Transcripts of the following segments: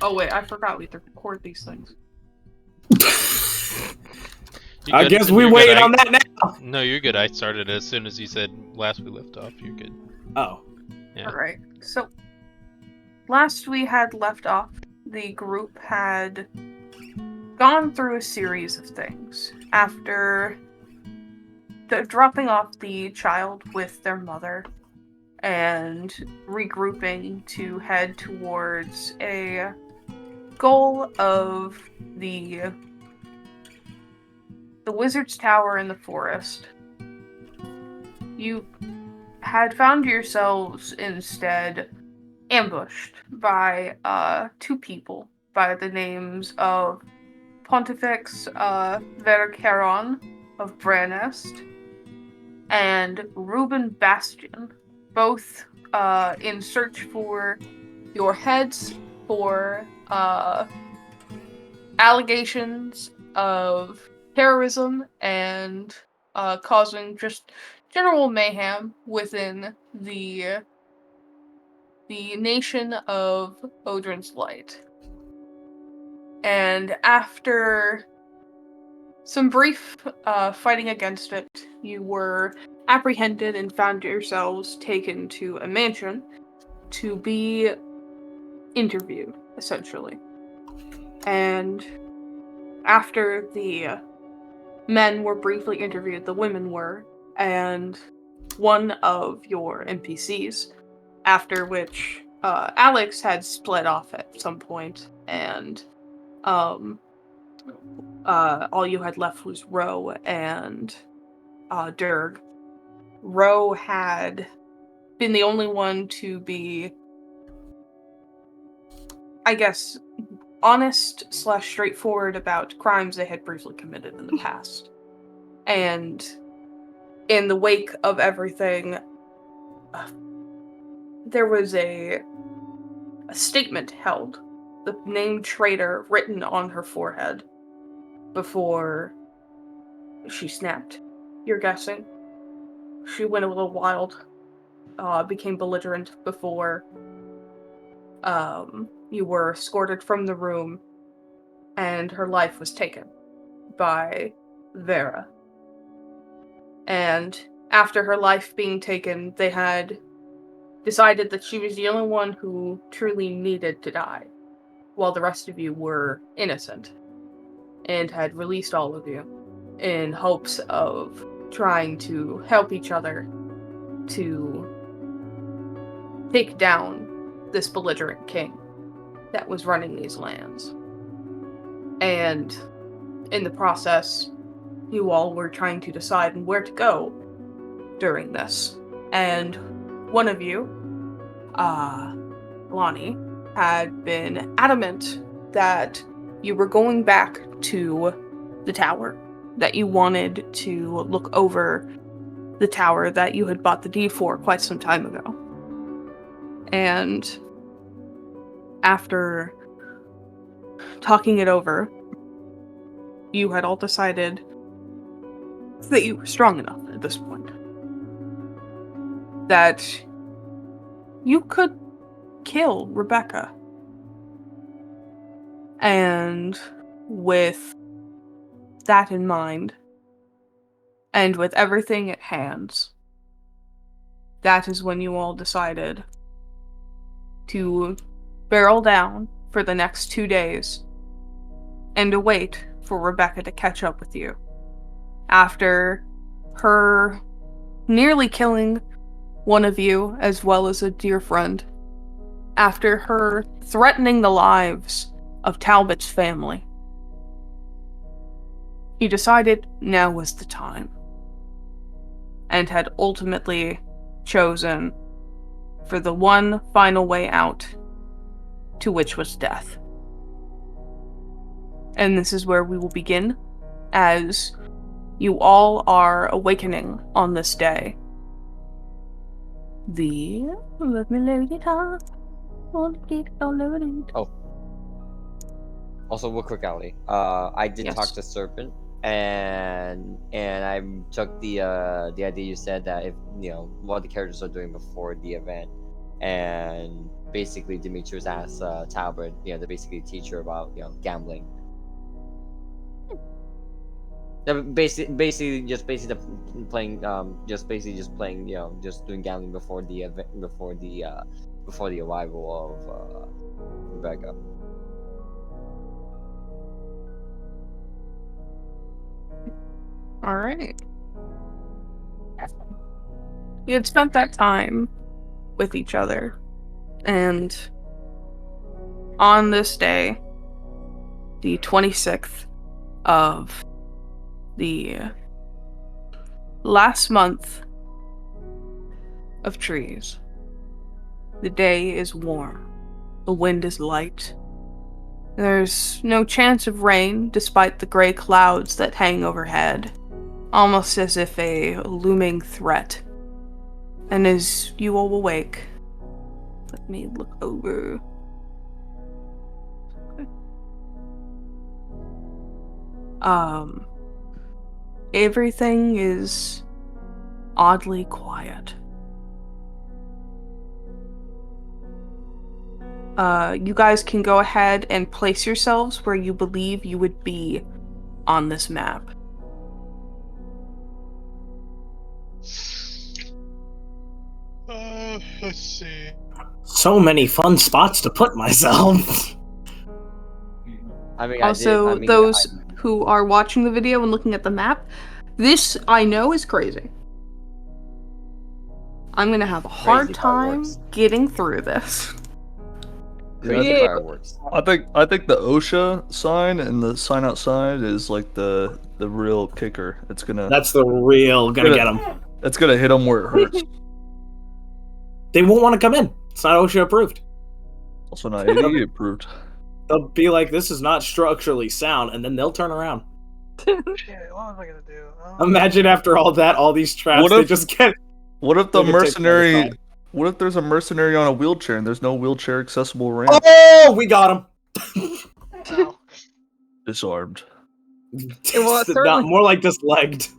Oh wait, I forgot we have to record these things. I guess we waiting on that now. No, you're good. I started as soon as you said last we left off. You're good. Oh. Yeah. Alright, so last we had left off, the group had gone through a series of things. After dropping off the child with their mother and regrouping to head towards a goal of the wizard's tower in the forest, you had found yourselves instead ambushed by two people by the names of Pontifex Vercaron of Branest and Reuben Bastion, both in search for your heads for allegations of terrorism and causing just general mayhem within the nation of Odrin's Light. And after some brief fighting against it, you were apprehended and found yourselves taken to a mansion to be interviewed, essentially. And after the men were briefly interviewed, the women were, and one of your NPCs, after which Alex had split off at some point, and all you had left was Ro and Durg. Ro had been the only one to be, I guess, honest / straightforward about crimes they had briefly committed in the past. And in the wake of everything, there was a statement held, the name traitor written on her forehead, before she snapped. You're guessing. She went a little wild, became belligerent before you were escorted from the room, and her life was taken by Vera. And after her life being taken, they had decided that she was the only one who truly needed to die, while the rest of you were innocent, and had released all of you in hopes of trying to help each other to take down this belligerent king that was running these lands. And in the process, you all were trying to decide where to go during this. And one of you, Lonnie, had been adamant that you were going back to the tower, that you wanted to look over the tower that you had bought the deed for quite some time ago. And after talking it over, you had all decided that you were strong enough at this point, that you could kill Rebecca. And with that in mind, and with everything at hand, that is when you all decided to barrel down for the next 2 days and to wait for Rebecca to catch up with you. After her nearly killing one of you as well as a dear friend, after her threatening the lives of Talbot's family, you decided now was the time, and had ultimately chosen for the one final way out, to which was death. And this is where we will begin, as you all are awakening on this day. Let me load it up. Oh. Also, real quick, Ali. I did Yes. talk to Serpent, and I took the idea you said that if what the characters are doing before the event, and basically Demetrius asks Talbot, to basically teach her about gambling. Yeah, but basically just playing, just playing, just doing gambling before the arrival of Rebecca. All right. You had spent that time with each other, and on this day, the 26th of the last month of trees, the day is warm, the wind is light. There's no chance of rain despite the gray clouds that hang overhead, almost as if a looming threat. And as you all awake, let me look over. Everything is oddly quiet. You guys can go ahead and place yourselves where you believe you would be on this map. Let's see. So many fun spots to put myself. I mean, Also, those who are watching the video and looking at the map, this, I know, is crazy. I'm gonna have a hard time getting through this. Crazy fireworks. I think the OSHA sign and the sign outside is like the real kicker. It's gonna. That's the real gonna get them. It's gonna hit them where it hurts. They won't want to come in. It's not OSHA approved. Also not ADE approved. They'll be like, "This is not structurally sound," and then they'll turn around. Shit, what was I gonna do? Imagine after all that, all these traps, they just get. What if the mercenary? What if there's a mercenary on a wheelchair and there's no wheelchair accessible ramp? Oh, we got him. No. Disarmed. Well, it certainly- Not more like dislegged.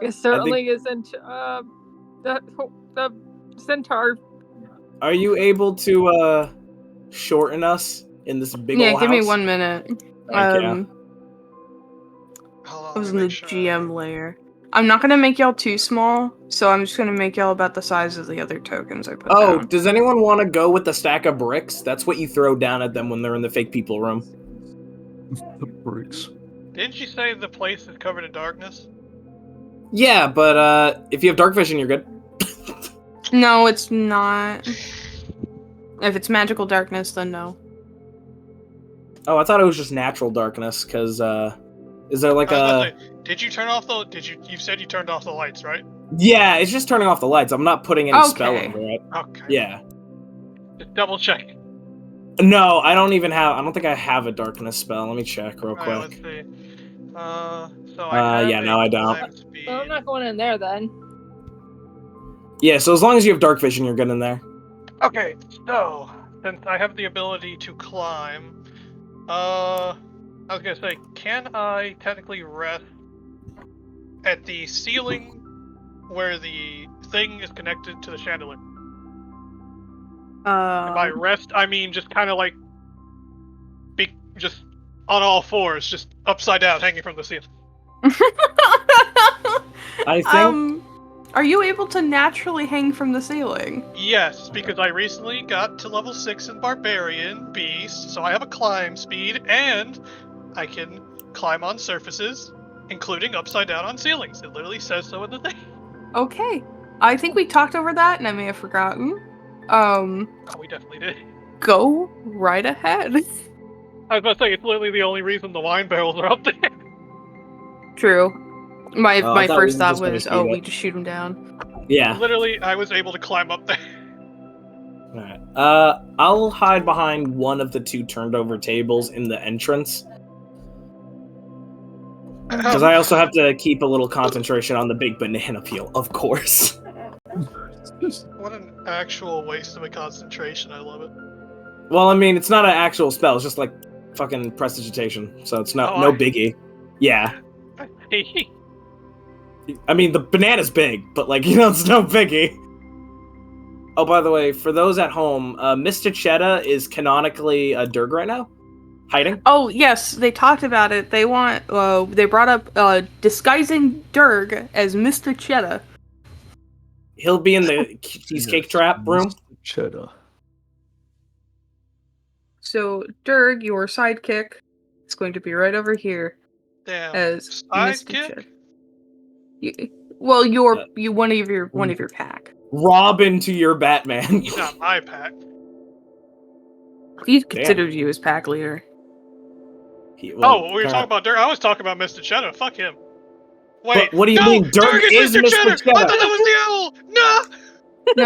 It certainly isn't the centaur. Are you able to shorten us in this big old house? Give me 1 minute. Thank you. I was in the GM layer. I'm not gonna make y'all too small, so I'm just gonna make y'all about the size of the other tokens I put down. Does anyone want to go with the stack of bricks? That's what you throw down at them when they're in the fake people room. The bricks. Didn't you say the place is covered in darkness? Yeah, but if you have dark vision, you're good. No, it's not. If it's magical darkness, then no. Oh, I thought it was just natural darkness, because, is there like a... Did you turn off the... You said you turned off the lights, right? Yeah, it's just turning off the lights. I'm not putting any spell over it. Okay. Yeah. Just double check. No, I don't think I have a darkness spell. Let me check real quick. Let's see. So I have no, I don't. Well, I'm not going in there then. Yeah, so as long as you have dark vision, you're good in there. Okay, so since I have the ability to climb, I was gonna say, can I technically rest at the ceiling where the thing is connected to the chandelier? And by rest, I mean just kind of like be just on all fours, just upside down, hanging from the ceiling. I think. Are you able to naturally hang from the ceiling? Yes, because I recently got to level 6 in Barbarian Beast, so I have a climb speed, and I can climb on surfaces, including upside down on ceilings. It literally says so in the thing. Okay. I think we talked over that, and I may have forgotten. Oh, we definitely did. Go right ahead. I was about to say, it's literally the only reason the wine barrels are up there. True. My first thought was, we just shoot him down. Yeah. Literally, I was able to climb up there. Alright. I'll hide behind one of the 2 turned over tables in the entrance. Because I also have to keep a little concentration on the big banana peel, of course. What an actual waste of a concentration, I love it. Well, I mean, it's not an actual spell, it's just like fucking prestidigitation, so it's no biggie. Yeah. I mean, the banana's big, but like, it's no biggie. Oh, by the way, for those at home, Mr. Cheddar is canonically a Durg right now, hiding. Oh yes, they talked about it. They want. They brought up disguising Durg as Mr. Cheddar. He'll be in the cheesecake trap room. Cheddar. So Durg, your sidekick, is going to be right over here Damn. as Mr. Sidekick? Cheddar. Well, you one of your pack. Robin to your Batman. He's not my pack. He considers you his pack leader. We were talking about Dirk. I was talking about Mr. Cheddar. Fuck him. Wait, But what do you mean? Dirk is Mr. Cheddar. Cheddar. I thought that was the owl. No.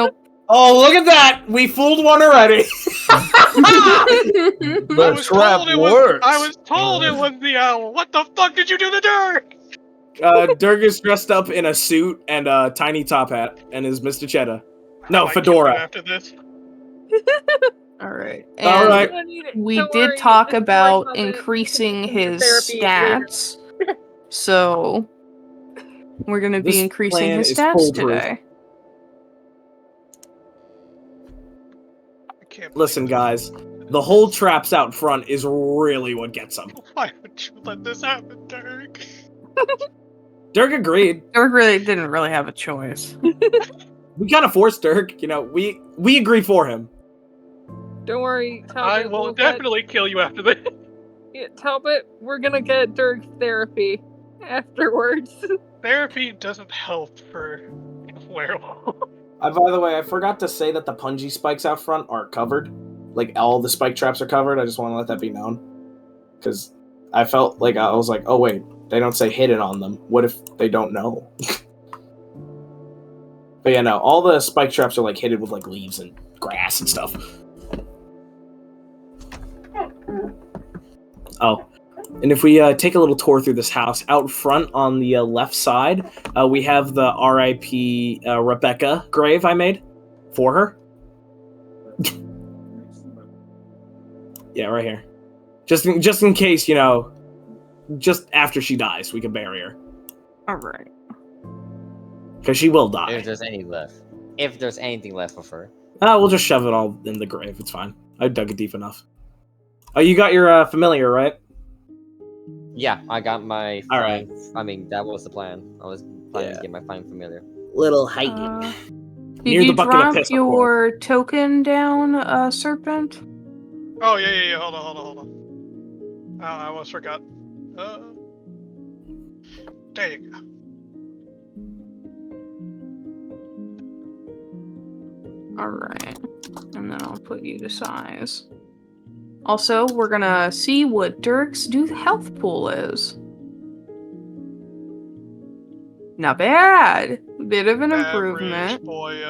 Nope. Oh, look at that! We fooled one already. The trap works. I was told it was the owl. What the fuck did you do to Dirk? Dirk is dressed up in a suit and a tiny top hat, and is Mr. Cheddar. No, I might kill him fedora. after this. All right. All right. We Don't did worry, talk this about boy doesn't increasing need his therapy later. stats, so we're going to be This increasing plan his is stats foolproof. today. I can't Listen, believe guys, the whole traps out front is really what gets him. this. Why would you let this happen, Dirk? Dirk agreed. Dirk really didn't really have a choice. We kind of forced Dirk. You know, we agreed for him. Don't worry, Talbot. I will we'll definitely kill you after this. Talbot, we're gonna get Dirk therapy afterwards. Therapy doesn't help for werewolf. By the way, I forgot to say that the punji spikes out front are covered. Like, all the spike traps are covered. I just want to let that be known. Because I felt like, I was like, oh wait, they don't say hidden on them. What if they don't know? But yeah, no, all the spike traps are like hidden with like leaves and grass and stuff. Oh, and if we take a little tour through this house, out front on the left side, we have the R.I.P. Rebecca grave I made for her. Yeah, right here. Just in case, you know, just after she dies, we can bury her. All right. Because she will die. If there's any left. If there's anything left of her. We'll just shove it all in the grave. It's fine. I dug it deep enough. Oh, you got your familiar, right? Yeah, I got my. All right. I mean, that was the plan. I was planning to get my fine familiar. Little hiding. Did Near you the bucket of drop piss, of your token down, Serpent? Oh, yeah. Hold on. I almost forgot. There you go. Alright. And then I'll put you to size. Also, we're gonna see what Dirk's health pool is. Not bad. Bit of an improvement. Average boy,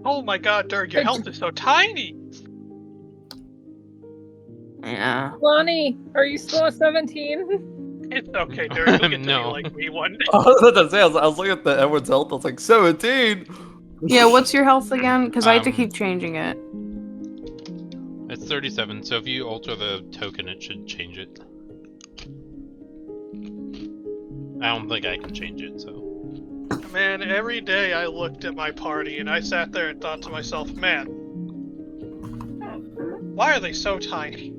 Oh my god, Dirk, your health is so tiny! Yeah. Lonnie, are you still at 17? It's okay, Dirk, you'll get to No. be like me one day. I was about to say, I was looking at the everyone's health. I was like, 17. Yeah, what's your health again? Because I have to Um, keep changing it. It's 37, so if you alter the token, it should change it. I don't think I can change it, so. Man, every day I looked at my party and I sat there and thought to myself, man, why are they so tiny?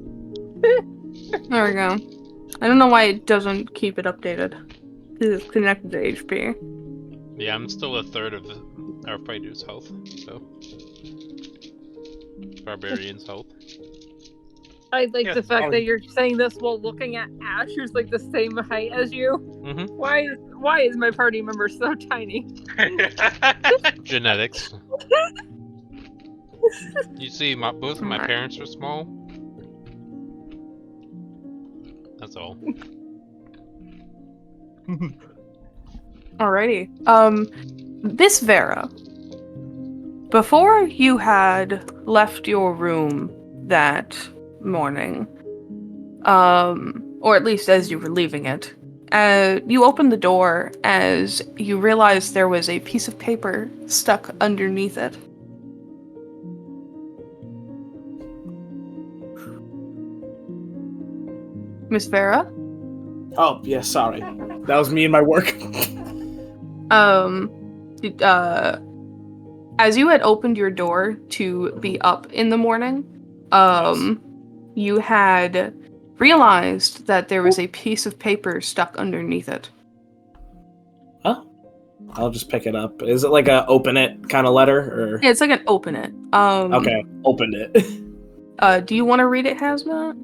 There we go. I don't know why it doesn't keep it updated. Because it's connected to HP. Yeah, I'm still a third of our fighter's health, so. Barbarian's health. I like Yeah, the fact that you're saying this while looking at Ash, who's like the same height as you. Mm-hmm. Why is my party member so tiny? Genetics. You see, both of my parents are small. That's all. Alrighty. Miss Vera, before you had left your room that morning, or at least as you were leaving it, you opened the door as you realized there was a piece of paper stuck underneath it. Miss Vera? Oh, yeah, sorry. That was me and my work. as you had opened your door to be up in the morning, you had realized that there was a piece of paper stuck underneath it. Huh? I'll just pick it up. Is it like a open it kind of letter, or? Yeah, it's like an open it. Okay, opened it. Do you want to read it, Hazmat?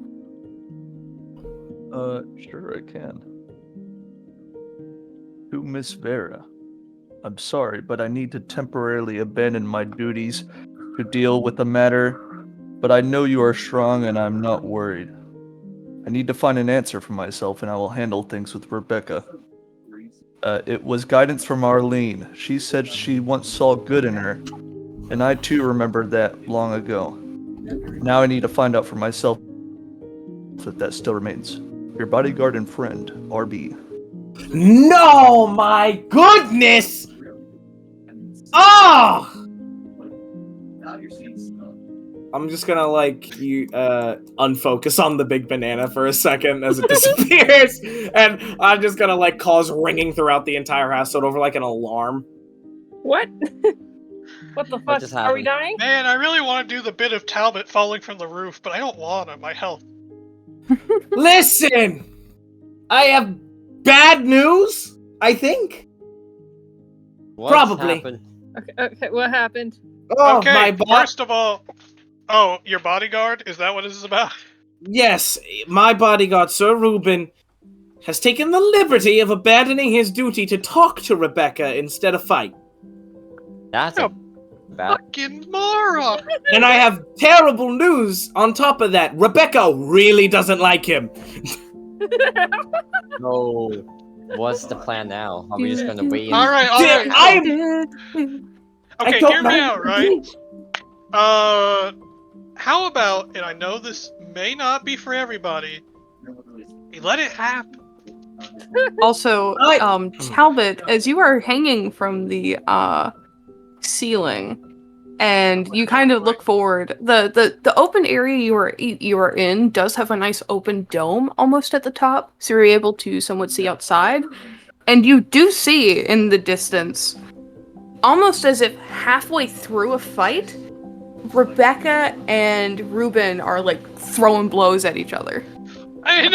Sure I can. To Miss Vera, I'm sorry, but I need to temporarily abandon my duties to deal with the matter, but I know you are strong and I'm not worried. I need to find an answer for myself and I will handle things with Rebecca. It was guidance from Arlene. She said she once saw good in her, and I too remembered that long ago. Now I need to find out for myself if that still remains. Your bodyguard and friend, RB. No, my goodness! Oh! I'm just gonna unfocus on the big banana for a second as it disappears, and I'm just gonna cause ringing throughout the entire house, so over like an alarm. What? What the fuck? just Are we happened? dying? Man, I really want to do the bit of Talbot falling from the roof, but I don't want to. My health. Listen! I have bad news, I think. What's Probably. happened? Okay, what happened? Oh, Okay, my first of all, oh, your bodyguard? Is that what this is about? Yes, my bodyguard, Sir Reuben, has taken the liberty of abandoning his duty to talk to Rebecca instead of fight. That's a bad. Fucking moron! And I have terrible news on top of that. Rebecca really doesn't like him. No. What's the plan now? Are we just gonna wait? And... Alright. Okay, hear me out, right? How about, and I know this may not be for everybody, you let it happen. Also, Talbot, as you are hanging from the ceiling, and you kind of look forward, the open area you are in does have a nice open dome almost at the top, so you're able to somewhat see outside, and you do see in the distance, almost as if halfway through a fight, Rebecca and Reuben are throwing blows at each other. I mean,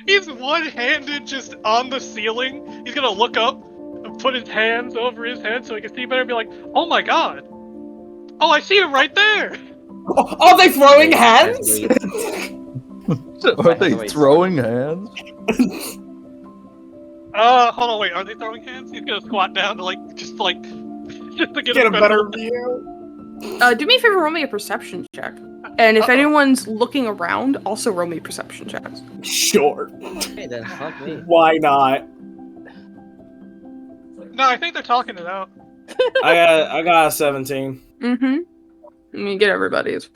he's one-handed just on the ceiling. He's gonna look up and put his hands over his head so he can see better and be like, oh my god. Oh, I see him right there. Oh, are they throwing hands? Are they throwing hands? Hold on, wait, are they throwing hands? He's gonna squat down to just to get a better view. Do me a favor, roll me a perception check. And if anyone's looking around, also roll me perception checks. Sure. Hey, then fuck me. Why not? No, I think they're talking it out. I got a 17. Mm-hmm. Let me get everybody's.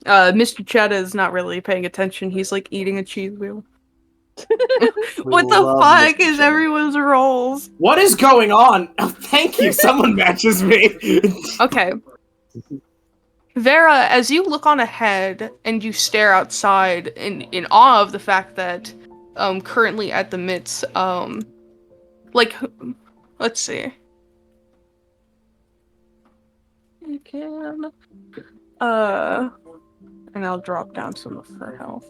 Mr. Chetta is not really paying attention. He's eating a cheese wheel. What the fuck is everyone's rolls? What is going on? Oh, thank you. Someone matches me. Okay. Vera, as you look on ahead and you stare outside in awe of the fact that currently at the midst, let's see. I can and I'll drop down some of her health.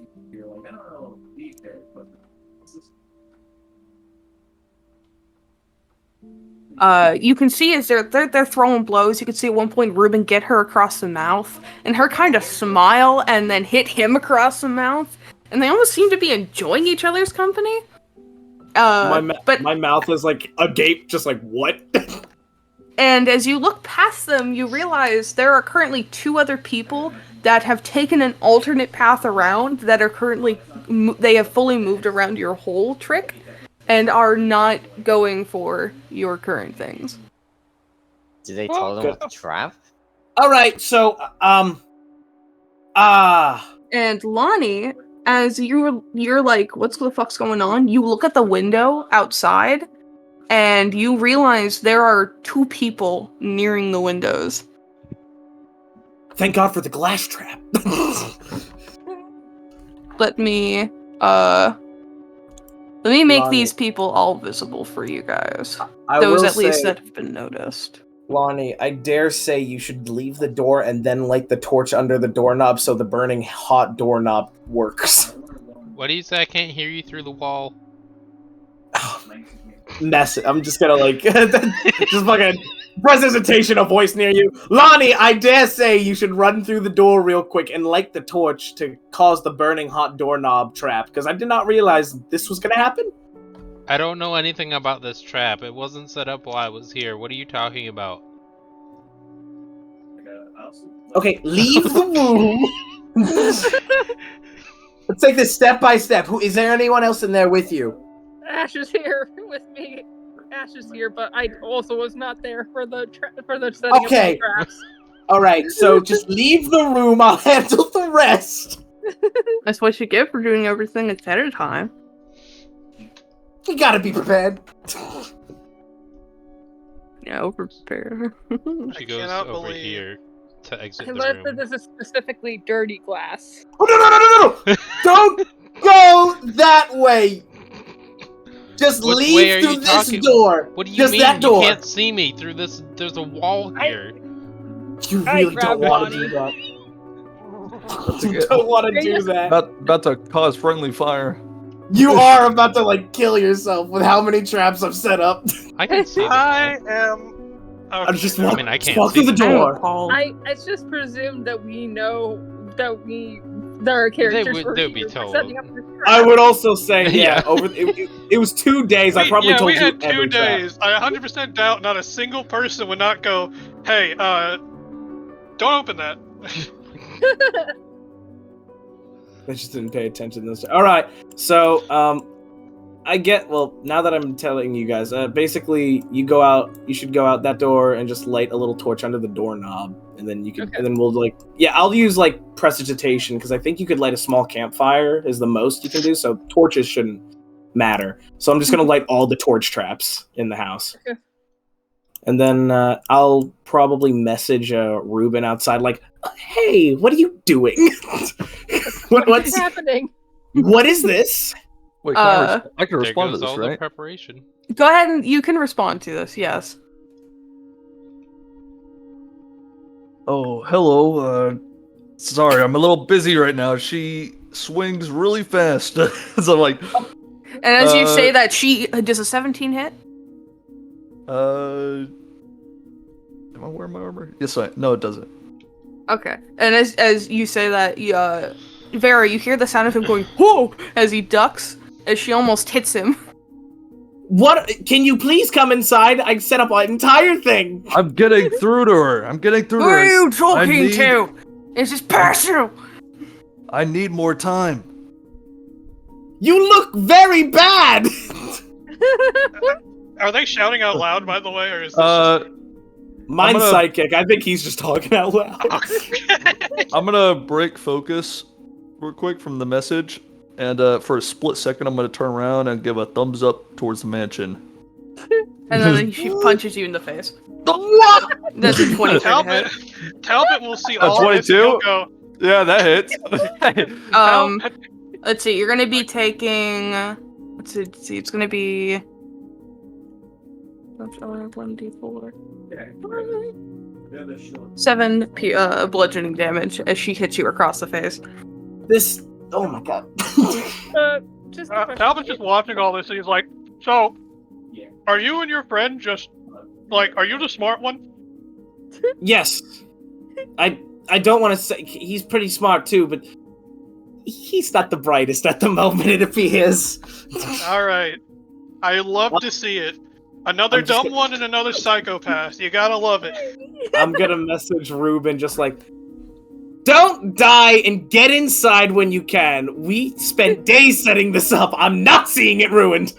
You can see as they're throwing blows, you can see at one point Reuben get her across the mouth, and her kind of smile, and then hit him across the mouth, and they almost seem to be enjoying each other's company. But my mouth is agape, just what? And as you look past them, you realize there are currently two other people that have taken an alternate path around that are currently they have fully moved around your whole trick. And are not going for your current things. Did they tell them what the trap? Alright, so, And Lonnie, as you're like, what's the fuck's going on? You look at the window outside, and you realize there are two people nearing the windows. Thank God for the glass trap. Let me make these people all visible for you guys. Those at least that have been noticed. Lonnie, I dare say you should leave the door and then light the torch under the doorknob so the burning hot doorknob works. What do you say? I can't hear you through the wall. Mess it. I'm just gonna like just fucking presentation of voice near you. Lonnie, I dare say you should run through the door real quick and light the torch to cause the burning hot doorknob trap, because I did not realize this was gonna happen. I don't know anything about this trap. It wasn't set up while I was here. What are you talking about? Okay, leave the room. Let's take this step by step. Is there anyone else in there with you? Ash is here with me. Ash is here, but I also was not there for the setting Okay. of the traps. All right, so just leave the room. I'll handle the rest. That's what you get for doing everything ahead of time. You gotta be prepared. Yeah, over prepare. She I goes cannot over believe- here to exit I the learned that room. this is specifically dirty glass. Oh, no! Don't go that way. Just Which way leave are through you this talking? door. What do you Just mean? that door. You can't see me through this. There's a wall here. You I really grabbed don't want to Bonnie. do that. That's a You good- don't want to do that. about to cause friendly fire. You are about to like kill yourself with how many traps I've set up. I can see them. I am. I just Okay. walk, I mean, I just can't walk see through the I'm door. appalled. It's just presumed that we know that our characters would- were they would be here for told. setting up the traps. I would also say, Yeah. it was 2 days. I probably told we you had 2 every trap. days. I 100% doubt not a single person would not go, hey, don't open that. I just didn't pay attention this time. All right, so now that I'm telling you guys, basically you should go out that door and just light a little torch under the doorknob, and then you can, Okay. and then we'll I'll use prestidigitation because I think you could light a small campfire is the most you can do, so torches shouldn't matter. So I'm just gonna light all the torch traps in the house. Okay. And then I'll probably message Ruben outside, like, "Hey, what are you doing? What's happening? What is this?" Wait, Uh, I can There respond to goes this, all the right? preparation. Go ahead and you can respond to this. Yes. Oh, hello. Sorry, I'm a little busy right now. She swings really fast. So I'm like, And as you Uh, say that, she does a 17 hit. am I wearing my armor? Yes, no, it doesn't. Okay. And as you say that, Vera, you hear the sound of him going whoa as he ducks as she almost hits him. What? Can you please come inside? I set up an entire thing. I'm getting through to her. Who are you talking to? It's just personal. I need more time. You look very bad. Are they shouting out loud, by the way, or is this Mine's I'm gonna- psychic. I think he's just talking out loud. just... I'm gonna break focus real quick from the message, and for a split second, I'm gonna turn around and give a thumbs up towards the mansion. And then she punches you in the face. What? That's a 20 Talbot, hit. Talbot will see all this 22? and he'll go, Yeah, that hits. Talbot, Let's see. You're gonna be taking. Let's see. It's gonna be. 1d4. 7 bludgeoning damage as she hits you across the face. This. Oh my god. Just a question. Talbot's just watching all this and he's like, so, are you and your friend just, are you the smart one? Yes. I don't want to say he's pretty smart too, but he's not the brightest at the moment. It appears. Alright. I love to see it. Another I'm just dumb one and another psychopath. You gotta love it. I'm gonna message Ruben just like, don't die and get inside when you can. We spent days setting this up. I'm not seeing it ruined.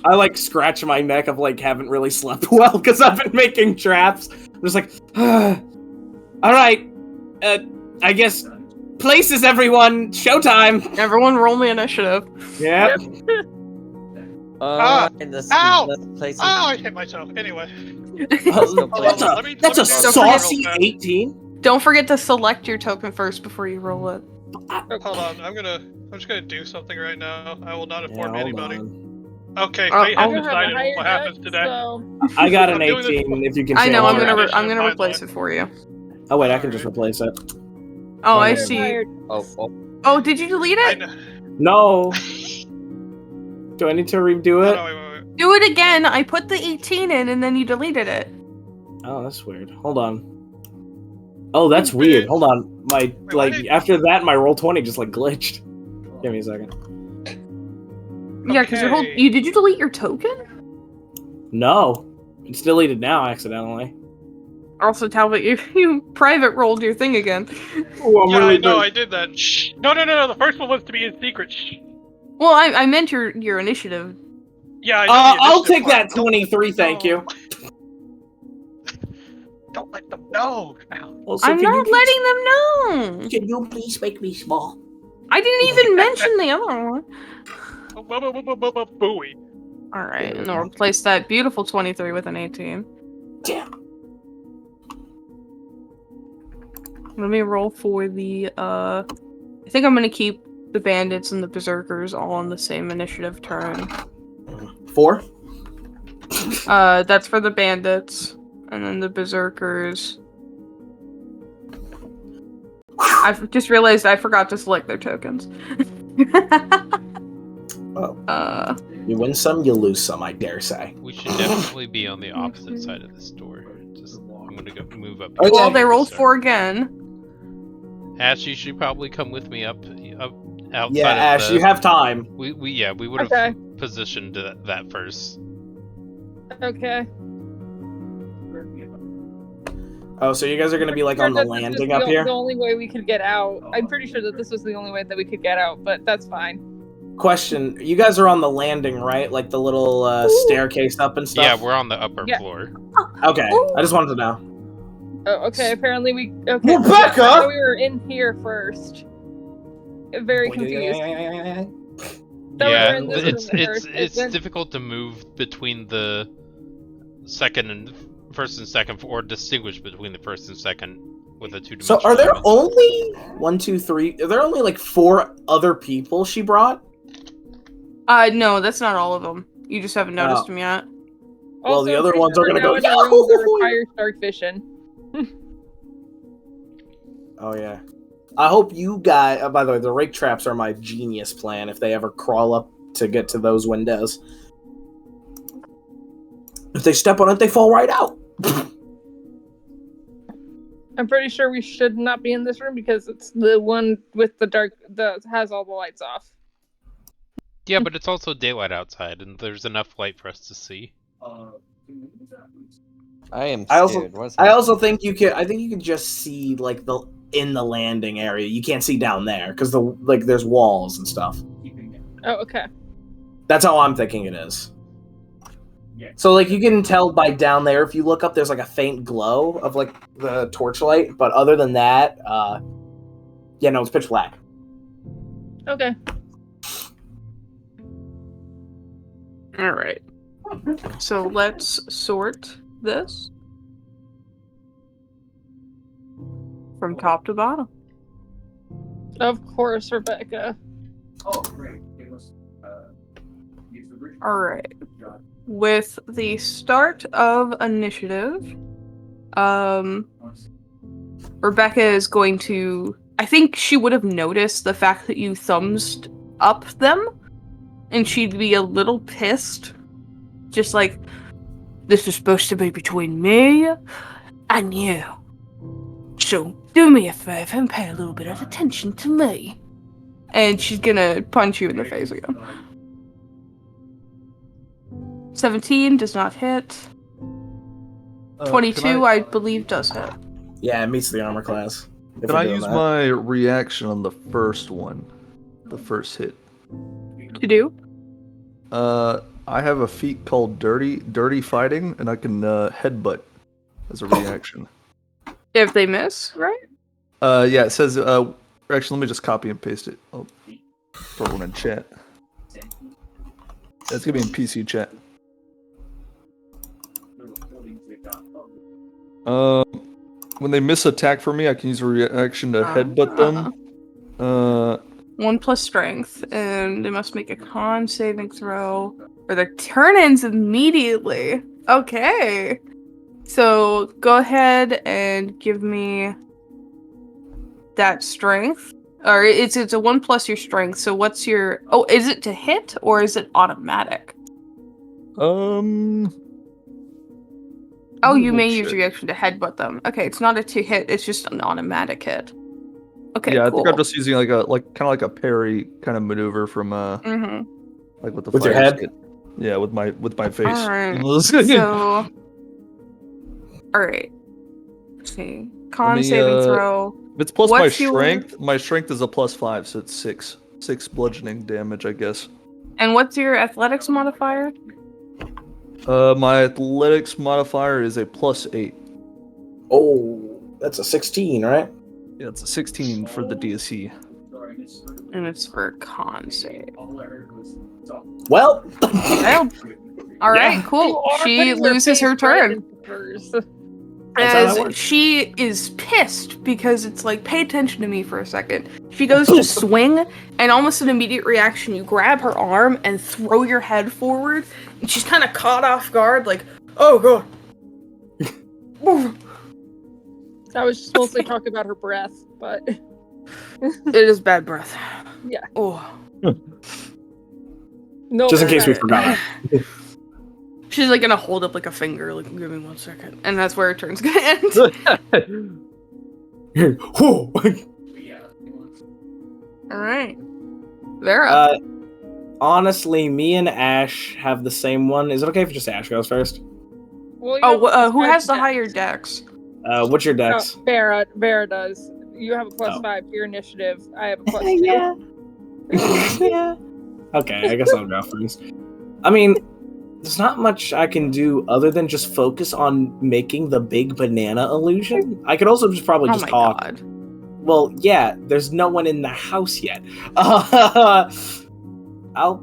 I scratch my neck of haven't really slept well because I've been making traps. I'm just like, all right, I guess places everyone. Showtime. Everyone, roll me initiative. Yeah. In the Ow! place. Oh, I hit myself. Anyway. That's Let me a do saucy real fast. 18. Don't forget to select your token first before you roll it. Hold on, I'm just gonna do something right now. I will not inform hold anybody. on. Okay, I'll- fate I'll has You have a decided higher what happens dex, today. so I got an I'm doing this 18. If you can. I know. I'm change gonna. it. I'm gonna Fine replace line. it for you. Oh wait, I can just Alright. replace it. Oh, I You you have see. higher. Oh, Oh, did you delete I it? know. No. Do I need to redo Oh, it? no, wait. Do it again. I put the 18 in, and then you deleted it. Oh, that's weird. Hold on. Oh, that's weird. Hold on. My why did- after that, my roll 20 just like glitched. Give me a second. Yeah, because your whole. Okay. Did you delete your token? No, it's deleted now accidentally. Also, Talbot, you private rolled your thing again. Oh, I'm Yeah, really I know, big. I did that. Shh. No. The first one was to be in secret. Shh. Well, I meant your initiative. Yeah, I know the I'll initiative take part. that 23, thank you. Don't let them know. Also, I'm not letting them know. Can you please make me small? I didn't even mention the other one. Booey. All right, and I'll replace that beautiful 23 with an 18. Damn. Let me roll for the. I think I'm gonna keep the bandits and the berserkers all on the same initiative turn. 4. That's for the bandits, and then the berserkers. I've just realized I forgot to select their tokens. Oh. You win some, you lose some, I dare say. We should definitely be on the opposite side of this door. I'm gonna go move up. Okay. Well, they rolled 4 again. Ash, you should probably come with me up outside. Yeah, of Ash, the... you have time. We would have Okay. positioned that first. Okay. Oh, so you guys are gonna be like on the That this was landing up the here? only way we could get out. I'm pretty sure that this was the only way that we could get out, but that's fine. Question: you guys are on the landing, right? Like the little staircase up and stuff. Yeah, we're on the upper Yeah. floor. Okay, I just wanted to know. Oh, okay. Apparently we. Okay. Rebecca! I thought we were in here first. Very confused. That Yeah, we're in this it's room first, it's and then- difficult to move between the first and second, or distinguish between the first and second with a two-dimensional. So, are there image. only 1, 2, 3? Are there only like 4 other people she brought? No, that's not all of them. You just haven't noticed them yet. Well, the other pretty ones are we're gonna now go, in the room that "Yo!" requires dark vision. Oh yeah. I hope you guys. By the way, the rake traps are my genius plan. If they ever crawl up to get to those windows, if they step on it, they fall right out. I'm pretty sure we should not be in this room because it's the one with the dark that has all the lights off. Yeah, but it's also daylight outside, and there's enough light for us to see. I am I scared. also, What's I happening? also think you can. I think you can just see like in the landing area. You can't see down there because there's walls and stuff. Oh, okay. That's how I'm thinking it is. So like you can tell by down there if you look up, there's like a faint glow of like the torchlight. But other than that, yeah, no, it's pitch black. Okay. All right. So let's sort this from top to bottom. Of course, Rebecca. All right. With the start of initiative, Rebecca is going to. I think she would have noticed the fact that you thumbs up them, and she'd be a little pissed. Just like, this is supposed to be between me and you. So do me a favor and pay a little bit of attention to me. And she's gonna punch you in the face again. 17 does not hit. 22, I believe, does hit. Yeah, it meets the armor class. if Can we're I doing use that. my reaction on the first one? The first hit. To do? I have a feat called Dirty Fighting, and I can headbutt as a reaction. If they miss, right? Yeah, it says. Actually, let me just copy and paste it. I'll throw one in chat. That's gonna be in PC chat. When they miss attack for me, I can use a reaction to headbutt them. 1 plus strength, and they must make a con saving throw, or their turn ends immediately. Okay. So go ahead and give me that strength. Or it's a 1 plus your strength. So what's your... Oh, is it to hit, or is it automatic? Oh, you may use your action to headbutt them. Okay, it's not a to hit, it's just an automatic hit. Okay, yeah, cool. I think I'm just using kind of like a parry kind of maneuver from like with the With your fire head? skit. Yeah, with my face. Alright, so... Alright. Let's see. Con saving throw. If it's plus my What's your- strength, my strength is a +5, so it's 6. 6 bludgeoning damage, I guess. And what's your athletics modifier? My athletics modifier is a +8. Oh, that's a 16, right? Yeah, it's a 16 for the DSC. And it's for con save. Well, Well, alright, Yeah. cool. You are She putting your loses her face right turn. into hers. That's how that As works. she is pissed because it's like, pay attention to me for a second. She goes to swing, and almost an immediate reaction, you grab her arm and throw your head forward, and she's kind of caught off guard, like, oh god. I was just mostly talking about her breath, but It is bad breath. Yeah. Oh. no. just in case we matter. forgot. She's like gonna hold up like a finger, like, give me 1 second. And that's where her turn's gonna end. Whoa. Alright. They're up. Honestly, me and Ash have the same one. Is it okay if just Ash goes first? Well, you have a Who +5 has the dex. higher dex? What's your dex? Vera does. You have a +5 to your initiative. I have a +2. Yeah. Okay, I guess I'll go first. I mean, there's not much I can do other than just focus on making the big banana illusion. I could also just probably Oh just my talk. god. Well, yeah, there's no one in the house yet. I'll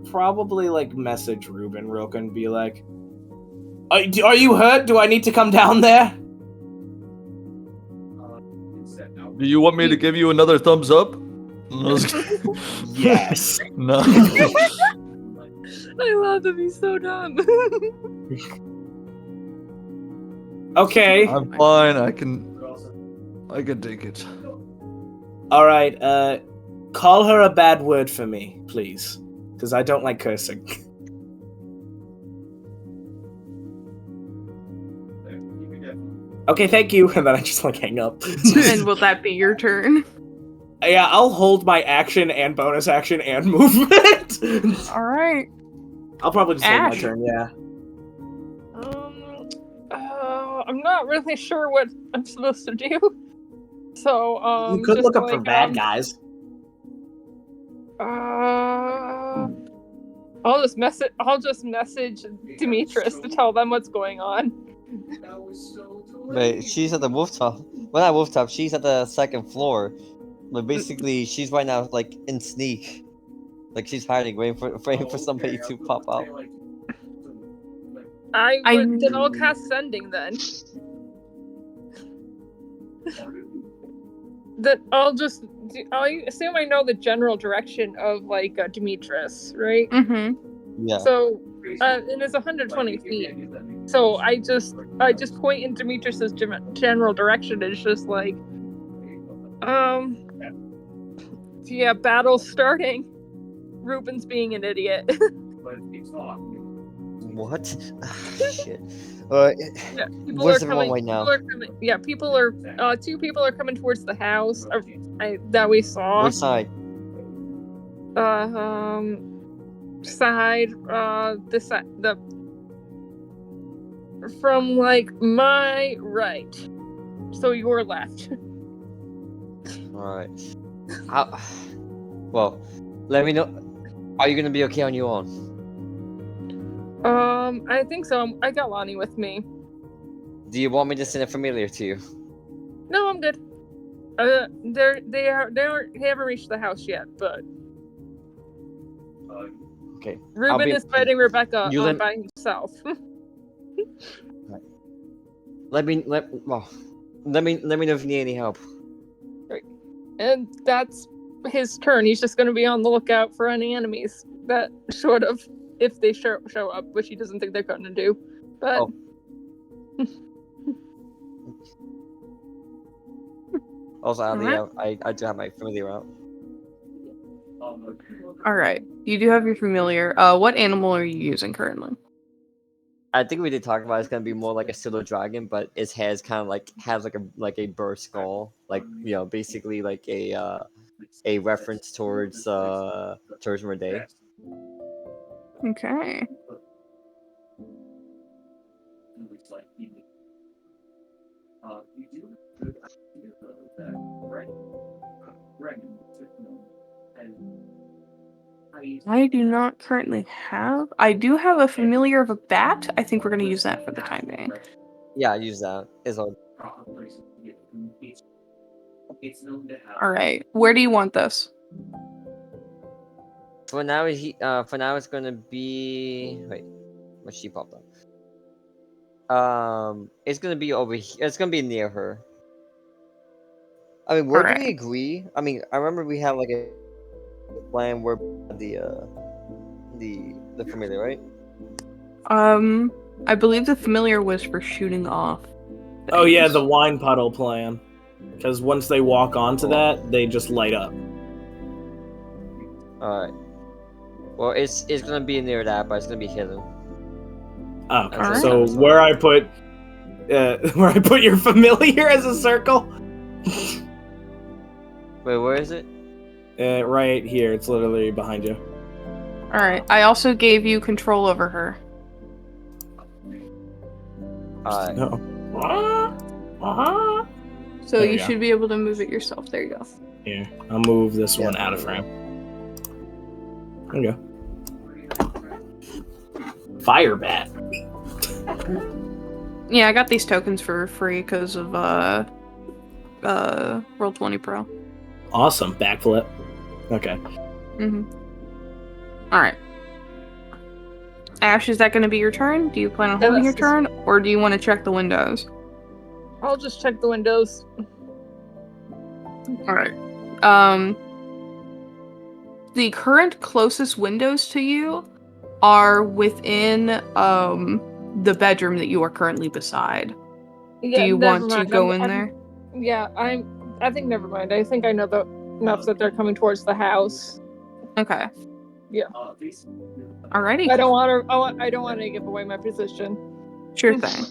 probably like message Ruben real quick and be like, "Are you hurt? Do I need to come down there?" Do you want me to give you another thumbs up? Yes. No. I love them. He's so dumb. Okay. I'm fine. I can take it. All right. Call her a bad word for me, please, because I don't like cursing. Okay, thank you. And then I just like hang up. And will that be your turn? Yeah, I'll hold my action and bonus action and movement. Alright. I'll probably just hold my Ash. turn. Yeah. I'm not really sure what I'm supposed to do. So, You could just look up for like, bad guys. I'll just message Demetrius to tell them what's going on. Wait, she's at the rooftop. Well, not rooftop. She's at the second floor. But basically, she's right now like in sneak, like she's hiding, waiting for somebody to pop out. Then I'll cast sending then. That I'll assume I know the general direction of like Demetrius, right? Mm-hmm. Yeah. So, and it's 120 feet. So I just point in Demetrius's general direction. It's just like, yeah, battle's starting. Ruben's being an idiot. What? Shit. Yeah, people Where's are everyone coming. right now? People are coming. Yeah, people are. 2 people are coming towards the house that we saw. Which side? Side. This side. From like my right. So your left. Alright. Well, let me know. Are you gonna be okay on your own? I think so. I got Lonnie with me. Do you want me to send a familiar to you? No, I'm good. They haven't reached the house yet, but Okay. Ruben is fighting Rebecca You let- by himself. Let me know if you need any help. And that's his turn. He's just going to be on the lookout for any enemies that sort of, if they show up, which he doesn't think they're going to do. But Oh. Also, I do have my familiar out. All right. You do have your familiar. What animal are you using currently? I think we did talk about it's gonna be more like a pseudo dragon, but its head is kind of like has like a bird skull, like basically like a reference towards Merde. Okay. I do not currently have. I do have a familiar of a bat. I think we're going to use that for the time being. Yeah, I use that. It's all. All right. Where do you want this? For now, it's gonna be. Wait, what she popped up? It's gonna be over here. It's gonna be near her. I mean, where do we agree? I mean, I remember we had like a plan where the familiar, right? I believe the familiar was for shooting off. Oh yeah, the wine puddle plan. Because once they walk onto that, they just light up. Alright. Well, it's gonna be near that, but it's gonna be hidden. Oh, okay. Alright. So where I put your familiar as a circle? Wait, where is it? Right here. It's literally behind you. Alright. I also gave you control over her. Alright. No. So There you we go. should be able to move it yourself. There you go. Here, I'll move this one out of frame. There you go. Fire bat. Yeah, I got these tokens for free because of Roll20 Pro. Awesome. Backflip. Okay. Alright. Ash, is that going to be your turn? Do you plan on Yeah, holding your that's turn, or do you want to check the windows? I'll just check the windows. Alright. The current closest windows to you are within the bedroom that you are currently beside. Yeah, Do you never want to mind. go in there? Yeah, I think never mind. I think I know enough that they're coming towards the house. Okay. Yeah. Alrighty. I don't want to give away my position. Sure thing.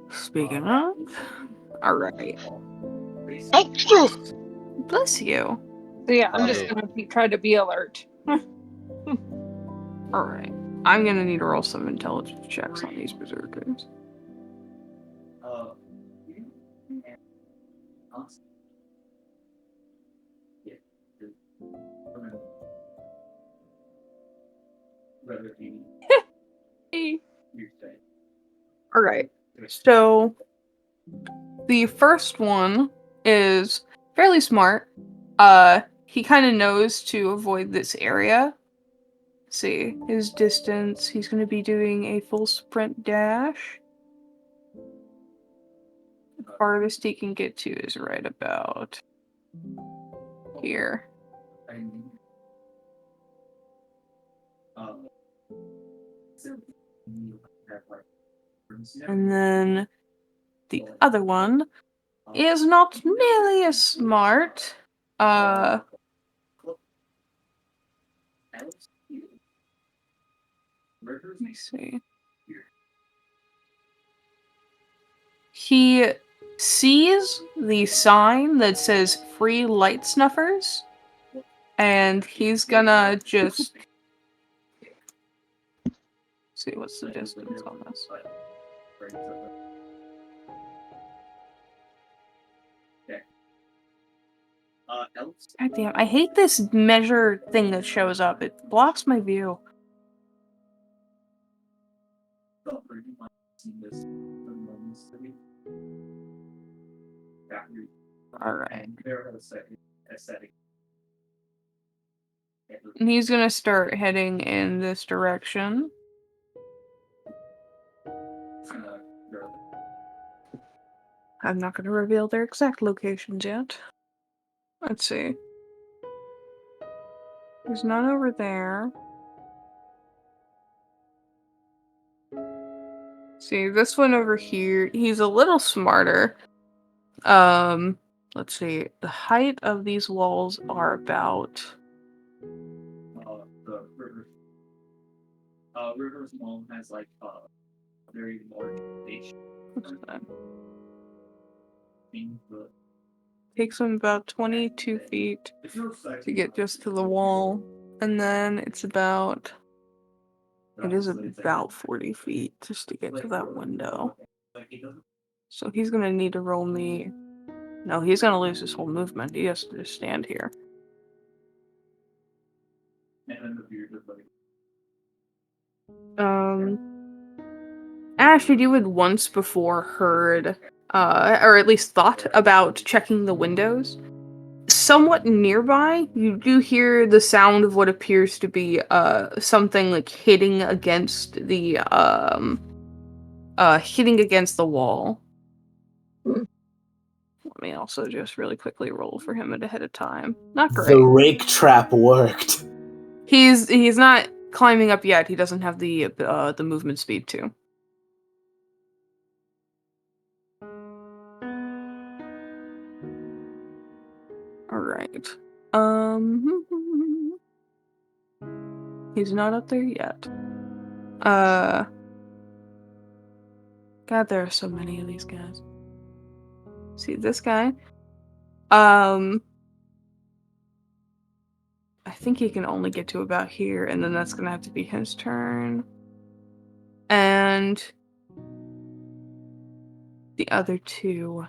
Speaking of, alright. Bless you. So yeah, I'm just gonna try to be alert. Alright. I'm gonna need to roll some intelligence checks on these berserkers. Alright. So the first one is fairly smart. He kind of knows to avoid this area. Let's see his distance. He's going to be doing a full sprint dash. The farthest he can get to is right about here. And then the other one is not nearly as smart. Let me see. He sees the sign that says free light snuffers, and he's gonna just see what's the distance on this. God damn, I hate this measure thing that shows up. It blocks my view. Alright. And he's gonna start heading in this direction. I'm not gonna reveal their exact locations yet. Let's see. There's none over there. See, this one over here, he's a little smarter. Let's see. The height of these walls are about... River's Mall has like a very large station. What's that? But Takes him about 22 feet to get just to the wall. And then it's about... It is about 40 feet just to get to that window. So he's gonna need to roll me... No, he's gonna lose his whole movement. He has to just stand here. Actually, you had once before heard, or at least thought about checking the windows. Somewhat nearby, you do hear the sound of what appears to be, something like hitting against the wall. Let me also just really quickly roll for him at ahead of time. Not great. The rake trap worked. He's not climbing up yet. He doesn't have the movement speed too. All right. He's not up there yet. God, there are so many of these guys. See this guy? I think he can only get to about here, and then that's gonna have to be his turn. And the other two.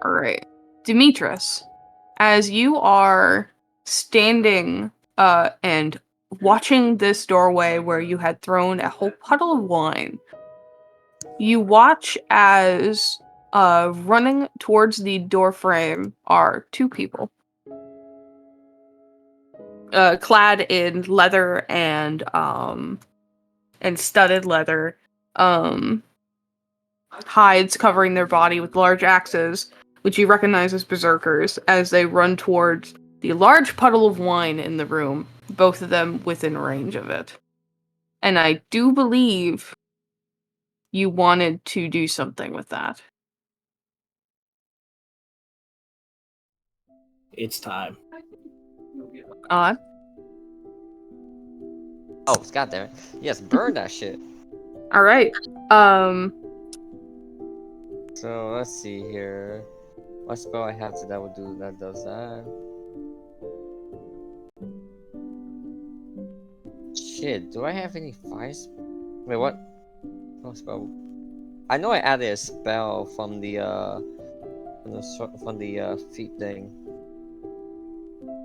Alright. Demetris, as you are standing and watching this doorway where you had thrown a whole puddle of wine, you watch as running towards the doorframe are two people. Clad in leather and studded leather. Hides covering their body with large axes, which you recognize as berserkers, as they run towards the large puddle of wine in the room, both of them within range of it. And I do believe you wanted to do something with that. It's time. Odd. Oh, Scott there. Yes, burn that shit. Alright. So let's see here. What spell I have that would do that does that? Shit, do I have any fire? Wait, what? Oh, spell. I know I added a spell from the feet thing.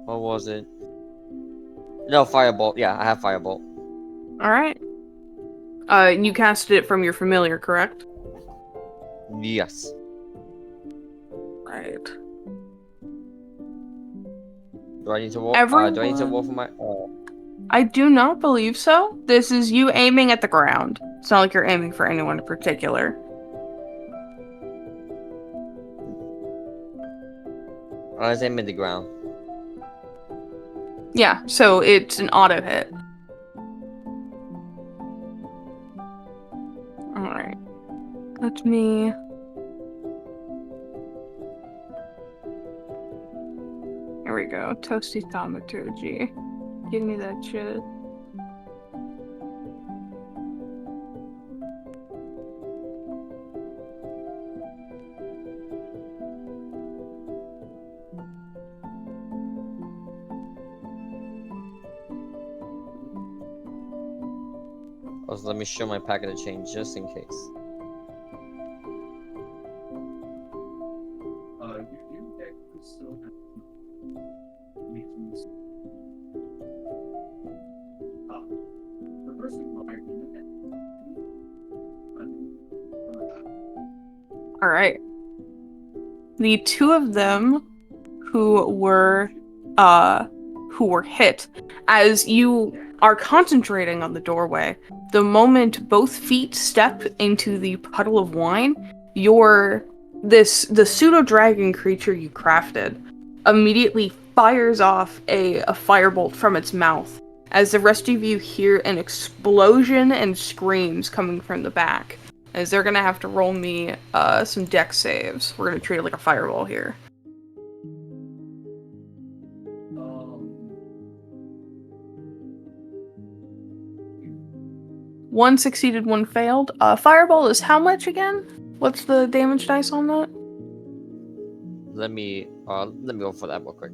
What was it? No, firebolt. Yeah, I have firebolt. Alright. You casted it from your familiar, correct? Yes. Right. Do I need to roll? Do I need to roll for my? I do not believe so. This is you aiming at the ground. It's not like you're aiming for anyone in particular. I was aiming at the ground. Yeah, so it's an auto hit. Alright. Let me... Here we go. Toasty thaumaturgy. Give me that shit. Also, let me show my packet of change just in case. You actually still have meetings. The person might Alright. The two of them who who were hit. As you are concentrating on the doorway, the moment both feet step into the puddle of wine, the pseudo-dragon creature you crafted immediately fires off a firebolt from its mouth, as the rest of you hear an explosion and screams coming from the back. As they're gonna have to roll me some dex saves. We're gonna treat it like a fireball here. One succeeded, one failed. Fireball is how much again? What's the damage dice on that? Let me go for that real quick.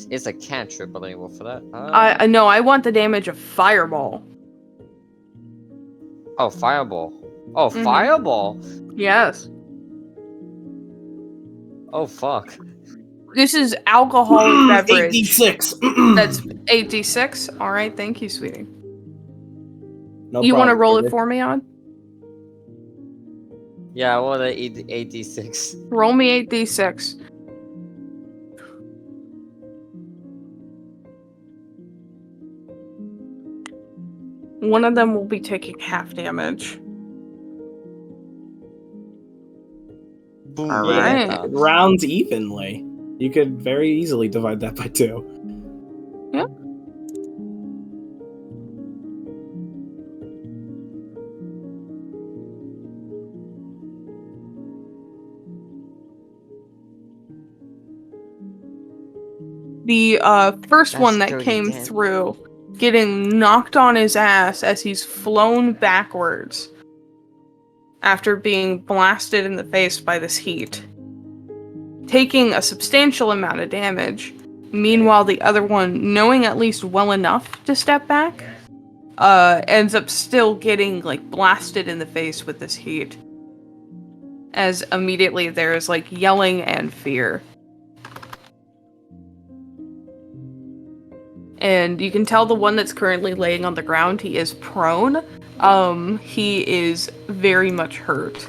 It's a cantrip, but let me go for that. I know. I want the damage of fireball. Oh, fireball. Oh, Mhm. fireball. Yes. Oh, fuck. This is alcoholic beverage. 8d6. That's 8d6. All right, thank you, sweetie. No You want to problem, roll baby. it for me, Odd? Yeah, I want to eat 8d6. Roll me 8d6. One of them will be taking half damage. Boom. All Yeah, right. it rounds evenly. You could very easily divide that by 2. Yep. The first one that dirty, came Dan. through, getting knocked on his ass as he's flown backwards after being blasted in the face by this heat, taking a substantial amount of damage. Meanwhile, the other one, knowing at least well enough to step back, ends up still getting like blasted in the face with this heat. As immediately there is like yelling and fear. And you can tell the one that's currently laying on the ground, he is prone. He is very much hurt.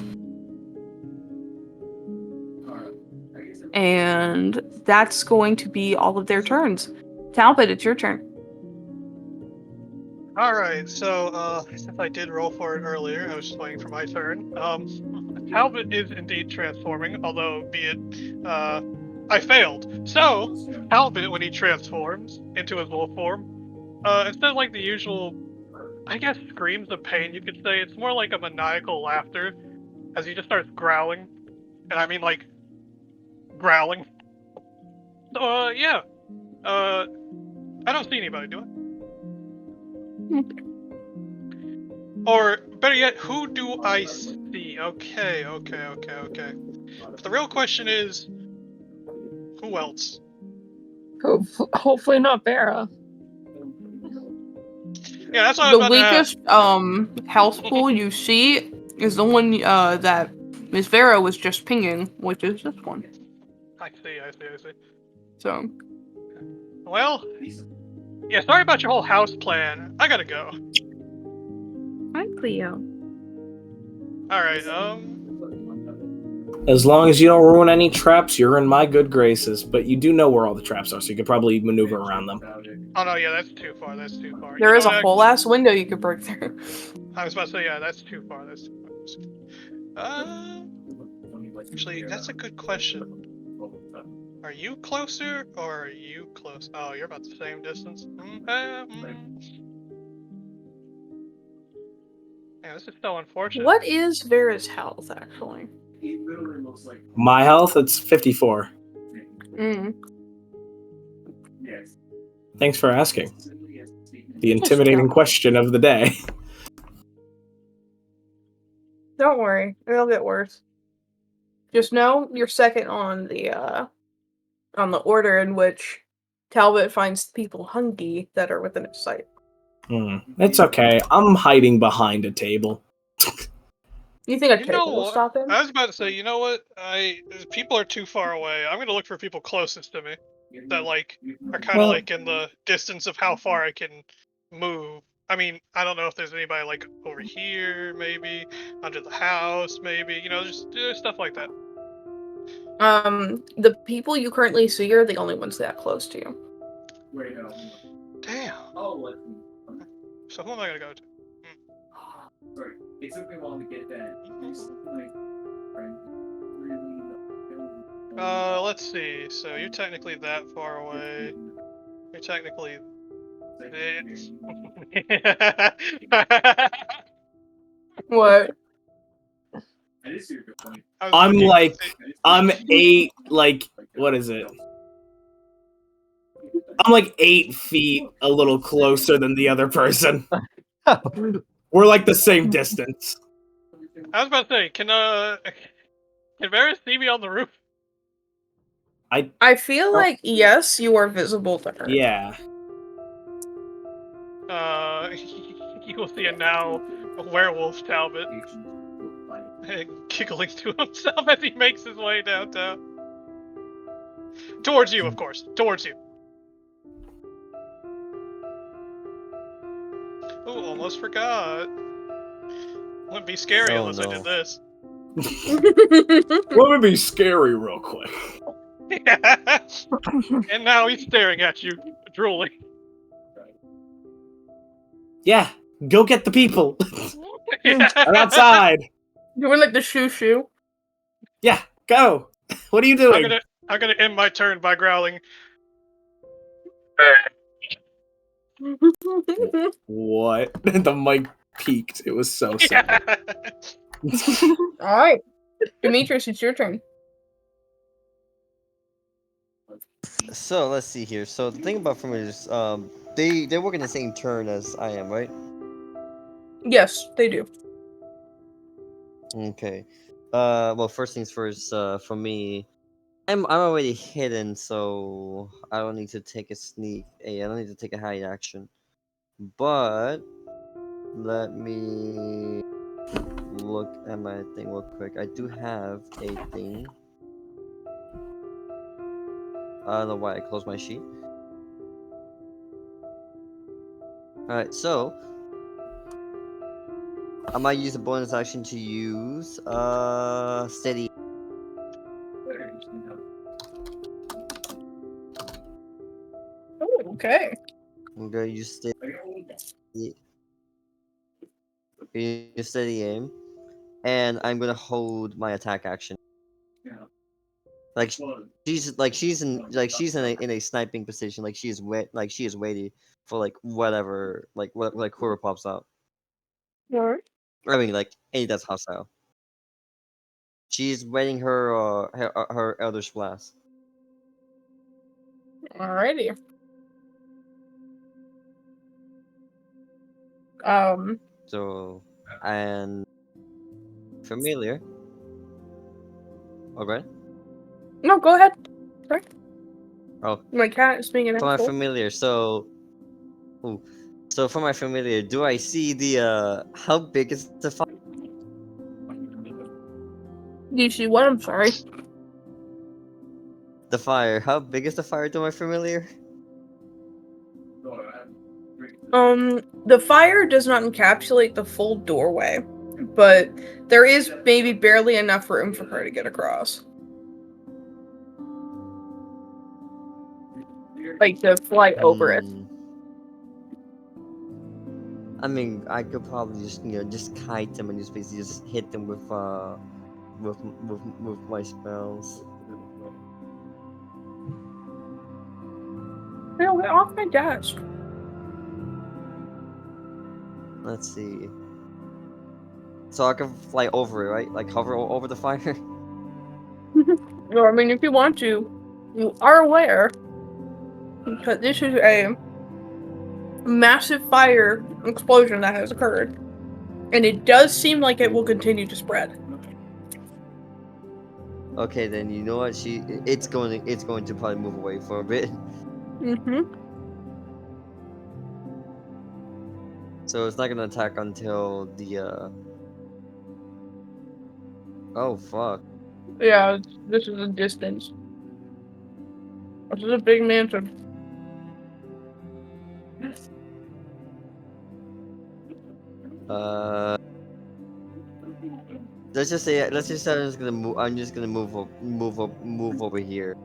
And that's going to be all of their turns. Talbot, it's your turn. Alright, so, since I did roll for it earlier, I was just waiting for my turn. Talbot is indeed transforming, although, be it, I failed. So, Talbot, when he transforms into his wolf form, instead of like the usual, I guess, screams of pain, you could say, it's more like a maniacal laughter, as he just starts growling. And I mean, like, growling. So, yeah. I don't see anybody, do I? Or, better yet, who do I see? Okay. But the real question is, who else? Hopefully not Vera. Yeah, that's what I was The about to ask. weakest health pool you see is the one that Miss Vera was just pinging, which is this one. I see. So, Well, yeah, sorry about your whole house plan. I gotta go. hi Cleo. Alright, As long as you don't ruin any traps, you're in my good graces. But you do know where all the traps are, so you could probably maneuver around them. oh no, yeah, that's too far. There is a whole ass window you could break through. I was about to say, yeah, that's too far. Actually, that's a good question. Are you closer, or are you close? Oh, you're about the same distance. Yeah, this is so unfortunate. What is Vera's health, actually? My health, it's 54. Thanks for asking. The intimidating question of the day. Don't worry, it'll get worse. Just know you're second on the order in which Talbot finds people hungry that are within his sight. It's okay. I'm hiding behind a table. You think a You know table will what? stop him? I was about to say, you know what? People are too far away. I'm gonna look for people closest to me that like are kind of like in the distance of how far I can move. I mean, I don't know if there's anybody like over here, maybe under the house, maybe just stuff like that. The people you currently see are the only ones that close to you. Wait, Damn. oh, So who am I gonna go to? sorry. It took me a while to get that. Let's see. So you're technically that far away. You're technically this. What? I was I'm looking to like, see- I'm 8, like, what is it? I'm like 8 feet a little closer than the other person. We're like the same distance. I was about to say, can Varys see me on the roof? I feel like, yes, you are visible to her. Yeah. You will see a now werewolf Talbot giggling to himself as he makes his way downtown. Towards you, of course. Towards you. Ooh, almost forgot. Wouldn't be scary Oh, unless I did no. this. Let me be scary real quick. And now he's staring at you, drooling. Yeah, go get the people. Yeah. I'm outside. Doing like the shoo. Yeah, go. What are you doing? I'm gonna end my turn by growling. What? The mic peaked. It was so sad. Alright. Demetrius, it's your turn. So let's see here. So the thing about familiars, they work in the same turn as I am, right? Yes, they do. Okay. Well, first things first. For me, I'm already hidden, so I don't need to take a sneak. I don't need to take a hide action. But let me look at my thing real quick. I do have a thing. I don't know why I closed my sheet. Alright, so I might use a bonus action to use steady. Oh, okay. I'm gonna use steady aim, and I'm gonna hold my attack action. Like she's in a sniping position. Like she is waiting for like whatever whoever pops out. Alright. I mean like any that's hostile. She's waiting her Eldritch Blast. Alrighty. So and familiar. Okay. No, go ahead. Sorry. Oh, My cat is being an for my asshole. familiar. So for my familiar, do I see the how big is the fire? Do you see what? I'm sorry. The fire. How big is the fire to my familiar? The fire does not encapsulate the full doorway, but there is maybe barely enough room for her to get across. Like to fly over it. I mean, I could probably just kite them and just basically just hit them with my spells. No, get off my desk. Let's see. So I can fly over it, right? Like hover over the fire. No, I mean, if you want to, you are aware that this is a massive fire explosion that has occurred, and it does seem like it will continue to spread. Okay, then you know what? It's going to probably move away for a bit. So it's not gonna attack until the Oh fuck. Yeah, this is a distance. This is a big mansion. Let's just say I'm just gonna move. I'm just gonna move over here.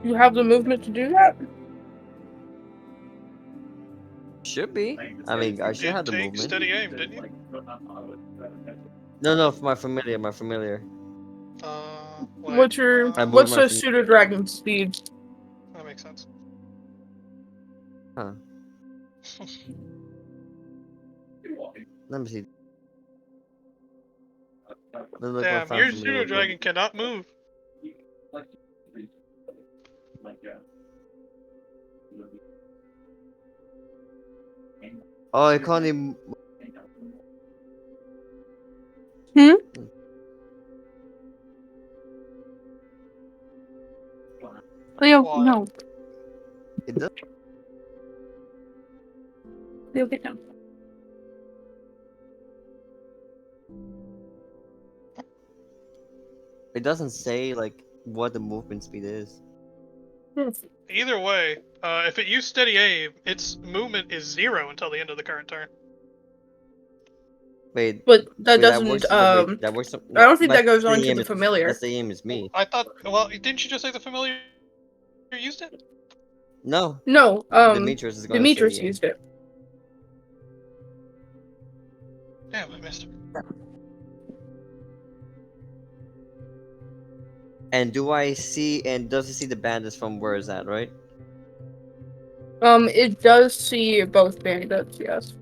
You have the movement to do that? Should be. I mean, I should Did have the take movement. steady aim, didn't you? No, for my familiar. Wait, What's your I moved what's my a pseudo dragon speed? that makes sense. Huh. Let me see. Let me look what I Damn, found your familiar pseudo real quick. dragon cannot move. Oh, I can't even. Leo, Why? no. It does. Leo, get down. It doesn't say like what the movement speed is. Either way, if it used steady aim, its movement is 0 until the end of the current turn. Wait, But that wait, doesn't. that works. I don't think my that goes on steady to aim the is- familiar. My steady aim is me. I thought. Well, didn't you just say the familiar used it? No, No, Demetrius is going to Demetrius steady aim. used it. Damn, I missed it. And do I see? And does it see the bandits from where is that? Right? It does see both bandits, yes.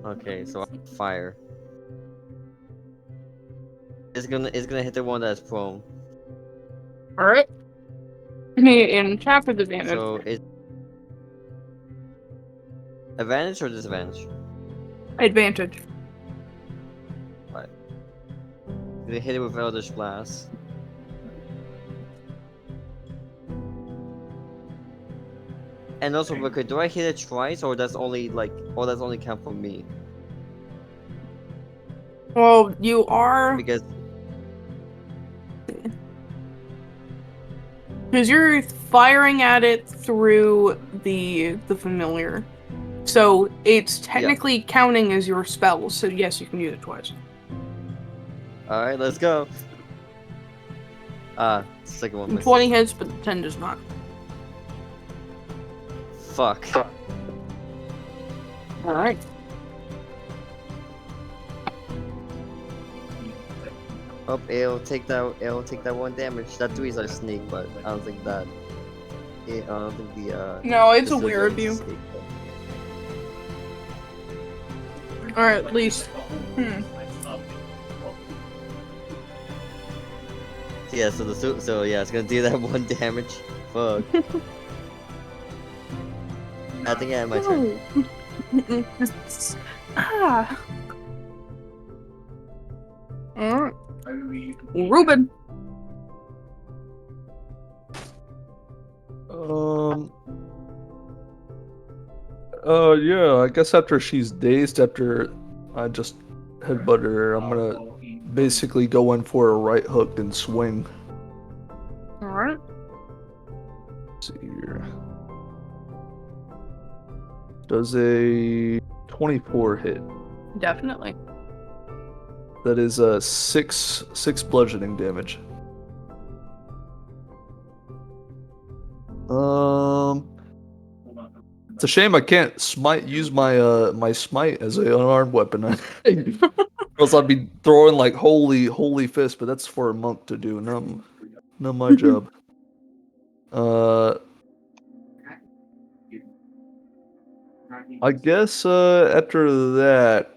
Okay, so fire. It's gonna hit the one that's prone. Alright. And attack with advantage. So it's advantage or disadvantage? Advantage. Gonna hit it with Eldritch Blast. And also, okay, do I hit it twice, or that's only count for me? Well, you are Because you're firing at it through the familiar. So it's technically counting as your spell, so yes, you can use it twice. all right, let's go. Second one misses. 20 hits, but the 10 does not. Fuck. Alright. Oh, it'll take that one damage. That 3 is a sneak, but I don't think that. I don't think the. No, it's the aware of Slytherin you. is a sneak, but- Alright, at least. Yeah, so yeah, it's gonna do that 1 damage. Fuck. I think I had my turn. Ah. Alright. Ruben. Yeah, I guess after she's dazed, after I just headbutted her, I'm gonna basically go in for a right hook and swing. Alright. Let's see here. Does a 24 hit? Definitely. That is six bludgeoning damage. It's a shame I can't use my my smite as an unarmed weapon. Else I'd be throwing like holy fist, but that's for a monk to do, not my job. I guess after that,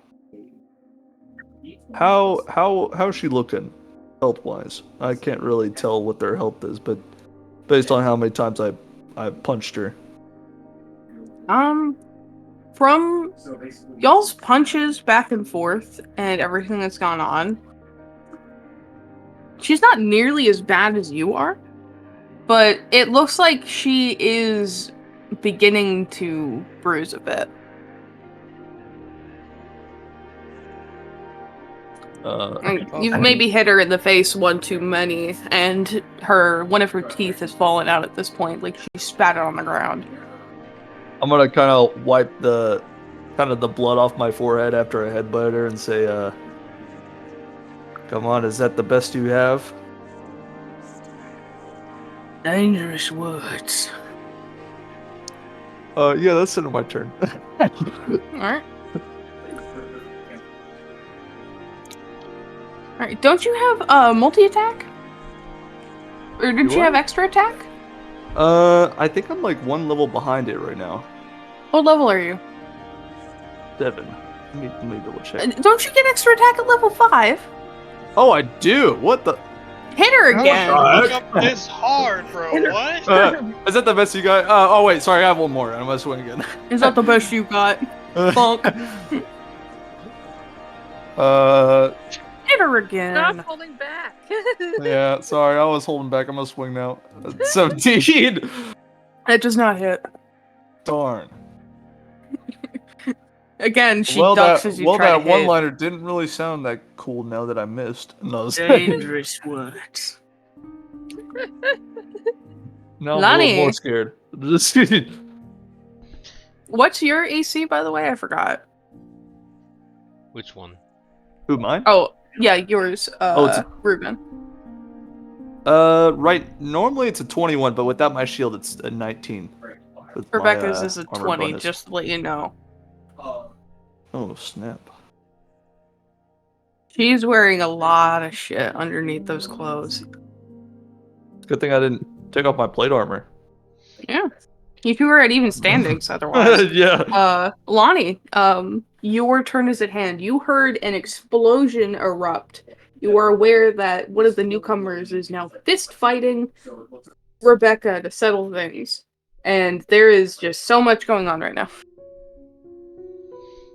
how's she looking health wise? I can't really tell what their health is, but based on how many times I punched her. From y'all's punches back and forth and everything that's gone on, she's not nearly as bad as you are, but it looks like she is beginning to bruise a bit. You've maybe hit her in the face one too many, and one of her teeth has fallen out at this point. Like she spat it on the ground. I'm gonna kind of wipe the blood off my forehead after I headbutt her and say, "Come on, is that the best you have?" Dangerous words. Yeah, that's it. My turn. All right. All right. Don't you have multi-attack? Or did you have extra attack? I think I'm like one level behind it right now. What level are you? 7. Let me double check. Don't you get extra attack at level 5? Oh, I do. What the? Hit her again. Jump this hard, bro. What? Is that the best you got? Oh wait, sorry, I have one more. I'm gonna swing again. Is that the best you got? Funk. Hit her again. Stop holding back. Yeah, sorry, I was holding back. I'm gonna swing now. 17. It does not hit. Darn. Again, she ducks as you try to that hit. one-liner didn't really sound that cool now that I missed. No, Dangerous words. No, I'm a Lonnie. little more scared. What's your AC, by the way? I forgot. Which one? Who, mine? Oh, yeah, yours, Ruben. Normally it's a 21, but without my shield it's a 19. With Rebecca's my, is a armor 20, bonus. just to let you know. Oh, snap. She's wearing a lot of shit underneath those clothes. Good thing I didn't take off my plate armor. Yeah. You two are at even standings otherwise. Yeah. Lonnie, your turn is at hand. You heard an explosion erupt. You are aware that one of the newcomers is now fist fighting Rebecca to settle things. And there is just so much going on right now.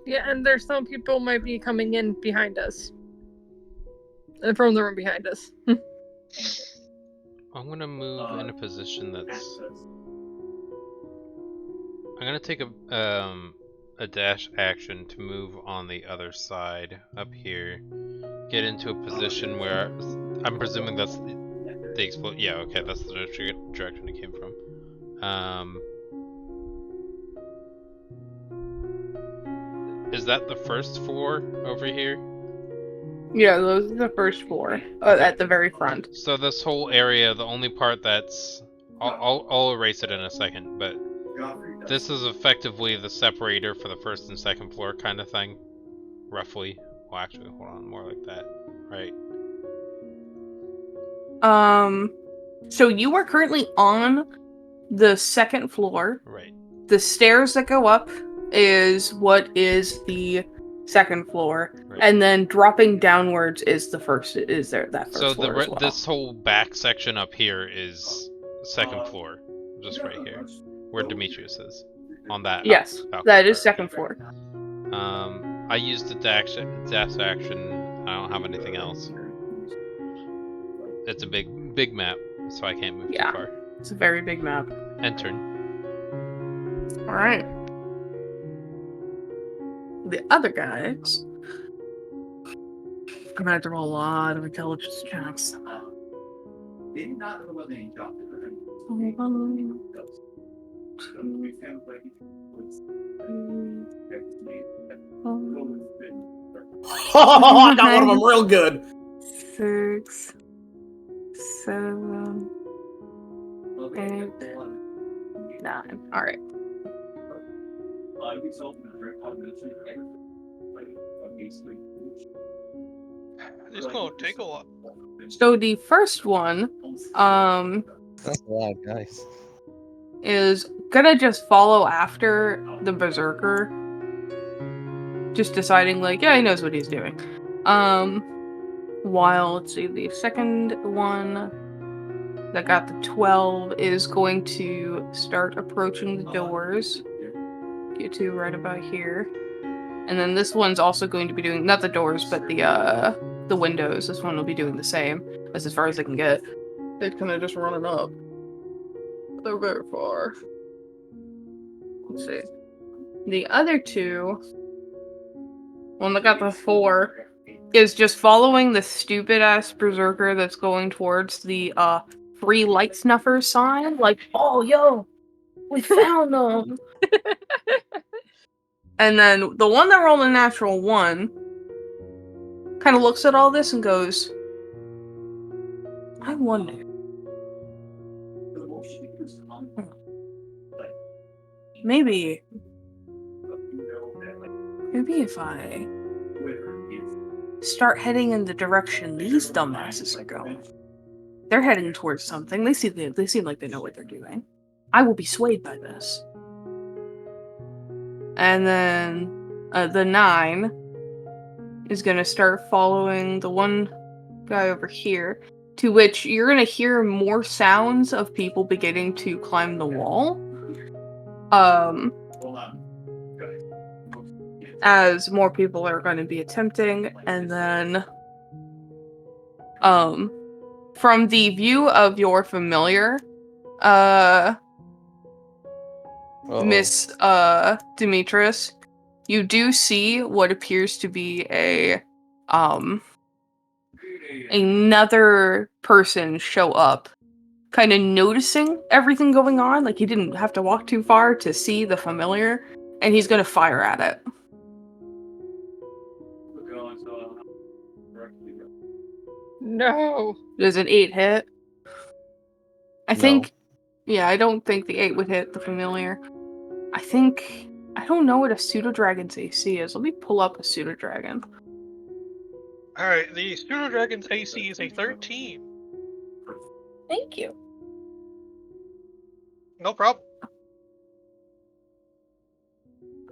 Yeah, and there's some people might be coming in behind us. And from the room behind us. I'm gonna move in a position that's. I'm gonna take a dash action to move on the other side up here. Get into a position where I'm presuming that's the explode. Yeah, okay, that's the direction it came from. Is that the first floor over here? Yeah, those are the first floor at the very front. So this whole area, the only part that's I'll erase it in a second, but this is effectively the separator for the first and second floor kind of thing, roughly. Well, actually, hold on, more like that, right? So you are currently on the second floor. Right. The stairs that go up is what is the second floor, Right. and then dropping downwards is the first. Is there that first So floor as well? this whole back section up here is second floor, just right here, where Demetrius is, on that. Yes, that is second floor. I used the dash action. I don't have anything else. It's a big map, so I can't move too far. It's a very big map. End turn. All right. The other guys. I'm gonna have to roll a lot of intelligence checks. I got one of them real good. 6, 7, 8, 9. All right. It's gonna take a lot. So the first one, That's a lot, guys. is gonna just follow after the berserker, just deciding like, yeah, he knows what he's doing. While let's see, the second one that got the 12 is going to start approaching the doors. Get to right about here. And then this one's also going to be doing, not the doors, but the windows. This one will be doing the same. That's as far as they can get. They're kind of just running up. They're very far. Let's see. The other two, one that got the 4, is just following the stupid ass berserker that's going towards the free light snuffer sign. Like, oh yo, we found them. And then the one that rolled a natural 1 kind of looks at all this and goes, I wonder. Maybe if I start heading in the direction these dumbasses are going. They're heading towards something. They seem like they know what they're doing. I will be swayed by this. And then the 9 is going to start following the one guy over here, to which you're going to hear more sounds of people beginning to climb the wall. As more people are going to be attempting, and then from the view of your familiar, Miss Demetrius, you do see what appears to be another person show up, kind of noticing everything going on. Like, he didn't have to walk too far to see the familiar, and he's gonna fire at it. No. Does an 8 hit? I don't think the 8 would hit the familiar. I don't know what a pseudo-dragon's AC is. Let me pull up a pseudo-dragon. Alright, the Pseudo Dragon's AC is a 13. Thank you. No problem.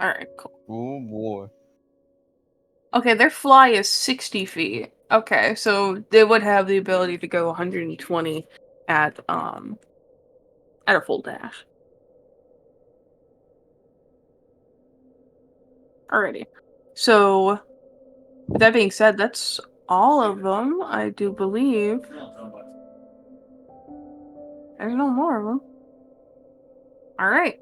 Alright, cool. Oh boy. Okay, their fly is 60 feet. Okay, so they would have the ability to go 120 at a full dash. Alrighty. So, with that being said, that's all of them, I do believe. There's no more of them. Alright.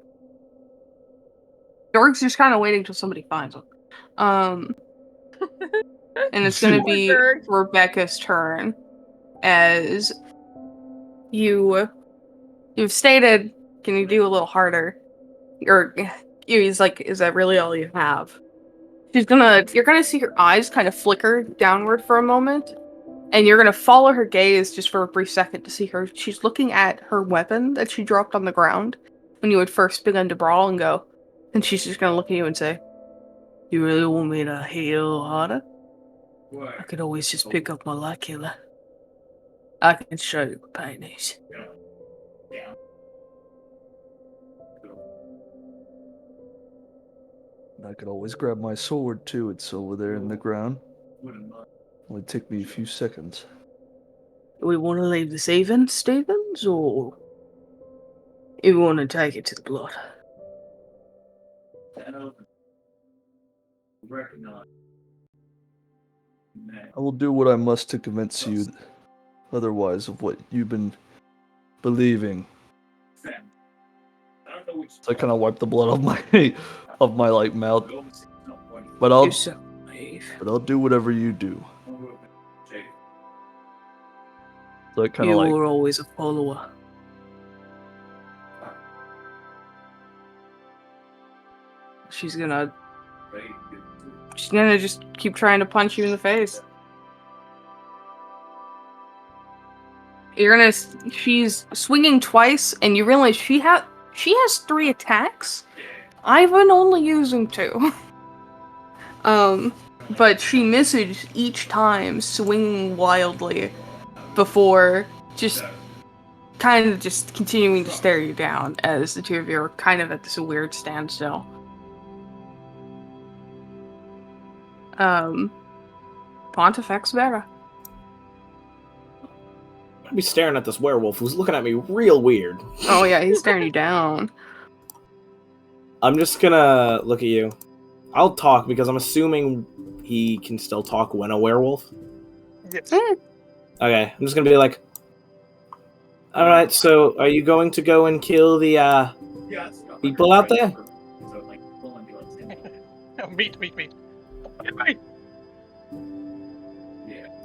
Dorg's just kind of waiting till somebody finds them. And it's going to be Rebecca's turn, as you've stated, can you do a little harder? Or he's like, is that really all you have? You're gonna see her eyes kind of flicker downward for a moment, and you're gonna follow her gaze just for a brief second to see her. She's looking at her weapon that she dropped on the ground when you had first begun to brawl, and she's just gonna look at you and say, "You really want me to hit you a little harder? I could always just pick up my light killer. I can show you what pain is." I could always grab my sword too. It's over there in the ground. Only take me a few seconds. Do we want to leave this even, Stevens, or you want to take it to the blood? I will do what I must to convince you otherwise of what you've been believing. So I kind of wipe the blood off my like mouth. But I'll do whatever you do. So I kind of You were always a follower. She's gonna just keep trying to punch you in the face. She's swinging twice, and you realize she has 3 attacks. I've been only using 2. But she misses each time, swinging wildly, before just kind of just continuing to stare you down as the two of you are kind of at this weird standstill. Pontifex Vera. I'd be staring at this werewolf who's looking at me real weird. Oh yeah, he's staring you down. I'm just gonna look at you. I'll talk because I'm assuming he can still talk when a werewolf. Yes. Okay, I'm just gonna be like, alright, so are you going to go and kill the people out there? Meet.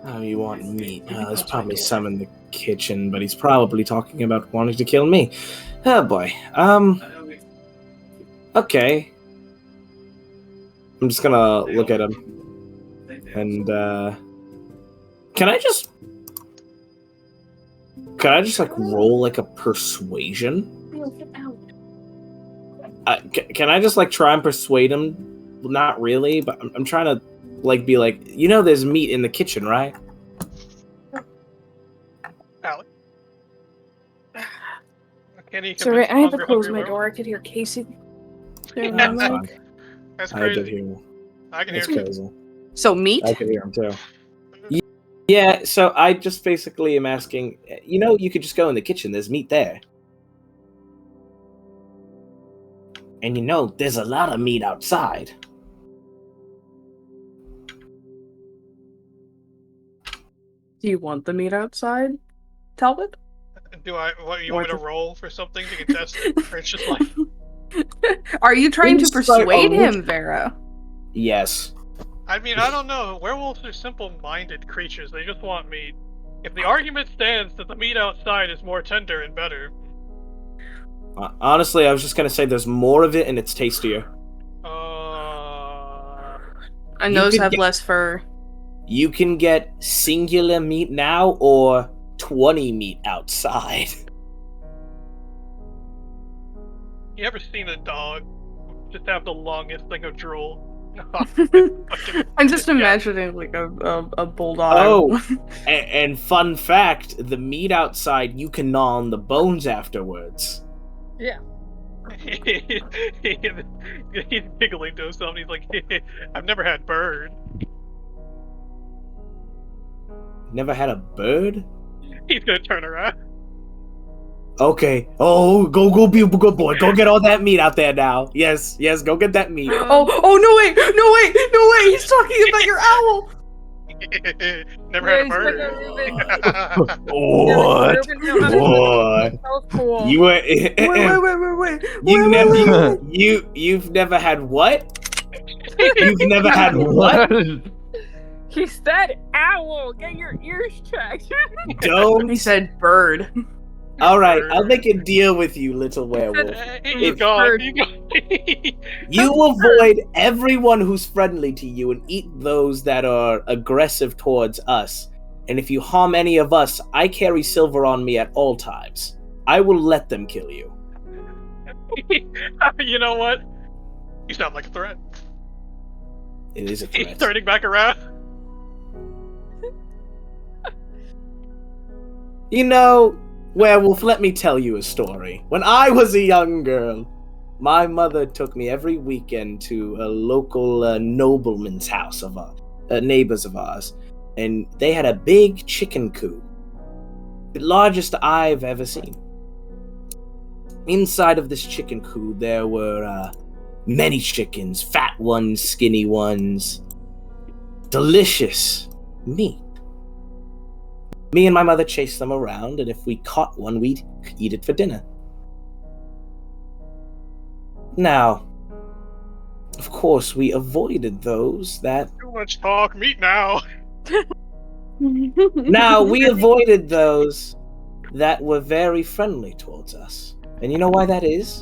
Oh, you want meat? There's probably some in the kitchen, but he's probably talking about wanting to kill me. Oh boy. Okay. I'm just gonna look at him. And, Can I just, like, roll, like, a persuasion? Can I just, like, try and persuade him? Well, not really, but I'm trying to, like, be like, you know there's meat in the kitchen, right? Allie. Sorry, I had to close my door. I could hear Casey. Yeah, That's fine. That's I did crazy. hear him. I can That's hear you. crazy. So meat? I could hear him too. Yeah, so I just basically am asking, you know, you could just go in the kitchen, there's meat there. And you know, there's a lot of meat outside. Do you want the meat outside, Talbot? Do I? What you want me to roll for something to contest it? Or it's just like. Are you trying to It's like persuade a him, Vera? Yes. I mean, I don't know. Werewolves are simple-minded creatures. They just want meat. If the argument stands that the meat outside is more tender and better. Honestly, I was just gonna say there's more of it and it's tastier. And those have less fur. You can get singular meat now or 20 meat outside. You ever seen a dog just have the longest thing of drool? I'm just imagining like a bulldog. Oh, and fun fact, the meat outside, you can gnaw on the bones afterwards. Yeah. He's giggling to himself and he's like, I've never had bird. Never had a bird? He's gonna turn around. Okay. Oh, go be a good boy. Go get all that meat out there now. Yes, go get that meat. Oh, no wait. He's talking about your owl. Never had a bird. What? You were Wait. You've never had what? You've never had what? He said owl. Get your ears checked. Don't. He said bird. All right, I'll make a deal with you, little werewolf. He's gone. You avoid everyone who's friendly to you and eat those that are aggressive towards us. And if you harm any of us, I carry silver on me at all times. I will let them kill you. You know what? You sound like a threat. It is a threat. He's turning back around. You know, werewolf, let me tell you a story. When I was a young girl, my mother took me every weekend to a local nobleman's house of neighbors of ours, and they had a big chicken coop, the largest I've ever seen. Inside of this chicken coop, there were many chickens, fat ones, skinny ones, delicious meat. Me and my mother chased them around, and if we caught one, we'd eat it for dinner. Now, of course, we avoided those that... Too much talk, meat now! Now, we avoided those that were very friendly towards us. And you know why that is?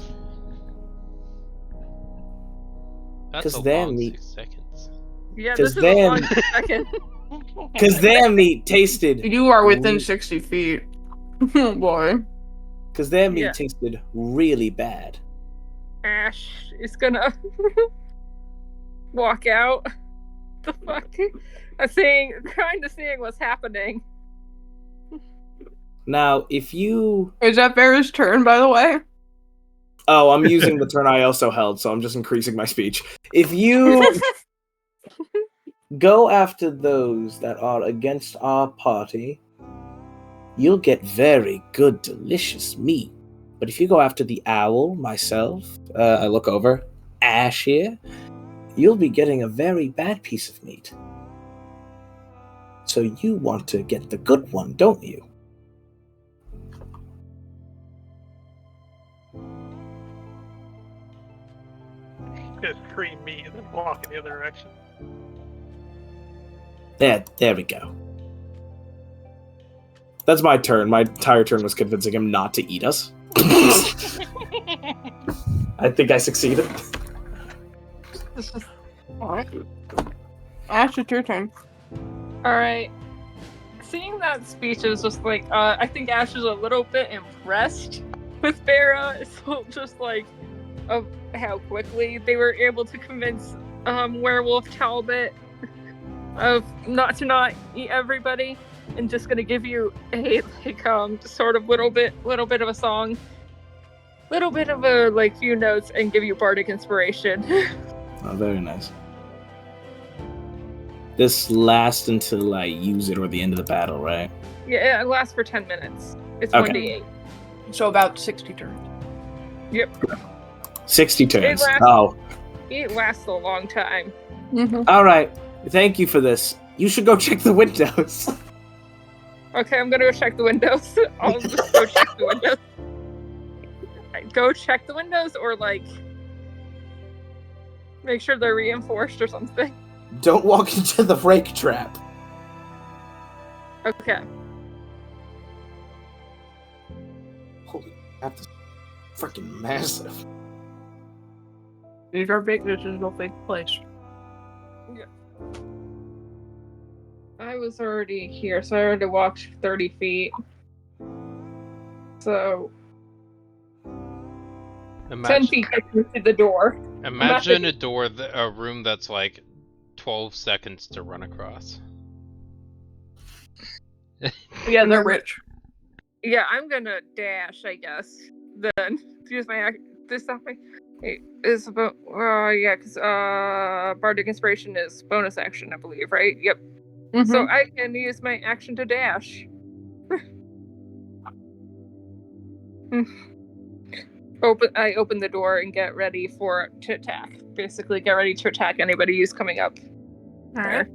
That's a their long meat... 6 seconds. Yeah, 'Cause this is a long them- second. Because their meat tasted... You are within 60 feet. Boy. Because their meat Yeah. tasted really bad. Ash is gonna walk out. The fuck? Trying to seeing what's happening. Now, if you... Is that Vera's turn, by the way? Oh, I'm using the turn I also held, so I'm just increasing my speech. If you go after those that are against our party, you'll get very good, delicious meat. But if you go after the owl, myself, I look over, Ash here, you'll be getting a very bad piece of meat. So you want to get the good one, don't you? Just scream meat and then walk in the other direction. There we go. That's my turn. My entire turn was convincing him not to eat us. I think I succeeded. Alright. Ash, it's your turn. Alright. Seeing that speech is just like, I think Ash is a little bit impressed with Farah. So just like, of how quickly they were able to convince Werewolf Talbot of not to eat everybody, and just gonna give you a like sort of little bit of a song, little bit of a like few notes, and give you bardic inspiration. Oh, very nice. This lasts until I use it or the end of the battle, right? Yeah, it lasts for 10 minutes. It's Okay. 1d8. So about 60 turns. Yep. 60 turns. It lasts a long time. Mm-hmm. All right. Thank you for this. You should go check the windows. Okay, I'm gonna go check the windows. I'll just go check the windows. Go check the windows, or like make sure they're reinforced or something. Don't walk into the rake trap. Okay. Holy crap, this is freaking massive. These are big. This is a big place. I was already here, so I already walked 30 feet. So 10 feet gets me to the door. Imagine a room that's like 12 seconds to run across. Yeah, they're rich. Yeah, I'm gonna dash, I guess. Then use my this stuff. Is about yeah, because bardic inspiration is bonus action, I believe, right? Yep. Mm-hmm. So I can use my action to dash. I open the door and get ready to attack. Basically, get ready to attack anybody who's coming up. All right.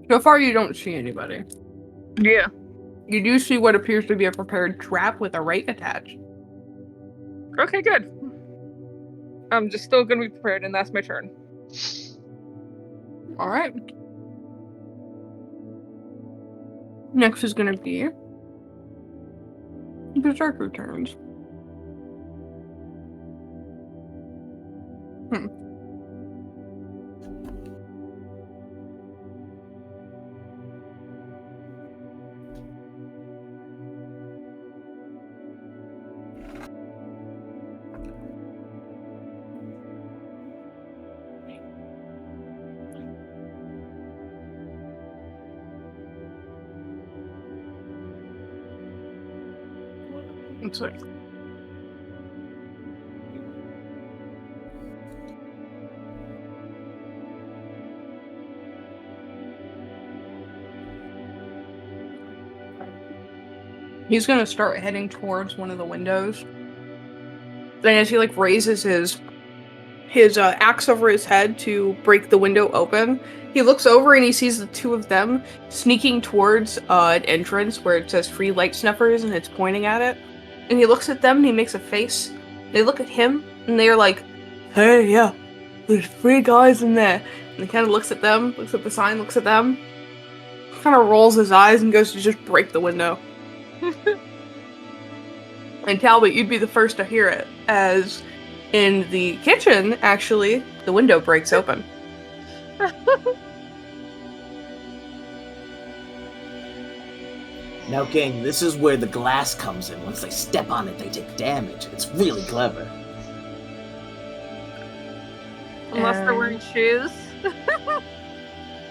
So far, you don't see anybody. Yeah. You do see what appears to be a prepared trap with a rake attached. Okay, good. I'm just still gonna be prepared, and that's my turn. All right. Next is gonna be Berserker turns. Let's see. He's gonna start heading towards one of the windows. Then as he like raises his axe over his head to break the window open, he looks over and he sees the two of them sneaking towards an entrance where it says free light snuffers and it's pointing at it. And he looks at them and he makes a face. They look at him and they're like, "Hey, yeah, there's 3 guys in there." And he kind of looks at them, looks at the sign, looks at them, kind of rolls his eyes and goes to just break the window. And Talbot, you'd be the first to hear it, as in the kitchen, actually, the window breaks open. Now, gang, this is where the glass comes in. Once they step on it, they take damage. It's really clever. Unless they're wearing shoes.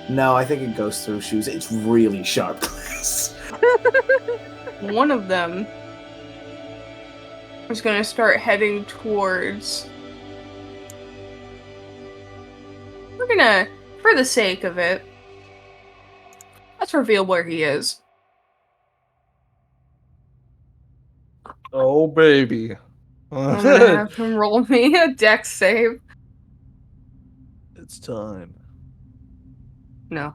No, I think it goes through shoes. It's really sharp glass. One of them is going to start heading towards... We're going to, for the sake of it, let's reveal where he is. Oh, baby. I'm going to have him roll me a dex save. It's time. No.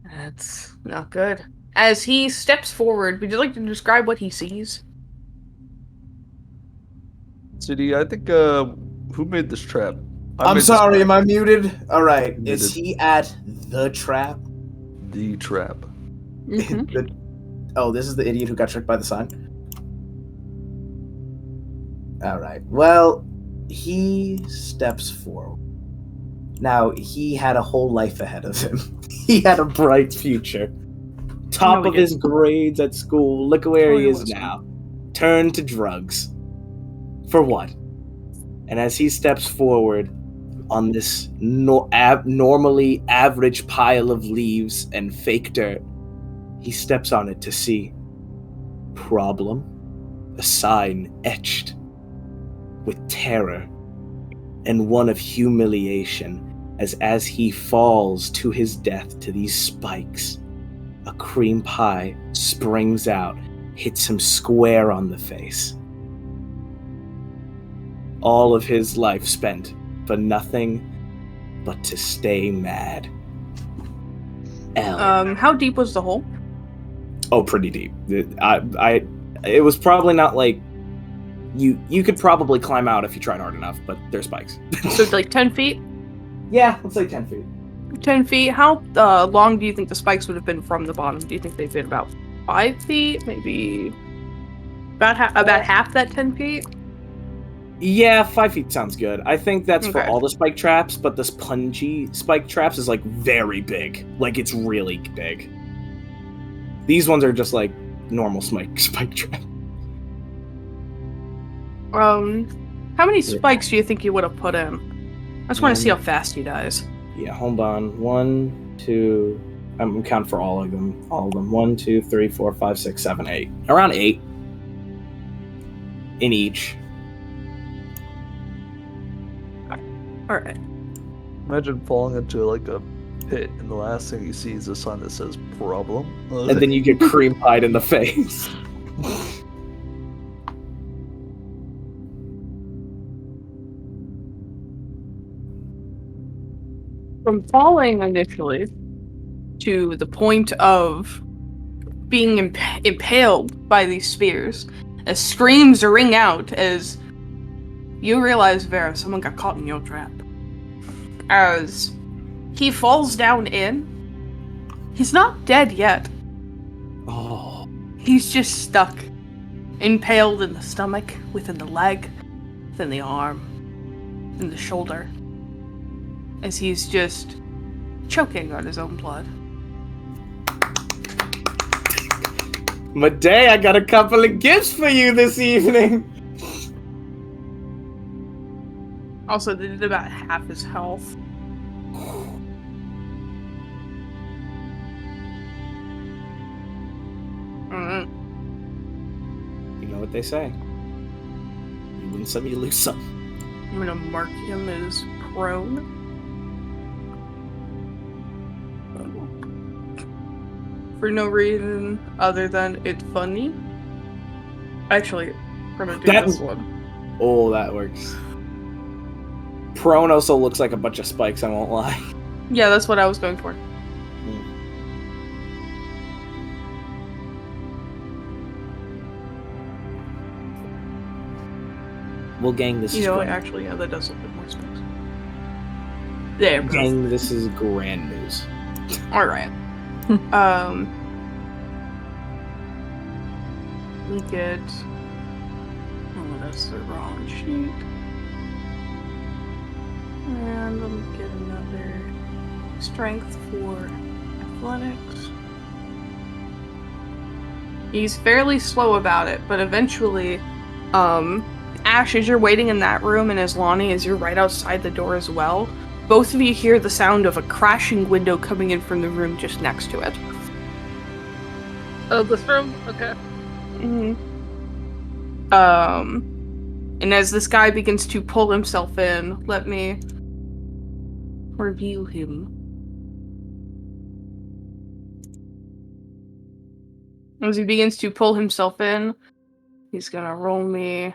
That's not good. As he steps forward, would you like to describe what he sees? City, I think, who made this trap? I'm made the sorry, spike. am I muted? Alright, is Muted. he at the trap? The trap. Mhm. Oh, this is the idiot who got tricked by the sign? Alright, well, he steps forward. Now, he had a whole life ahead of him. He had a bright future. Top No, he of his didn't. grades at school. Look at where No, he he is wasn't. now. Turned to drugs. For what? And as he steps forward on this normally average pile of leaves and fake dirt, he steps on it to see problem, a sign etched with terror, and one of humiliation, as he falls to his death to these spikes. A cream pie springs out, hits him square on the face. All of his life spent for nothing but to stay mad. L. How deep was the hole? Oh, pretty deep. It was probably not like you could probably climb out if you tried hard enough, but there's spikes. So like 10 feet? Yeah, let's say 10 feet. 10 feet. How long do you think the spikes would have been from the bottom? Do you think they've been about 5 feet? Maybe about half that 10 feet? Yeah, 5 feet sounds good. I think that's for Okay. all the spike traps, but this pungy spike traps is like very big. Like it's really big. These ones are just like normal spike traps. How many spikes do you think you would have put in? I just want to see how fast he dies. Yeah, hold on. 1, 2. I'm counting for all of them. 1, 2, 3, 4, 5, 6, 7, 8. Around 8 in each. Alright. Imagine falling into like a pit, and the last thing you see is a sign that says "problem," And then you get cream pied in the face. From falling initially to the point of being impaled by these spears, as screams ring out as you realize, Vera, someone got caught in your trap. As he falls down in, he's not dead yet. Oh. He's just stuck, impaled in the stomach, within the leg, within the arm, in the shoulder, as he's just choking on his own blood. Madej, I got a couple of gifts for you this evening. Also, they did about half his health. You know what they say. You win some, you lose some. I'm gonna mark him as prone. For no reason other than it's funny. Actually, we're gonna do this one. Oh, that works. Prone also looks like a bunch of spikes, I won't lie. Yeah, that's what I was going for. Well, gang, this is You know, grand. actually, yeah, that does look like more spikes. There, Gang, this is grand news. Alright. We get... Oh, that's the wrong sheet. And let me get another strength for athletics. He's fairly slow about it, but eventually, Ash, as you're waiting in that room, and as Lonnie, as you're right outside the door as well, both of you hear the sound of a crashing window coming in from the room just next to it. Oh, this room? Okay. Mm-hmm. And as this guy begins to pull himself in, let me review him. As he begins to pull himself in, he's gonna roll me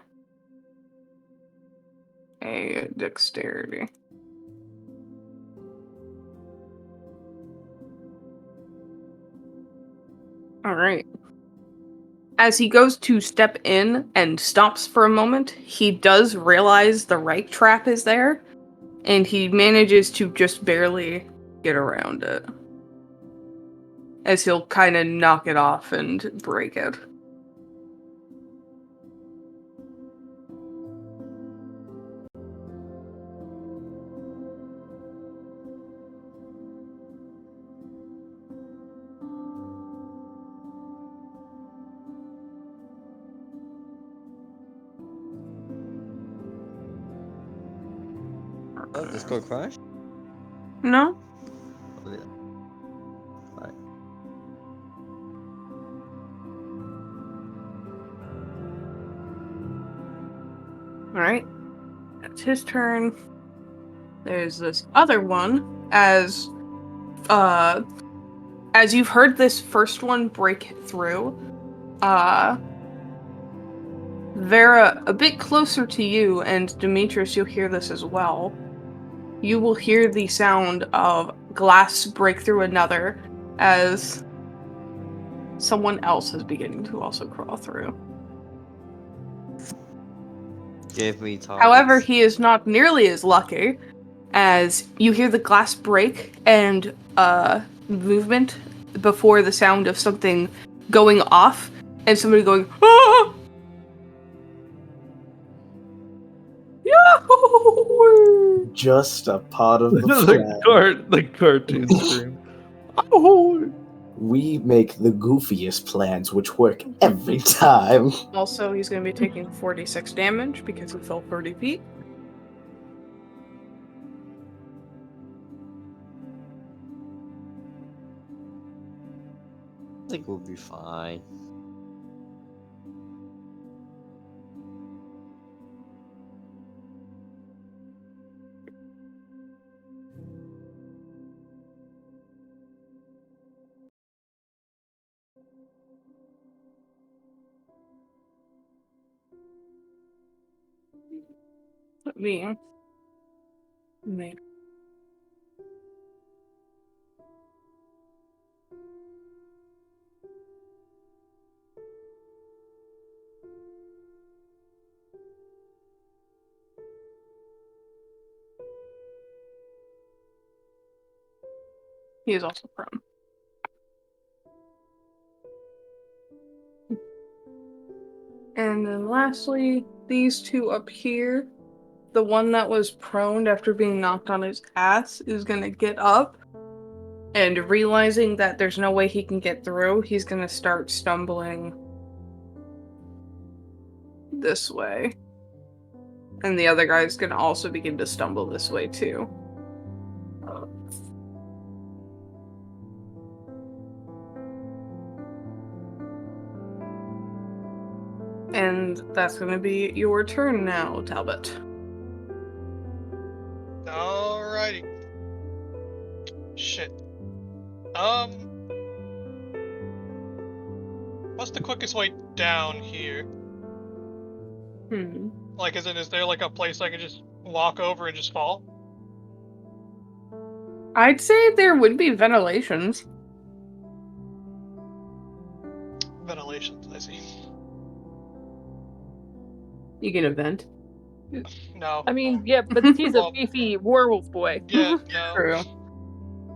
a dexterity. Alright. As he goes to step in and stops for a moment, he does realize the right trap is there, and he manages to just barely get around it. As he'll kind of knock it off and break it. Oh, Discord crash? No? Oh, yeah. Alright. Alright. That's his turn. There's this other one, as you've heard this first one break through, Vera, a bit closer to you, and Demetrius, you'll hear this as well. You will hear the sound of glass break through another as someone else is beginning to also crawl through. Give me targets. However, he is not nearly as lucky, as you hear the glass break and movement before the sound of something going off and somebody going, "Ah! Yahoo!" Just a pot of the the cartoon scream. Oh, We make the goofiest plans, which work every time. Also, he's going to be taking 46 damage because he fell 30 feet. I think we'll be fine. Let me make. He is also prone. And then lastly, these two up here. The one that was prone after being knocked on his ass is gonna get up, and realizing that there's no way he can get through, he's gonna start stumbling this way. And the other guy's gonna also begin to stumble this way too. And that's gonna be your turn now, Talbot. Alrighty. Shit. What's the quickest way down here? Like, is there like a place I could just walk over and just fall? I'd say there would be ventilations. Ventilations, I see. You can vent. No. I mean, yeah, but he's a Well, beefy werewolf boy. Yeah, no. True.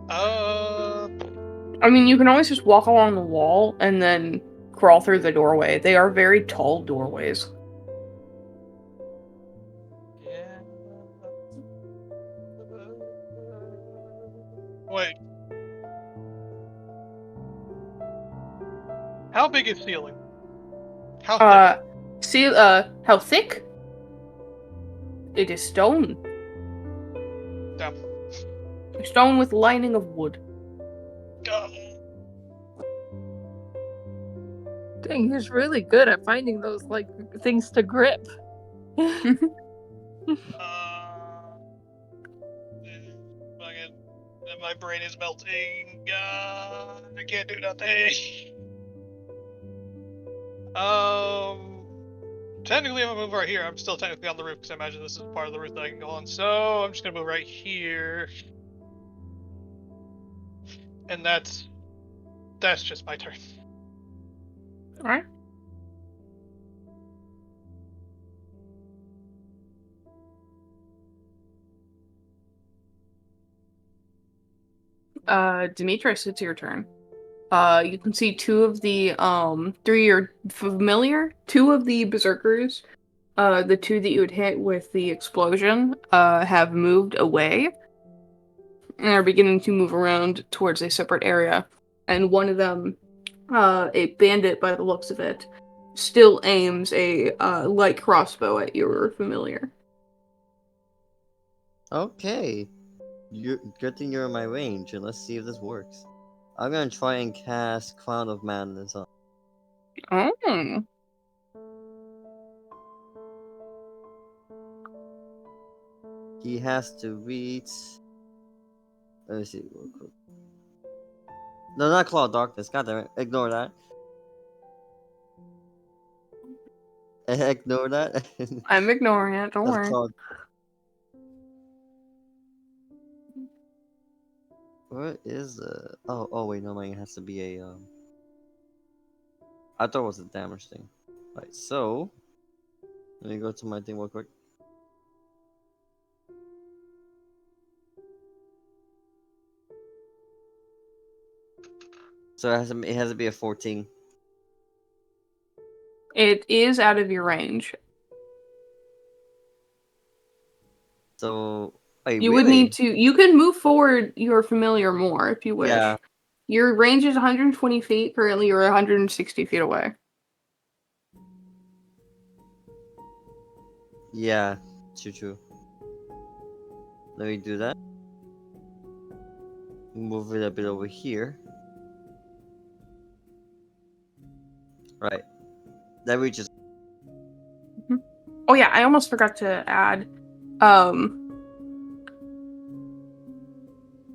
Uh, I mean, you can always just walk along the wall and then crawl through the doorway. They are very tall doorways. yeah. Wait. How big is ceiling? How thick? See, how thick? It is stone. Damn. Stone with lining of wood. Dang, he's really good at finding those like things to grip. Fucking, my brain is melting. I can't do nothing. Technically, I'm gonna move right here. I'm still technically on the roof because I imagine this is part of the roof that I can go on. So I'm just gonna move right here, and that's just my turn. All right. Demetrius, it's your turn. You can see two of the two of the berserkers, the two that you would hit with the explosion, have moved away and are beginning to move around towards a separate area. And one of them, a bandit by the looks of it, still aims a light crossbow at your familiar. Okay. Good thing you're in my range, and let's see if this works. I'm gonna try and cast Crown of Madness on. Oh. He has to reach. Let me see real quick. No, not Claw of Darkness. God damn it. Ignore that. Ignore that. I'm ignoring it, don't That's worry. Claw. What is the? Oh wait, no, mine has to be a I thought it was a damage thing. Right, so let me go to my thing real quick. So it has to be a 14. It is out of your range. So wait, You really? would need to. You can move forward your familiar more if you wish. Yeah. Your range is 120 feet. Currently, you're 160 feet away. Yeah, true. Let me do that. Move it a bit over here. Right. That reaches. Oh yeah, I almost forgot to add.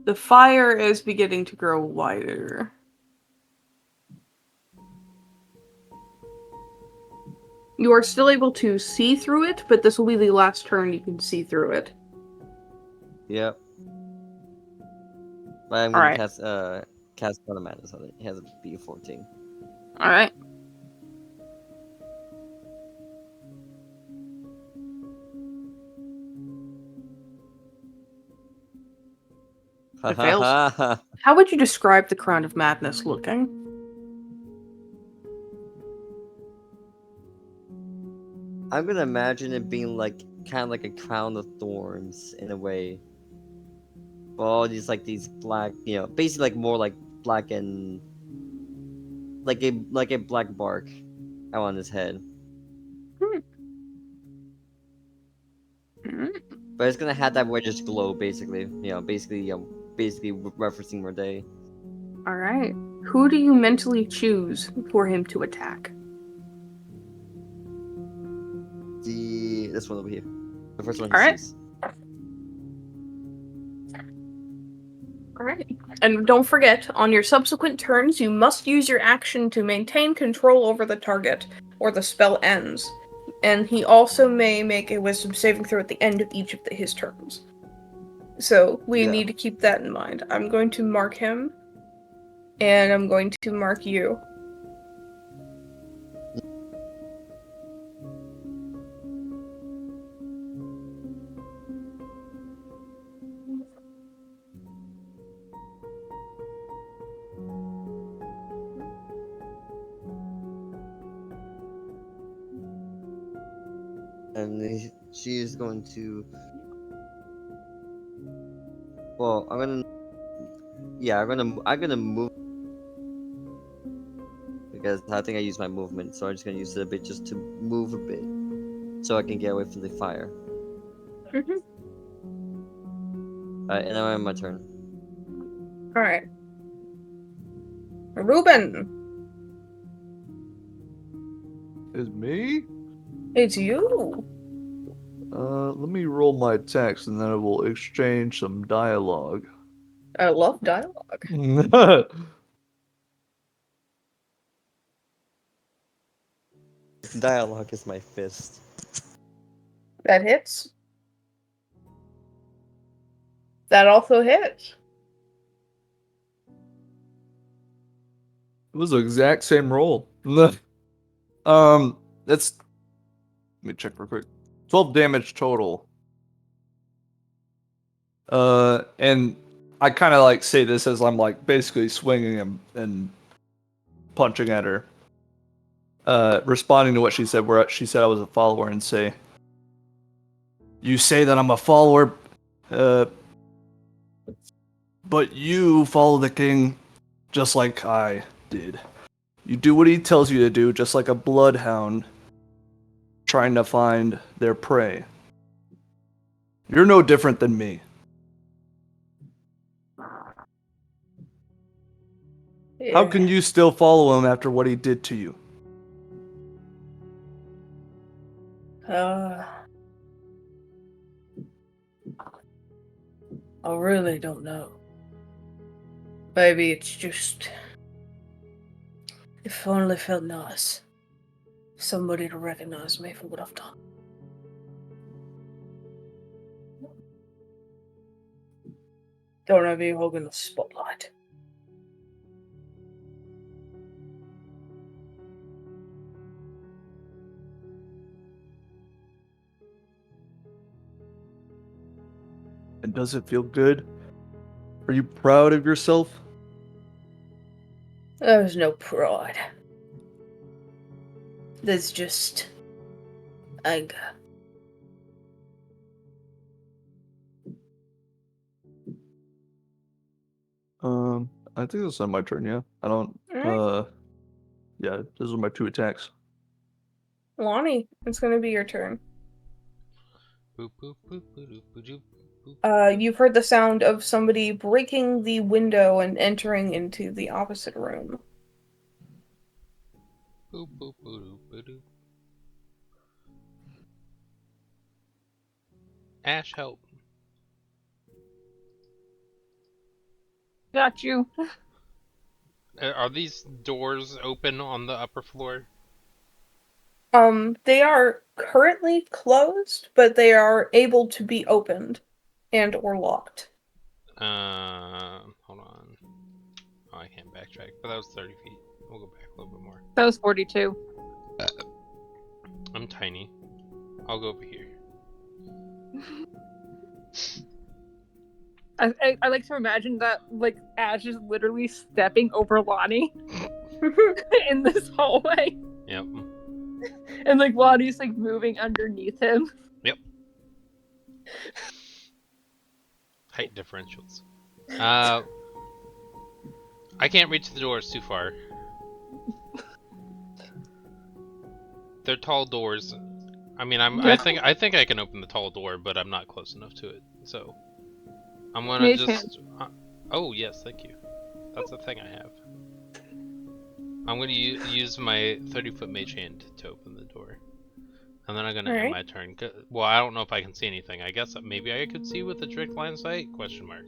The fire is beginning to grow wider. You are still able to see through it, but this will be the last turn you can see through it. Yep. But I'm gonna Alright. cast Crown of Madness on it. It has to be a 14. Alright. It fails. How would you describe the Crown of Madness looking? I'm gonna imagine it being like kind of like a crown of thorns in a way. All these these black, basically like more like black and like a black bark out on his head. But it's gonna have that reddish glow, basically. Basically referencing Merde. All right. Who do you mentally choose for him to attack? This one over here. The first one he All right. sees. All right. And don't forget, on your subsequent turns, you must use your action to maintain control over the target, or the spell ends. And he also may make a wisdom saving throw at the end of each of his turns. So we need to keep that in mind. I'm going to mark him, and I'm going to mark you. And she is going to. Well, I'm gonna move because I think I used my movement, so I'm just gonna use it a bit just to move a bit, so I can get away from the fire. Alright, and now I'm my turn. Alright. Ruben! Is me? It's you! Let me roll my text and then I will exchange some dialogue. I love dialogue. Dialogue is my fist. That hits. That also hits. It was the exact same roll. That's. Let me check real quick. 12 damage total. And I kind of like say this as I'm like basically swinging and punching at her. Responding to what she said, where she said I was a follower, and say, "You say that I'm a follower, but you follow the king just like I did. You do what he tells you to do, just like a bloodhound trying to find their prey. You're no different than me." How can you still follow him after what he did to you? I really don't know. Maybe it's just... If only felt nice. Somebody to recognize me for what I've done. Don't have you holding the spotlight. And does it feel good? Are you proud of yourself? There's no pride. There's just... anger. I think it's on my turn, yeah. I don't, Alright. yeah, those are my 2 attacks. Lonnie, it's gonna be your turn. Boop, boop, boop, boop, boop, boop, boop. You've heard the sound of somebody breaking the window and entering into the opposite room. Boop, boop, boop, boop, boop. Ash, help. Got you. Are these doors open on the upper floor? They are currently closed, but they are able to be opened and or locked. Hold on. Oh, I can't backtrack, but that was 30 feet. We'll go back a little bit more. That was 42. I'm tiny. I'll go over here. I like to imagine that, like, Ash is literally stepping over Lonnie in this hallway. Yep. And, like, Lonnie's, like, moving underneath him. Yep. Height differentials. I can't reach the doors too far. They're tall doors. I mean, I think I can open the tall door, but I'm not close enough to it. So I'm gonna Mage just. Oh yes, thank you. That's the thing I have. I'm gonna use my 30-foot mage hand to open the door, and then I'm gonna end my turn. Well, I don't know if I can see anything. I guess maybe I could see with a direct line of sight? Question mark.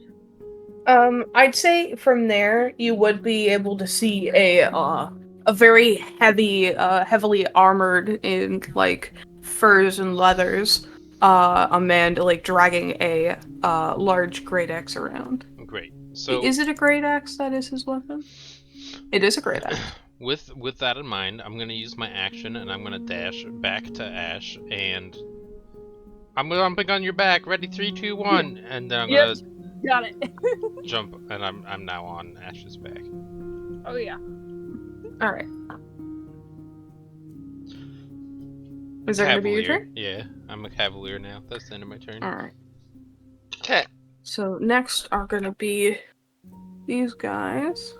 I'd say from there you would be able to see a very heavily armored in like furs and leathers, a man like dragging a large great axe around. Great. So is it a great axe that is his weapon? It is a great axe. With that in mind, I'm gonna use my action and I'm gonna dash back to Ash and I'm jumping on your back. Ready, 3, 2, 1, and then I'm gonna got it. jump, and I'm now on Ash's back. Oh yeah. All right. Is that gonna be your turn? Yeah, I'm a cavalier now. That's the end of my turn. All right. Okay. So next are gonna be these guys.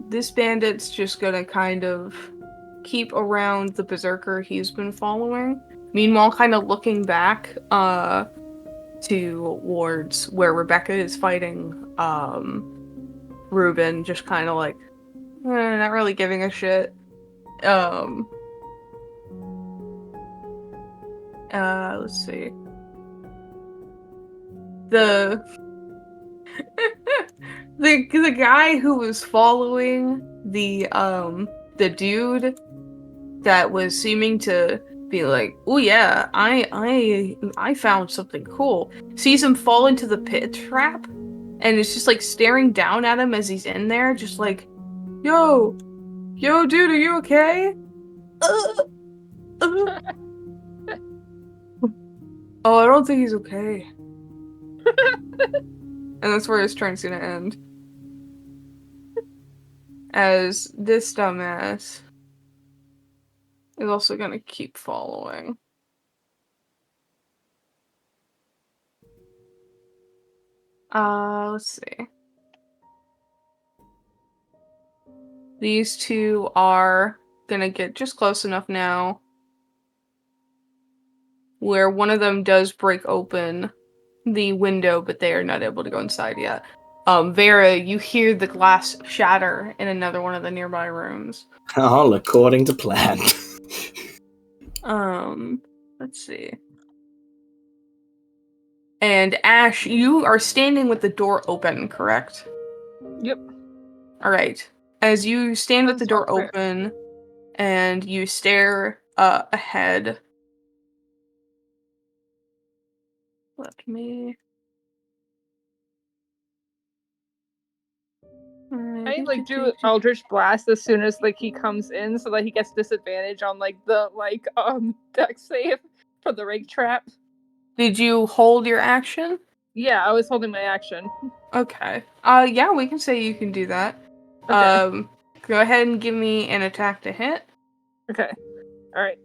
This bandit's just gonna kind of keep around the berserker he's been following. Meanwhile, kind of looking back towards where Rebecca is fighting Ruben, just kind of like not really giving a shit. Let's see. The guy who was following the dude that was seeming to be like, oh yeah, I found something cool. Sees him fall into the pit trap, and is just like staring down at him as he's in there, just like, yo, dude, are you Oh, I don't think he's okay. And that's where his turn's gonna end. As this dumbass is also gonna keep following. Let's see. These two are gonna get just close enough now where one of them does break open the window, but they are not able to go inside yet. Vera, you hear the glass shatter in another one of the nearby rooms. All according to plan. Let's see. And Ash, you are standing with the door open, correct? Yep. All right. As you stand with the That's door not fair. open and you stare ahead. Let me. I like do Eldritch Blast as soon as like he comes in, so that he gets disadvantage on like the deck save for the rake trap. Did you hold your action? Yeah, I was holding my action. Okay. Yeah, we can say you can do that. Okay. Go ahead and give me an attack to hit. Okay. All right.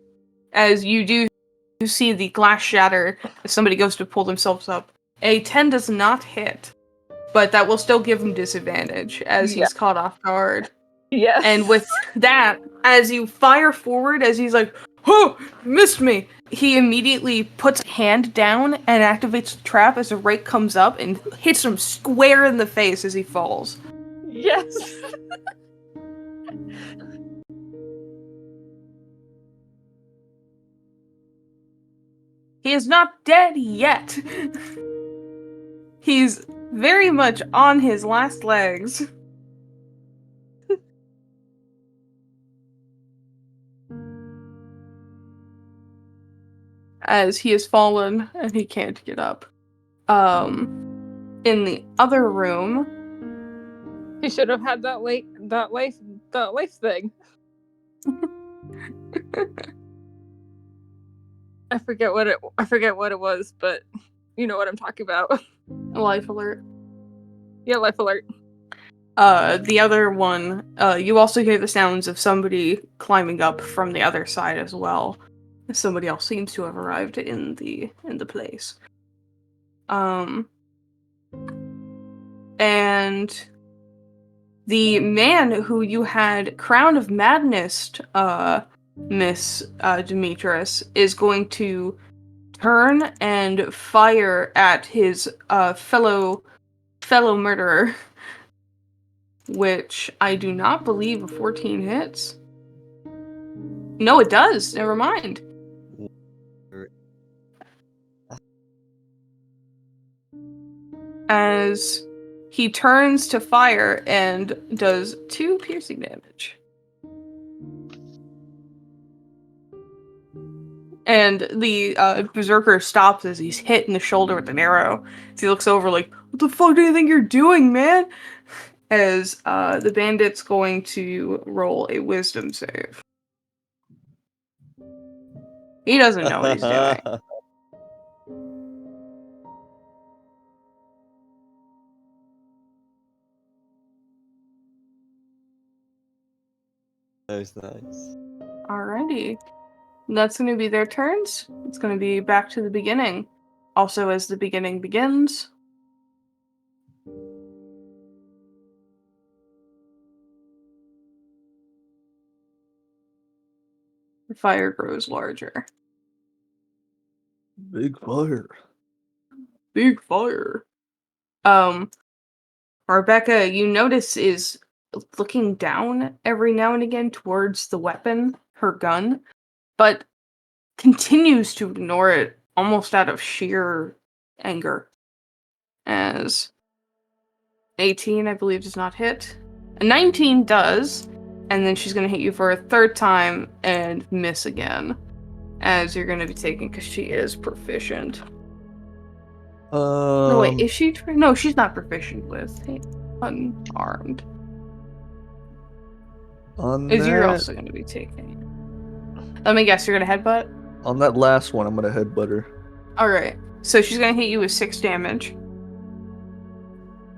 As you see the glass shatter as somebody goes to pull themselves up. A 10 does not hit, but that will still give him disadvantage as he's caught off guard. Yes. And with that, as you fire forward, as he's like, "Oh, missed me!" he immediately puts a hand down and activates the trap as a rake comes up and hits him square in the face as he falls. Yes. He is not dead yet. He's very much on his last legs. As he has fallen and he can't get up. In the other room, He should have had that life thing. I forget what it was, but you know what I'm talking about. life alert. Yeah, life alert. The other one, you also hear the sounds of somebody climbing up from the other side as well. Somebody else seems to have arrived in the place. And the man who you had Crown of Madness, Miss Demetrius, is going to turn and fire at his fellow murderer, which I do not believe a 14 hits. No, it does. Never mind. As he turns to fire and does 2 piercing damage. And the berserker stops as he's hit in the shoulder with an arrow. So he looks over like, "What the fuck do you think you're doing, man?" As the bandit's going to roll a wisdom save. He doesn't know what he's doing. That was nice. Alrighty. That's going to be their turns. It's going to be back to the beginning. Also, as the beginning begins, the fire grows larger. Big fire. Big fire. Rebecca, you notice is looking down every now and again towards the weapon, her gun, but continues to ignore it almost out of sheer anger. As 18, I believe, does not hit. A 19 does, and then she's going to hit you for a 3rd time and miss again, as you're going to be taking, because she is proficient. No, wait, is she? No, she's not proficient with unarmed. You're also going to be taking. Let me guess, you're going to headbutt? On that last one, I'm gonna headbutt her. All right. So she's gonna hit you with 6 damage.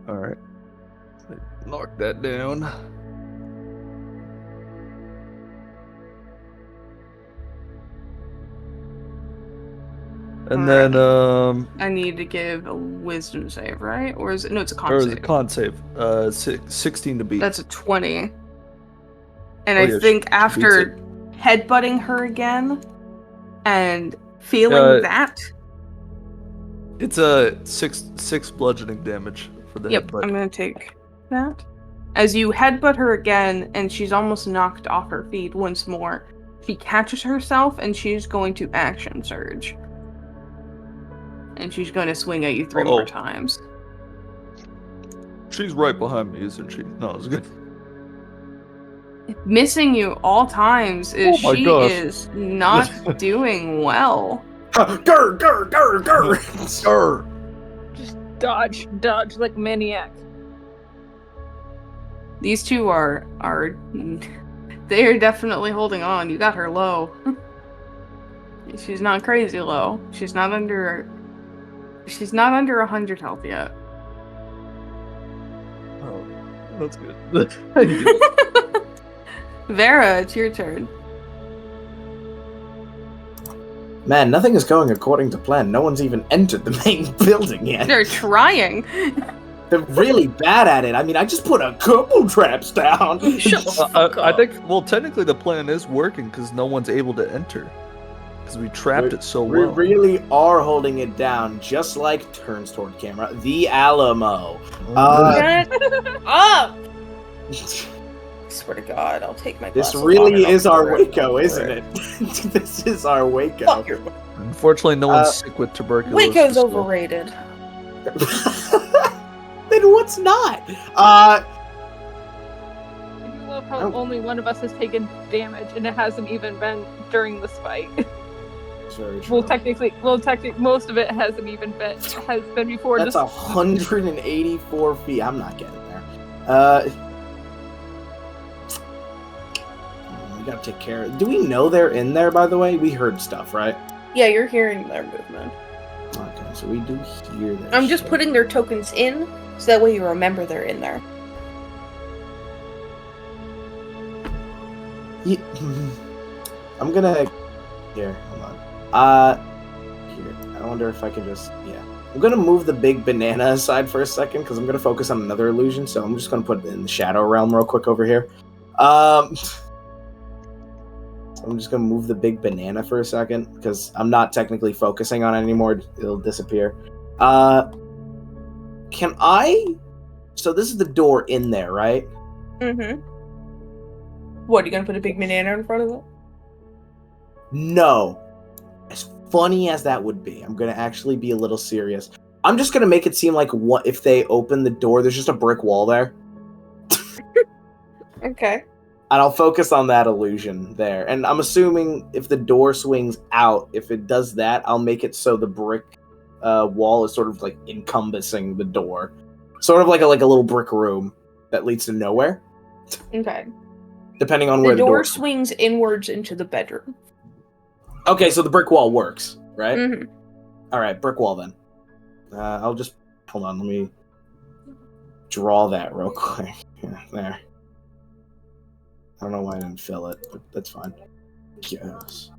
All right. Knock that down. And then I need to give a wisdom save, right? Or is it? No, it's a con or save. is it con save? 16 to beat. That's a 20. And Oh, I yeah, think she after headbutting her again and feeling that. It's a six bludgeoning damage for the Yep, headbutt. I'm gonna take that. As you headbutt her again, and she's almost knocked off her feet once more, she catches herself and she's going to action surge. And she's going to swing at you 3 more times. She's right behind me, isn't she? No, it's good. Missing you all times is Oh my she gosh. is not doing well. Grr, grr, grr, grr. Grr. Just dodge like a maniac. These two are they are definitely holding on. You got her low. She's not crazy low. She's not under 100 health yet. Oh, that's good. Vera, it's your turn. Man, nothing is going according to plan. No one's even entered the main building yet. They're trying. They're really bad at it. I mean, I just put a couple traps down. Shut the fuck I up. think, well, technically the plan is working because no one's able to enter. Because we trapped it so We well. really are holding it down, just like turns toward camera. The Alamo. Shut up! Swear to God, I'll take my This glasses really off and is I'll our throw it Waco, over isn't it? This is our Waco. Fuck your Unfortunately, no one's sick with tuberculosis. Waco's so- overrated. Then what's not? I do love how Oh. only one of us has taken damage, and it hasn't even been during this fight. Very true. Well, technically, most of it hasn't even been before. That's just 184 feet. I'm not getting there. We gotta take care of. Do we know they're in there, by the way? We heard stuff, right? Yeah, you're hearing their movement. Okay, so we do hear that. I'm just shit. putting their tokens in, so that way you remember they're in there. I'm gonna. Here, hold on. Here. I wonder if I can just. Yeah. I'm gonna move the big banana aside for a second because I'm gonna focus on another illusion. So I'm just gonna put it in the shadow realm real quick over here. I'm just gonna move the big banana for a second because I'm not technically focusing on it anymore. It'll disappear. Can I? So this is the door in there, right? Mm-hmm. What, are you gonna put a big banana in front of it? No. As funny as that would be, I'm gonna actually be a little serious. I'm just gonna make it seem like what if they open the door, there's just a brick wall there. Okay. And I'll focus on that illusion there. And I'm assuming if the door swings out, if it does that, I'll make it so the brick wall is sort of like encompassing the door. Sort of like a little brick room that leads to nowhere. Okay. Depending on The where the door door swings inwards into the bedroom. Okay, so the brick wall works, right? Mm-hmm. Alright, brick wall then. I'll just hold on, let me draw that real quick. Yeah, there. I don't know why I didn't fill it, but that's fine. Yes.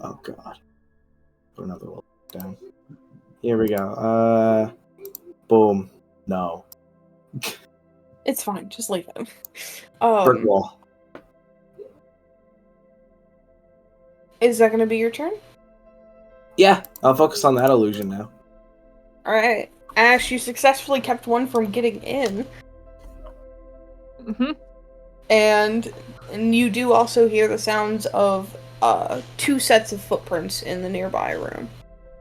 Oh god. Put another one down. Here we go. Boom. No. It's fine, just leave it. Brick wall. Is that gonna be your turn? Yeah, I'll focus on that illusion now. Alright. Ash, you successfully kept one from getting in. Mm-hmm. And you do also hear the sounds of 2 sets of footprints in the nearby room.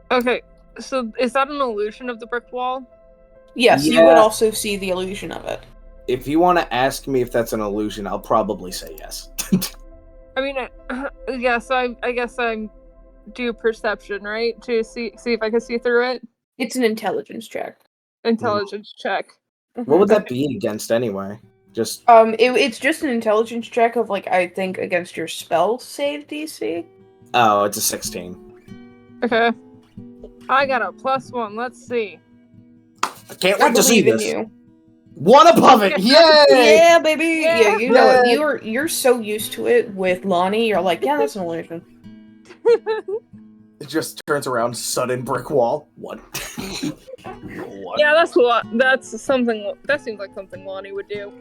Okay, so is that an illusion of the brick wall? Yes, you Yeah. would also see the illusion of it. If you want to ask me if that's an illusion, I'll probably say yes. I mean, yes. I guess I'm do perception, right, to see if I can see through it. It's an intelligence check. Intelligence check. What would that be against anyway? Just It's just an intelligence check of, like, I think against your spell save DC. oh, it's a 16. Okay. I got a +1. Let's see. I can't I wait to see believe in this. you. One above it! Yay! Yeah, baby. Yeah, you know it. Yay! You're so used to it with Lonnie. You're like, yeah, that's an illusion. It just turns around, sudden brick wall. What? What? Yeah, that's something. That seems like something Lonnie would do.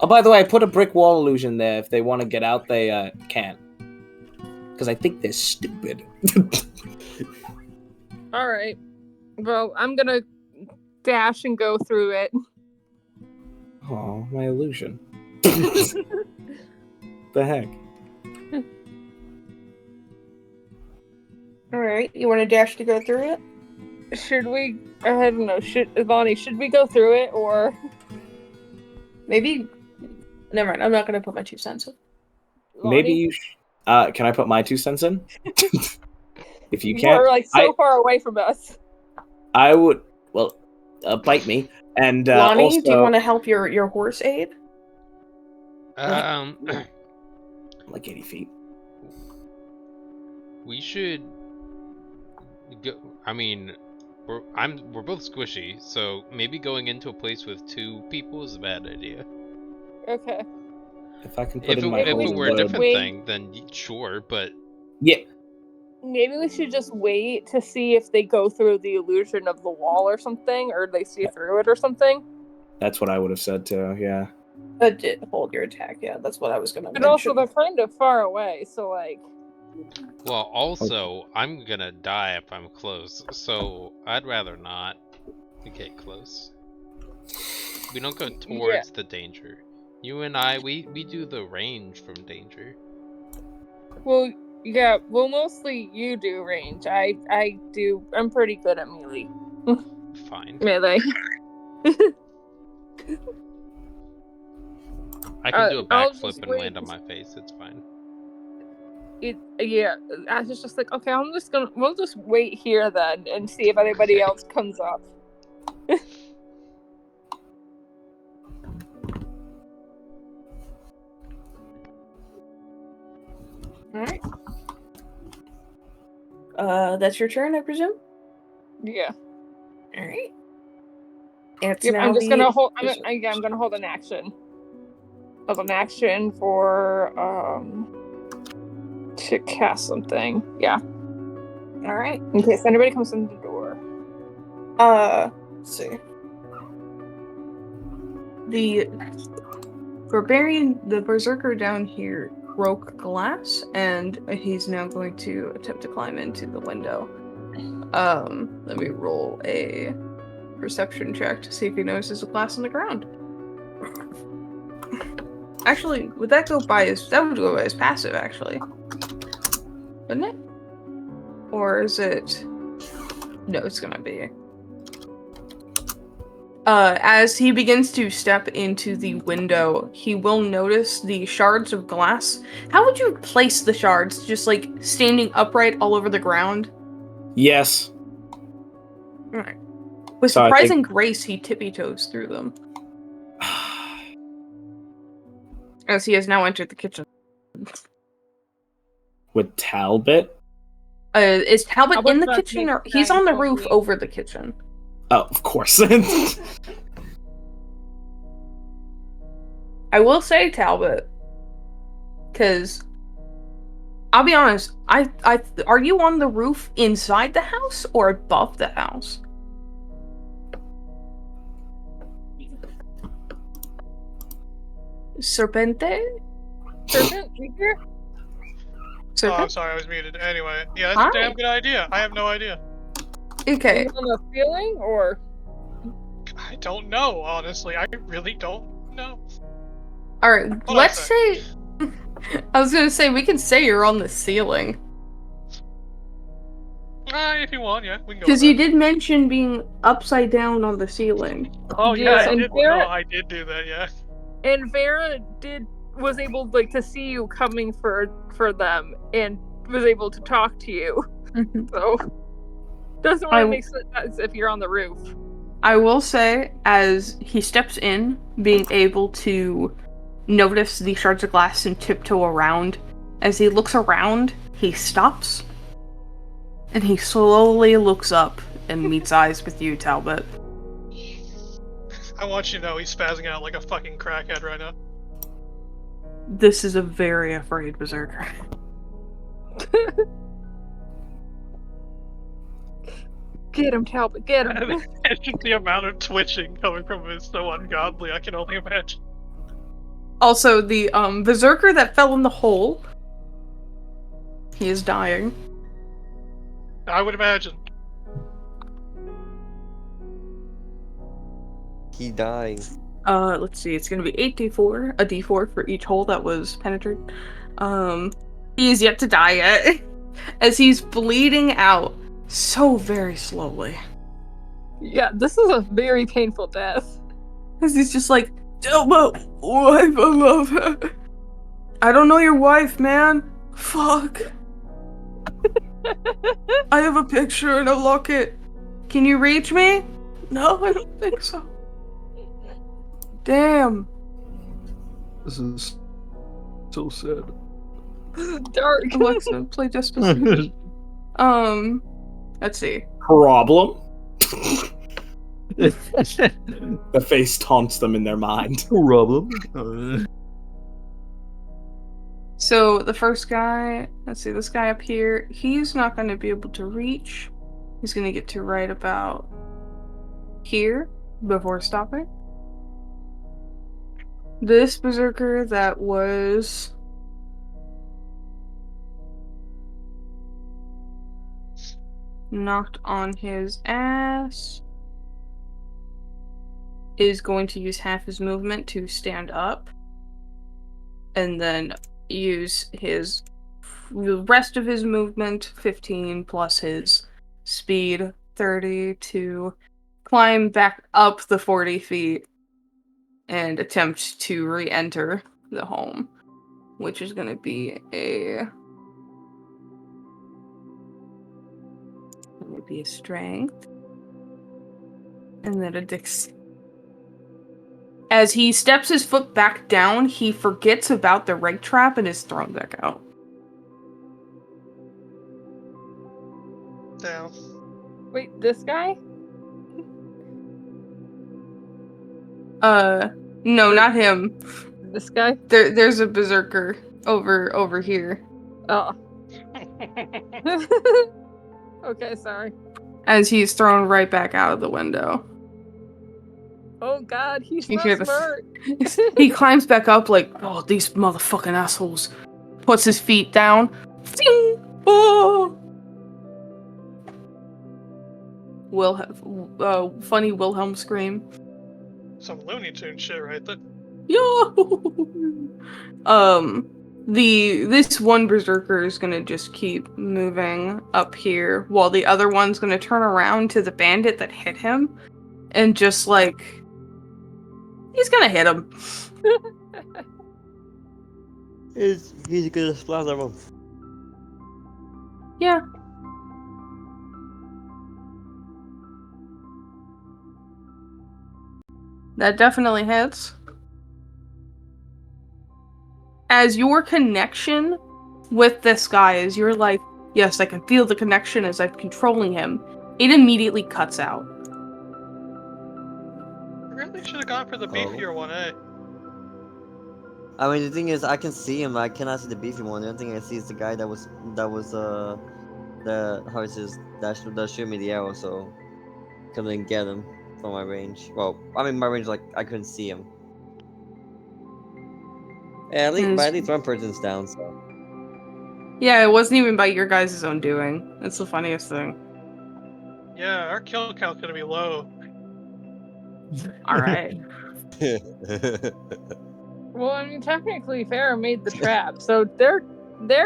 Oh, by the way, I put a brick wall illusion there. If they want to get out, they can. Because I think they're stupid. All right. Well, I'm gonna dash and go through it. Oh, my illusion. The heck? All right, you want to dash to go through it? Should we? I don't know. Lonnie, should we go through it or Maybe. Never mind. I'm not gonna put my 2 cents in. Maybe Lonnie? you. Can I put my 2 cents in? If you You can't, are like so far away from us. I would. Well, bite me. And Lonnie, also, do you want to help your horse aid? like 80 feet. We should go. I mean, we're both squishy, so maybe going into a place with 2 people is a bad idea. Okay. If I can put If in my it own were a word. different Wait. thing, then sure. But Yeah. Maybe we should just wait to see if they go through the illusion of the wall or something, or they see through it or something. That's what I would have said too. Yeah. That did hold your attack. Yeah, that's what I was gonna But mention. also, they're kind of far away, so like. well, also I'm gonna die if I'm close, so I'd rather not get close. We don't go towards the danger. You and I, we do the range from danger. Well, yeah. Well, mostly you do range. I do. I'm pretty good at melee. Fine. Melee. I can do a I'll backflip just and wait. land on my face. It's fine. Yeah. I was just like, okay, we'll just wait here then and see if anybody else comes up. All right. That's your turn, I presume. Yeah. All right. It's Yep, now I'm just the- gonna hold. I'm gonna hold an action. Hold an action for to cast something. Yeah. All right. In case anybody comes in the door. Let's see. The berserker down here broke glass, and he's now going to attempt to climb into the window. Let me roll a perception check to see if he notices a glass on the ground. Actually, would that go by his passive, actually? Wouldn't it? Or is it... No, it's gonna be... as he begins to step into the window, he will notice the shards of glass. How would you place the shards? Just, like, standing upright all over the ground? Yes. Alright. With So I surprising grace, he tippy-toes through them. As he has now entered the kitchen. With Talbot? Is Talbot in Talbot's the not kitchen, or taking he's on the time, roof Tony. over the kitchen? Oh, of course. I will say Talbot, because I'll be honest. Are you on the roof inside the house or above the house? Serpente? Serpent, you here? Oh, I'm Serpent? sorry, I was muted. Anyway, yeah, that's a Hi. damn good idea. I have no idea. Okay. On the ceiling, or I don't know, honestly. I really don't know. All right. Hold on a Let's sec. say. I was gonna say we can say you're on the ceiling If you want, yeah, we can go. because with you that. did mention being upside down on the ceiling. Oh Yeah, yeah, I and did. Vera- I did do that. Yeah. and Vera was able like to see you coming for them and was able to talk to you. So doesn't really make sense if you're on the roof. I will say, as he steps in, being able to notice the shards of glass and tiptoe around, As he looks around, he stops, and he slowly looks up and meets eyes with you, Talbot. I want you to know he's spazzing out like a fucking crackhead right now. This is a very afraid berserker. Get him, Talbot, get him. It's just the amount of twitching coming from him is so ungodly, I can only imagine. Also, the berserker that fell in the hole, he is dying. I would imagine. He dying. Let's see, it's gonna be 8d4, a d4 for each hole that was penetrated. He is yet to die yet, as he's bleeding out so very slowly. Yeah, this is a very painful death. As he's just like, tell my wife I love her. I don't know your wife, man. Fuck. I have a picture and a locket. Can you reach me? No, I don't think so. Damn. This is so sad. Dark. Alexa, play Despacito. Let's see. Problem? The face taunts them in their mind. Problem. So the first guy, let's see, this guy up here, he's not going to be able to reach. He's going to get to right about here before stopping. This berserker that was knocked on his ass is going to use half his movement to stand up, and then use the rest of his movement, 15 plus his speed, 30, to climb back up the 40 feet and attempt to re-enter the home, which is going to be a strength, and then a dex. As he steps his foot back down, he forgets about the reg trap and is thrown back out. Damn. Wait, this guy? No, not him. This guy? There's a berserker over here. Oh. Okay, sorry. As he's thrown right back out of the window. Oh god, he's You not hear the smart. He climbs back up like, oh, these motherfucking assholes. Puts his feet down. Ding! Oh! Funny Wilhelm scream. Some Looney Tune shit right there. Yo! This one berserker is gonna just keep moving up here, while the other one's gonna turn around to the bandit that hit him, and just like, he's gonna hit him. He's gonna splatter him. Yeah. That definitely hits. As your connection with this guy, as you're like, yes, I can feel the connection as I'm controlling him, it immediately cuts out. Really should have gone for the beefier one, eh? I mean, the thing is, I can see him. I cannot see the beefy one. The only thing I see is the guy that shoot me the arrow, so couldn't get him from my range. Well, I mean, my range, like, I couldn't see him. Yeah, at least one person's down, so. Yeah, it wasn't even by your guys' own doing. That's the funniest thing. Yeah, our kill count's gonna be low. Alright. Well, I mean, technically, Farrah made the trap, so their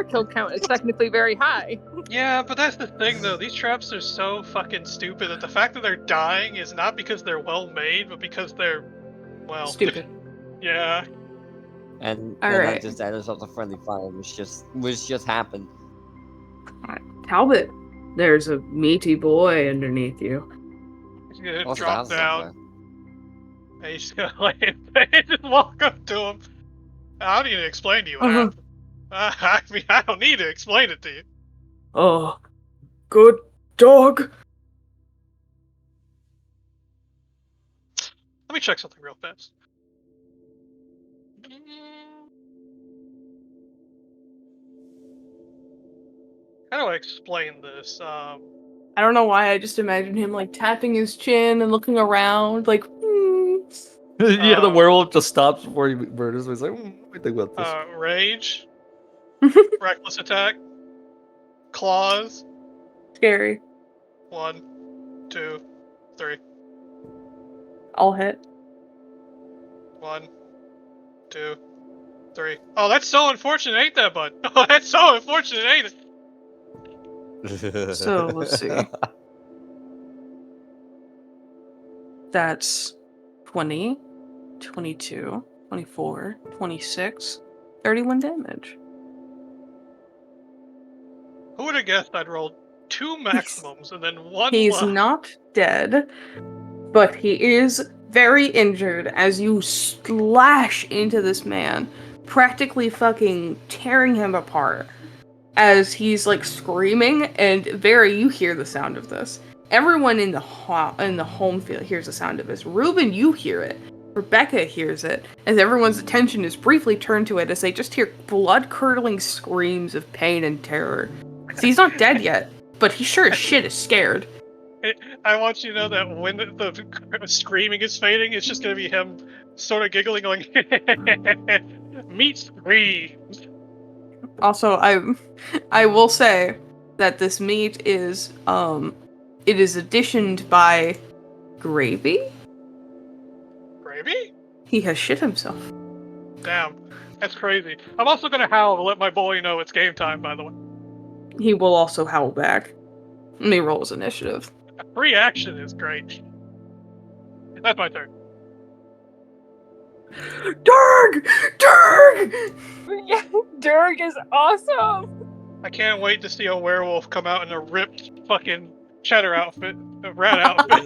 kill count is technically very high. Yeah, but that's the thing, though. These traps are so fucking stupid that the fact that they're dying is not because they're well made, but because they're, well... Stupid. Yeah. And Alright. not just that, there's also friendly fire, which just happened. Talbot, there's a meaty boy underneath you. He's gonna Also, drop that's not down. And he's just gonna just walk up to him. I don't need to explain to you what happened. I mean, I don't need to explain it to you. Oh, good dog. Let me check something real fast. How do I explain this? I don't know why, I just imagine him like tapping his chin and looking around, like, Yeah, the werewolf just stops before he murders him. He's like, let me think about this. Rage, reckless attack, claws. Scary. 1, 2, 3. I'll hit. 1, 2, 3. Oh, that's so unfortunate, ain't that, bud? Oh, that's so unfortunate, ain't it? So, let's see. That's 20, 22, 24, 26, 31 damage. Who would have guessed I'd rolled 2 maximums and then 1 He's left? not dead, but he is very injured as you slash into this man, practically fucking tearing him apart as he's like screaming. And Vera, you hear the sound of this. Everyone in the home field hears the sound of this. Ruben, you hear it. Rebecca hears it, as everyone's attention is briefly turned to it as they just hear blood-curdling screams of pain and terror. So he's not dead yet, but he sure as shit is scared. I want you to know that when the screaming is fading, it's just gonna be him sort of giggling, going, meat screams. Also, I will say that this meat is it is additioned by Gravy. Gravy? He has shit himself. Damn, that's crazy. I'm also gonna howl to let my boy know it's game time, by the way. He will also howl back. Let me roll his initiative. Free action is great. That's my turn. Durg! Durg! Yeah, Durg is awesome. I can't wait to see a werewolf come out in a ripped fucking cheddar outfit, a rat outfit.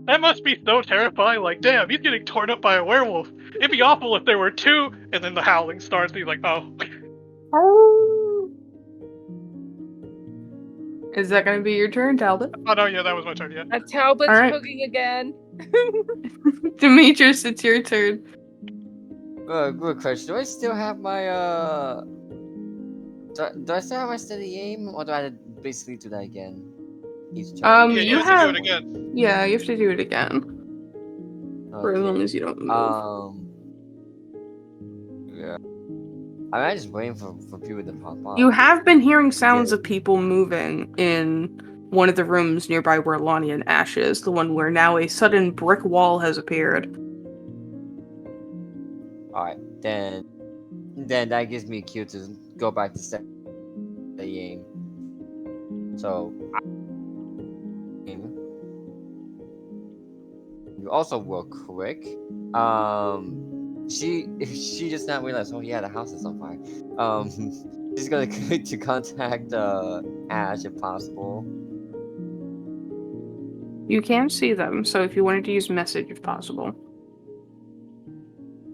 That must be so terrifying. Like, damn, he's getting torn up by a werewolf. It'd be awful if there were 2, and then the howling starts. And he's like, oh. Is that gonna be your turn, Talbot? Oh no, yeah, that was my turn. Yeah. Talbot's All right. cooking again. Demetrius, it's your turn. Good question. Do I still have my Do I still have my steady aim, or do I have to basically do that again? Each Yeah, turn? you have to do it again. Yeah, you have to do it again. For as long Okay. as you don't move. Yeah. I'm just waiting for people to pop up. You have been hearing sounds of people moving in one of the rooms nearby where Lonnie and Ash is, the one where now a sudden brick wall has appeared. Alright, then that gives me a cue to go back to steady aim. So, you also real quick. She just not realized. Oh yeah, the house is on fire. She's gonna to contact Ash if possible. You can see them, so if you wanted to use message if possible.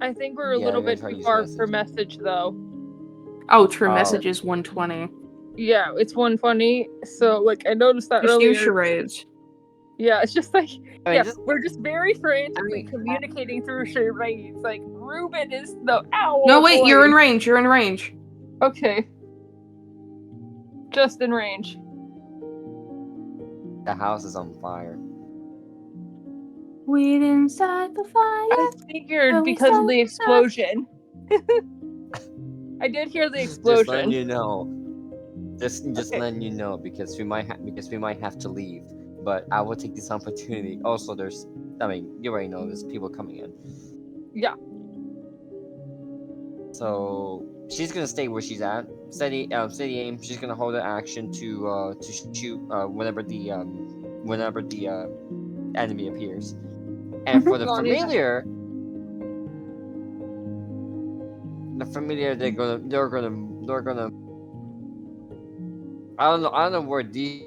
I think we're a Yeah, little I'm gonna bit try to too use far message. for message, though. Oh, true. Oh. Message is 120. Yeah, it's 120. So, like, I noticed that Just earlier. use charades. Yeah, it's just like, I mean, we're just very frantically communicating through charades. Like, Ruben is the owl. No, wait, boy. you're in range. You're in range. Okay. Just in range. the house is on fire. Wait inside the fire. I figured Oh, because of so the explosion. I did hear the Just letting explosion. you know. Just Okay. letting you know because we might have to leave. But I will take this opportunity. Also, you already know there's people coming in. Yeah. So she's gonna stay where she's at. Steady aim. She's gonna hold an action to shoot whenever the enemy appears. And for the familiar, they're gonna. I don't know where these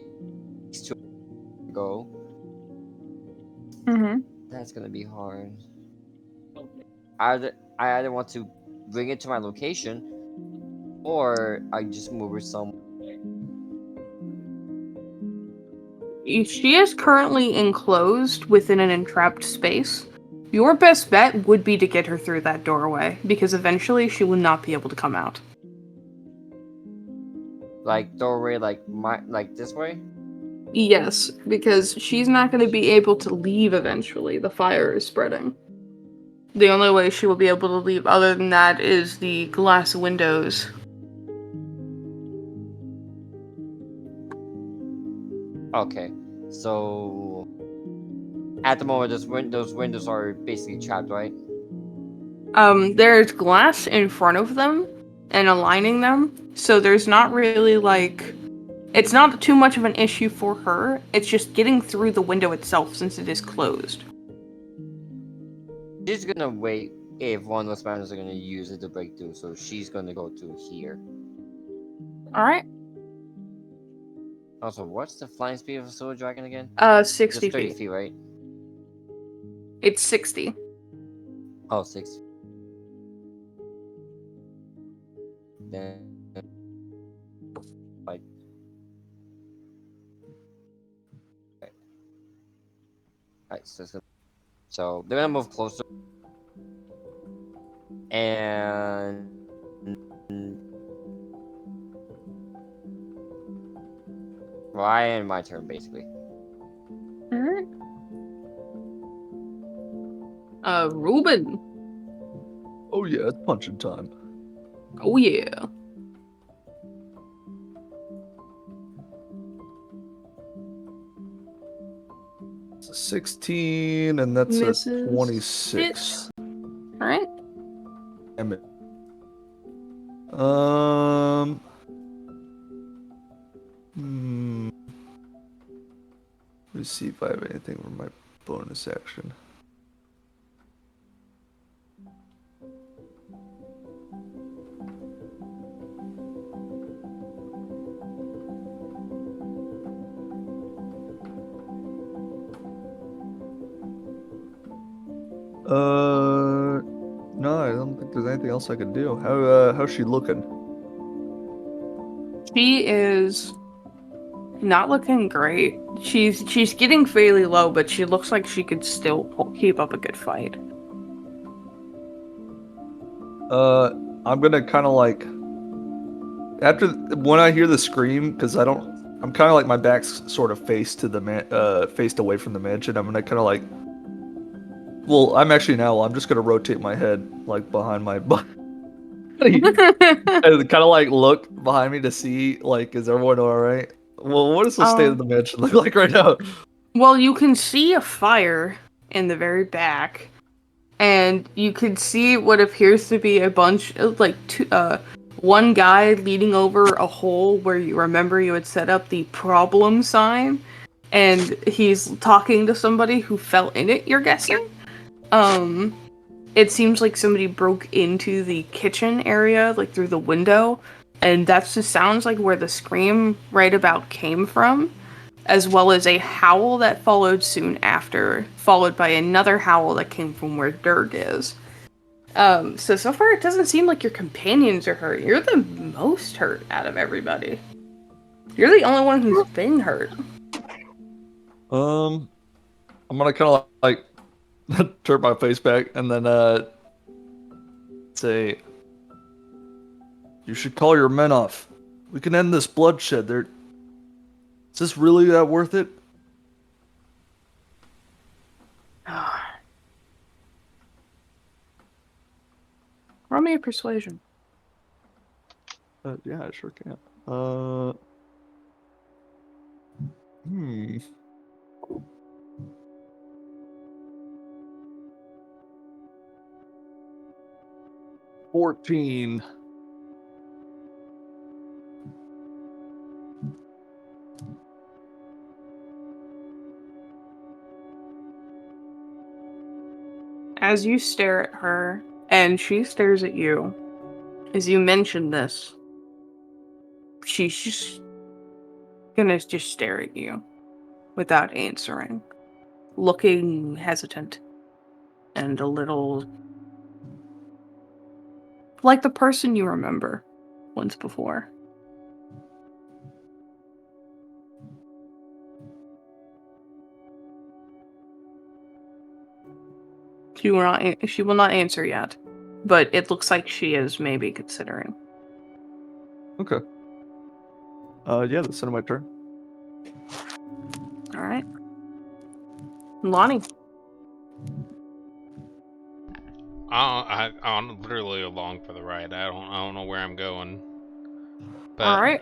two go. Mm-hmm. That's gonna be hard. I either want to bring it to my location, or I just move it some. She is currently enclosed within an entrapped space. Your best bet would be to get her through that doorway, because eventually she will not be able to come out. Like doorway, like this way. Yes, because she's not going to be able to leave eventually. The fire is spreading. The only way she will be able to leave other than that is the glass windows. Okay, so at the moment, those windows are basically trapped, right? There's glass in front of them and aligning them, so there's not really it's not too much of an issue for her. It's just getting through the window itself since it is closed. She's gonna wait if one of those spanners are gonna use it to break through, so she's gonna go to here. Alright. Also, what's the flying speed of a silver dragon again? 60 Just 30 feet. feet, right? It's 60. Oh, 6. Then, like, okay. Alright, so they're gonna move closer, and Ryan, my turn, basically. Alright. Ruben. Oh yeah, it's punching time. Oh yeah. It's a 16, and that's Misses. a 26. Alright. Damn it. Let me see if I have anything for my bonus action. No, I don't think there's anything else I can do. How's she looking? She is not looking great. She's getting fairly low, but she looks like she could still keep up a good fight. I'm gonna kind of like when I hear the scream, because I'm kind of like my back's sort of faced to the faced away from the mansion. I'm gonna kind of like, well, I'm just gonna rotate my head like behind my body and kind of like look behind me to see like, is everyone all right? Well, what does the state of the mansion look like right now? Well, you can see a fire in the very back, and you can see what appears to be a bunch of one guy leaning over a hole where you remember you had set up the problem sign, and he's talking to somebody who fell in it, you're guessing? It seems like somebody broke into the kitchen area, like through the window, and that just sounds like where the scream right about came from, as well as a howl that followed soon after, followed by another howl that came from where Durg is. So far it doesn't seem like your companions are hurt. You're the most hurt out of everybody. You're the only one who's been hurt. I'm gonna kind of like turn my face back and then say, "You should call your men off. We can end this bloodshed. Is this really that worth it?" Roll me a persuasion. Yeah, I sure can. 14. As you stare at her, and she stares at you, as you mention this, she's just gonna just stare at you without answering, looking hesitant and a little like the person you remember once before. She will not answer yet, but it looks like she is maybe considering. Okay. Yeah, that's the end of my turn. All right. Lonnie. I'm literally along for the ride. I don't know where I'm going. But, All right.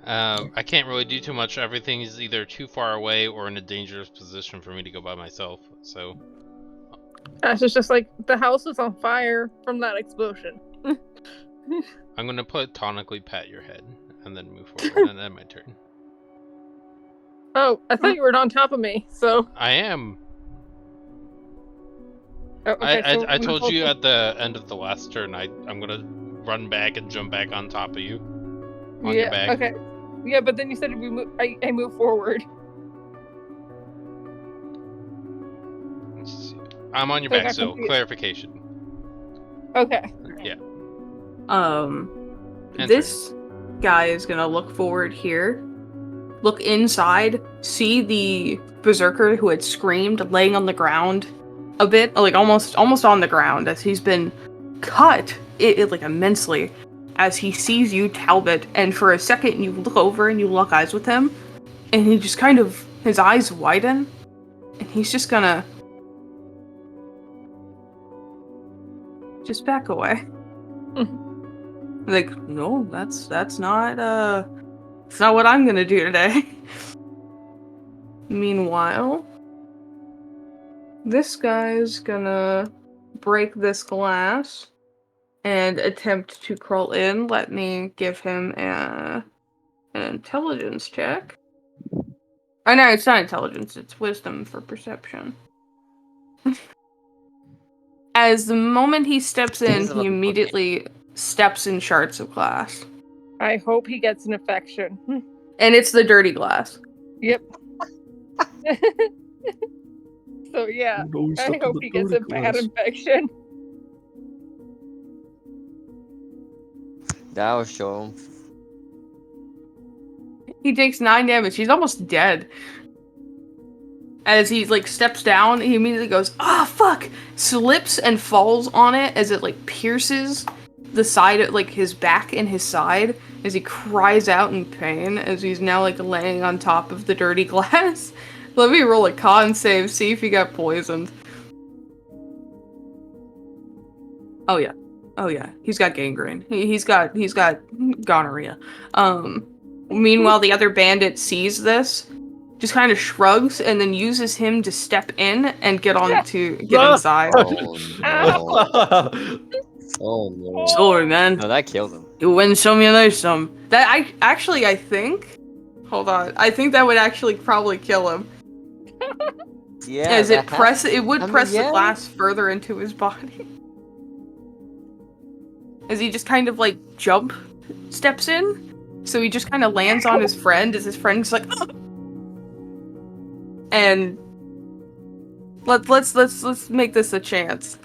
I can't really do too much. Everything is either too far away or in a dangerous position for me to go by myself. So Ash is just like, the house is on fire from that explosion. I'm gonna platonically pat your head and then move forward, and then my turn. Oh, I thought you were on top of me, so... I am. Oh, okay, I told you at the end of the last turn I'm gonna run back and jump back on top of you. On your back. Okay. Yeah, but then you said I move forward. I'm on your back, so clarification. Okay. Yeah. This guy is gonna look forward here, look inside, see the berserker who had screamed laying on the ground a bit, like almost on the ground, as he's been cut like immensely, as he sees you, Talbot, and for a second you look over and you lock eyes with him, and he just kind of, his eyes widen, and he's just gonna just back away. Like, no, that's not it's not what I'm gonna do today. Meanwhile, this guy's gonna break this glass and attempt to crawl in. Let me give him an intelligence check. Oh no, it's not intelligence, it's wisdom for perception. As the moment he steps in, he immediately steps in shards of glass. I hope he gets an infection. And it's the dirty glass. Yep. So yeah, I hope he gets a bad infection. That'll show him. He takes 9 damage. He's almost dead. As he like steps down, he immediately goes, "Ah, fuck!" Slips and falls on it as it like pierces the side of like his back and his side as he cries out in pain as he's now like laying on top of the dirty glass. Let me roll a con save, see if he got poisoned. Oh yeah, he's got gangrene. He's got gonorrhea. Meanwhile, the other bandit sees this, just kind of shrugs, and then uses him to step in and get inside. Oh no. Oh no. Sorry, man. No, that killed him. You win some, you lose some. That I think. Hold on. I think that would actually probably kill him. Yeah. As it press the yeah. glass further into his body. As he just kind of like steps in. So he just kind of lands on his friend as his friend's like, "Ugh!" And let's make this a chance.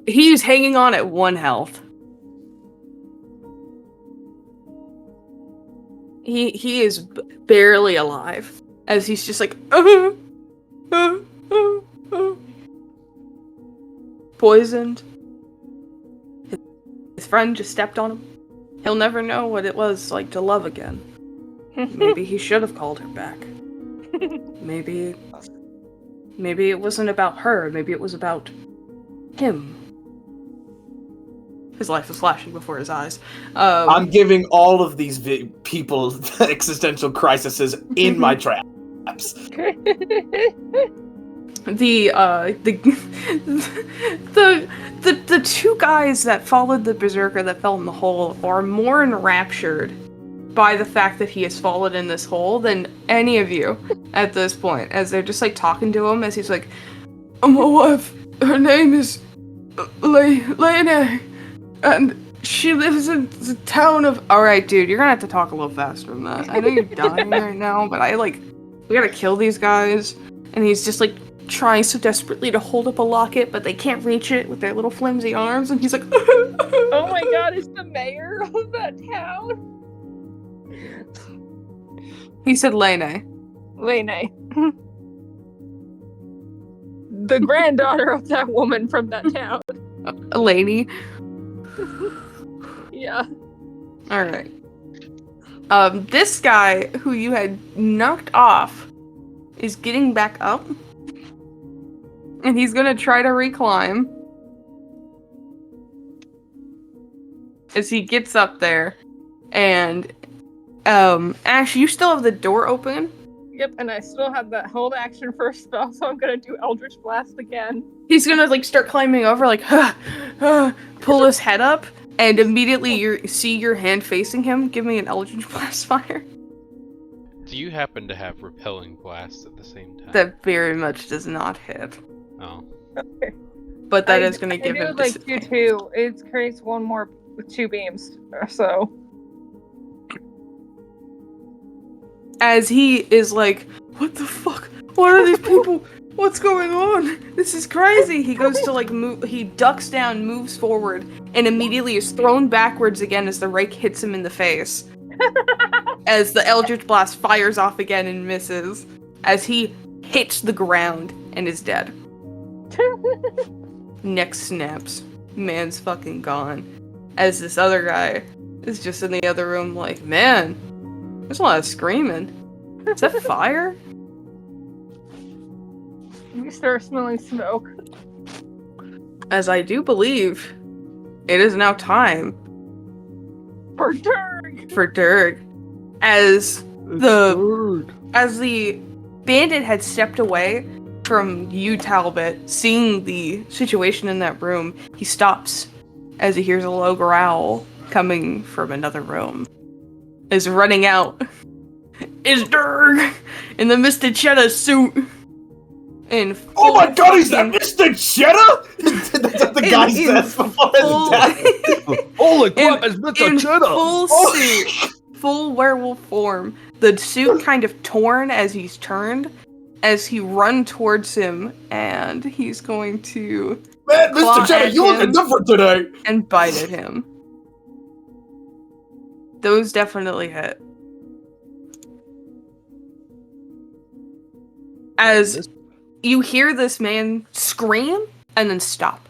He's hanging on at 1 health. He is barely alive as he's just like poisoned. His friend just stepped on him. He'll never know what it was like to love again. Maybe he should have called her back. Maybe it wasn't about her. Maybe it was about him. His life was flashing before his eyes. I'm giving all of these people existential crises in my traps. The two guys that followed the berserker that fell in the hole are more enraptured by the fact that he has fallen in this hole than any of you at this point, as they're just like talking to him as he's like, "My wife, her name is Lene, and she lives in the town of..." Alright, dude, you're gonna have to talk a little faster than that. I know you're dying right now, but we gotta kill these guys. And he's just like trying so desperately to hold up a locket, but they can't reach it with their little flimsy arms, and he's like, Oh my god, it's the mayor of that town. He said Lene. Lene. The granddaughter of that woman from that town. A lady. Yeah. Alright. This guy who you had knocked off is getting back up. And he's gonna try to reclimb. As he gets up there. And, Ash, you still have the door open? Yep, and I still have that hold action first spell, so I'm gonna do Eldritch Blast again. He's gonna, like, start climbing over, like, pull his head up. And immediately you see your hand facing him. Give me an Eldritch Blast fire. Do you happen to have repelling blast at the same time? That very much does not hit. Oh. Okay. But that is gonna give I do him like disadvantage. 2/2. It creates one more 2 beams, so. As he is like, what the fuck? What are these people? What's going on? This is crazy. He goes to like move, he ducks down, moves forward, and immediately is thrown backwards again as the rake hits him in the face. As the Eldritch Blast fires off again and misses. As he hits the ground and is dead. Neck snaps. Man's fucking gone. As this other guy is just in the other room like, man, there's a lot of screaming. Is that fire? You start smelling smoke. As I do believe, it is now time For Dirk! for Dirk. As the bandit had stepped away from you, Talbot, seeing the situation in that room, he stops as he hears a low growl coming from another room. Is running out. Is Dirk in the Mr. Cheddar suit. In Oh my god, is that fucking- Mr. Cheddar? That's what the guy says before his death. Holy crap, it's Mr. in Cheddar! full Oh. suit, full werewolf form. The suit kind of torn as he's turned, as he run towards him, and he's going to Man, Claw Mr. Cheddar, at you looking him. different today. and bite at him. Those definitely hit. As you hear this man scream and then stop.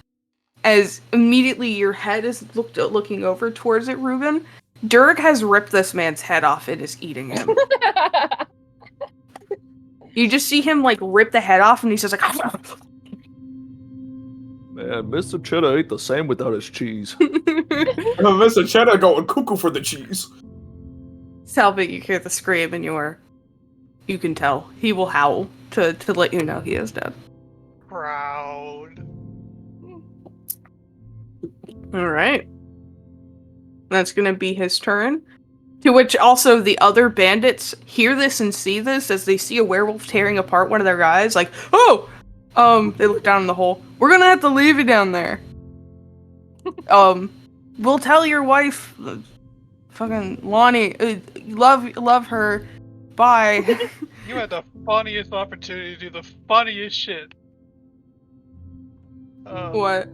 As immediately your head is looking over towards it, Ruben, Dirk has ripped this man's head off and is eating him. You just see him like rip the head off and he's just like Man, Mr. Cheddar ain't the same without his cheese. Mr. Cheddar going cuckoo for the cheese. Talbot, you hear the scream and you can tell. He will howl to let you know he is dead. Proud. Alright. That's gonna be his turn. To which also the other bandits hear this and see this as they see a werewolf tearing apart one of their guys, like, oh! They look down in the hole. We're gonna have to leave you down there. We'll tell your wife, fucking Lonnie, love her. Bye. You had the funniest opportunity to do the funniest shit. What?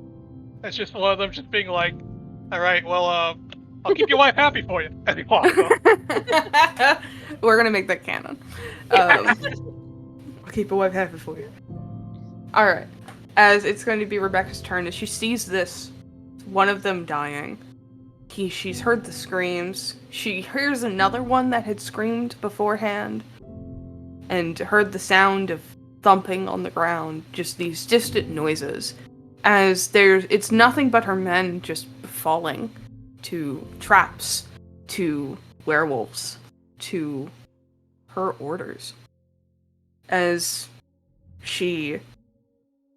It's just one of them just being like, alright, well, I'll keep your wife happy for you. And he walks off. We're gonna make that canon. I'll keep a wife happy for you. Alright. As it's going to be Rebecca's turn, as she sees this, one of them dying. She's heard the screams. She hears another one that had screamed beforehand. And heard the sound of thumping on the ground. Just these distant noises. As it's nothing but her men just falling to traps, to werewolves, to her orders. As she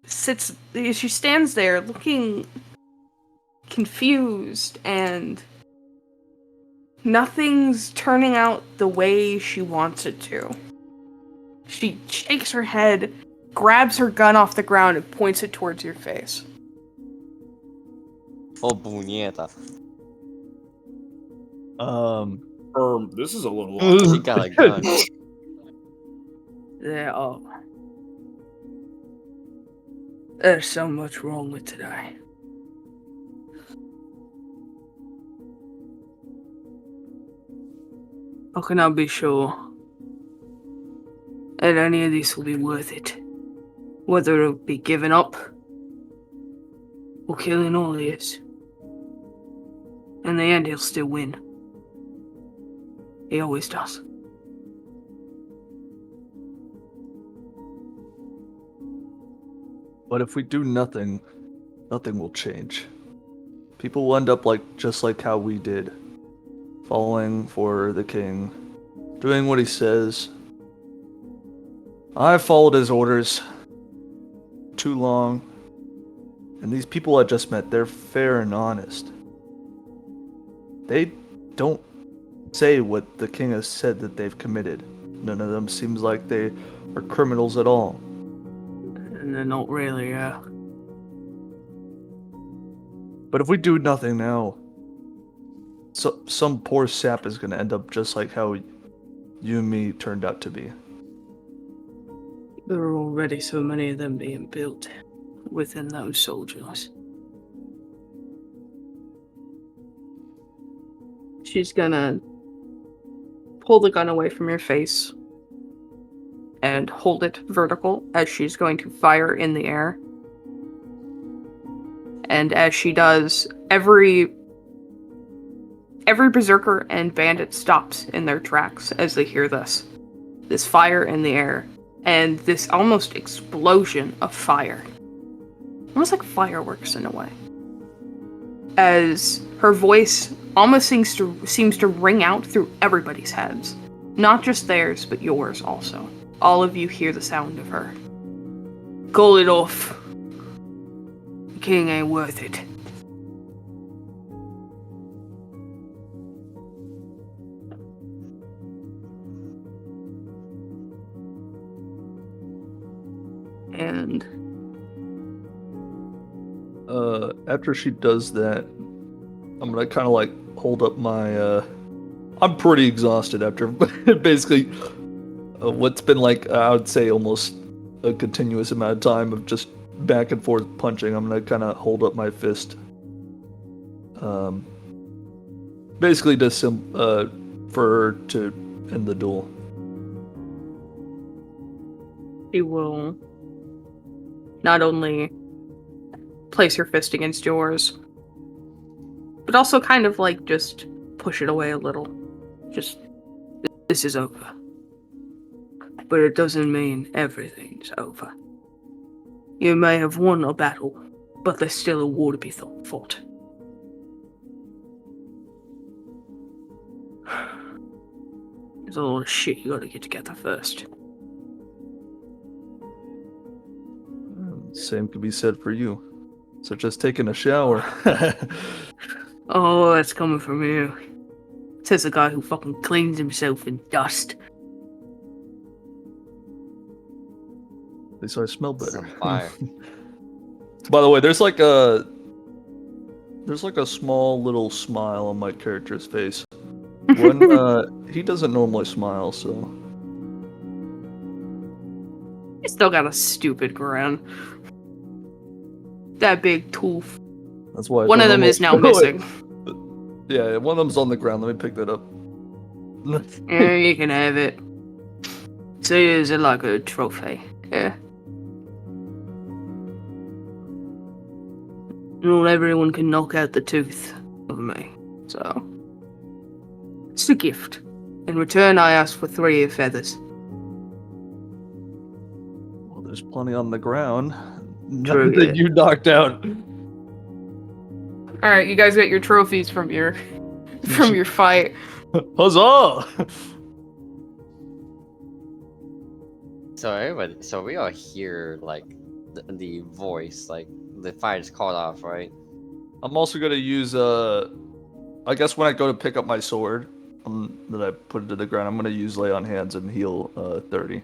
stands there looking confused and nothing's turning out the way she wants it to. She shakes her head, grabs her gun off the ground, and points it towards your face. Oh, puñeta. This is a little She got a gun. Yeah. Oh. There's so much wrong with today. How can I be sure that any of this will be worth it? Whether it'll be giving up or killing all of us. In the end, he'll still win. He always does. But if we do nothing, nothing will change. People will end up just like how we did. Falling for the king. Doing what he says. I followed his orders too long. And these people I just met, they're fair and honest. They don't say what the king has said that they've committed. None of them seems like they are criminals at all. And they're not really, yeah. But if we do nothing now, some poor sap is going to end up just like how you and me turned out to be. There are already so many of them being built within those soldiers. She's gonna pull the gun away from your face and hold it vertical as she's going to fire in the air. And as she does, every berserker and bandit stops in their tracks as they hear this fire in the air, and this almost explosion of fire. Almost like fireworks in a way. As her voice almost seems to ring out through everybody's heads. Not just theirs, but yours also. All of you hear the sound of her. Call it off. The king ain't worth it. And after she does that, I'm gonna kind of hold up my I'm pretty exhausted after basically what's been I would say almost a continuous amount of time of just back and forth punching. I'm gonna kind of hold up my fist, basically just for her to end the duel. she will not only place her fist against yours, but also kind of just push it away a little. Just, this is over. But it doesn't mean everything's over. You may have won a battle, but there's still a war to be fought. There's a lot of shit you gotta get together first. Same could be said for you. Such as taking a shower. Oh, that's coming from you. Says the guy who fucking cleans himself in dust. At least I smell better. Some fire. By the way, there's a small little smile on my character's face. When he doesn't normally smile, so He's still got a stupid grin. That big tooth. that's why One of them is now missing. Yeah, one of them's on the ground. Let me pick that up. Yeah, you can have it. See, is it like a trophy? Yeah. Not everyone can knock out the tooth of me, so it's a gift. In return, I ask for 3 of your feathers. Well, there's plenty on the ground. True, That yeah. you knocked out. All right, you guys got your trophies from your fight. Huzzah! So we all hear the voice, the fire is called off, right? I'm also gonna use I guess when I go to pick up my sword, that I put it to the ground, I'm gonna use lay on hands and heal 30.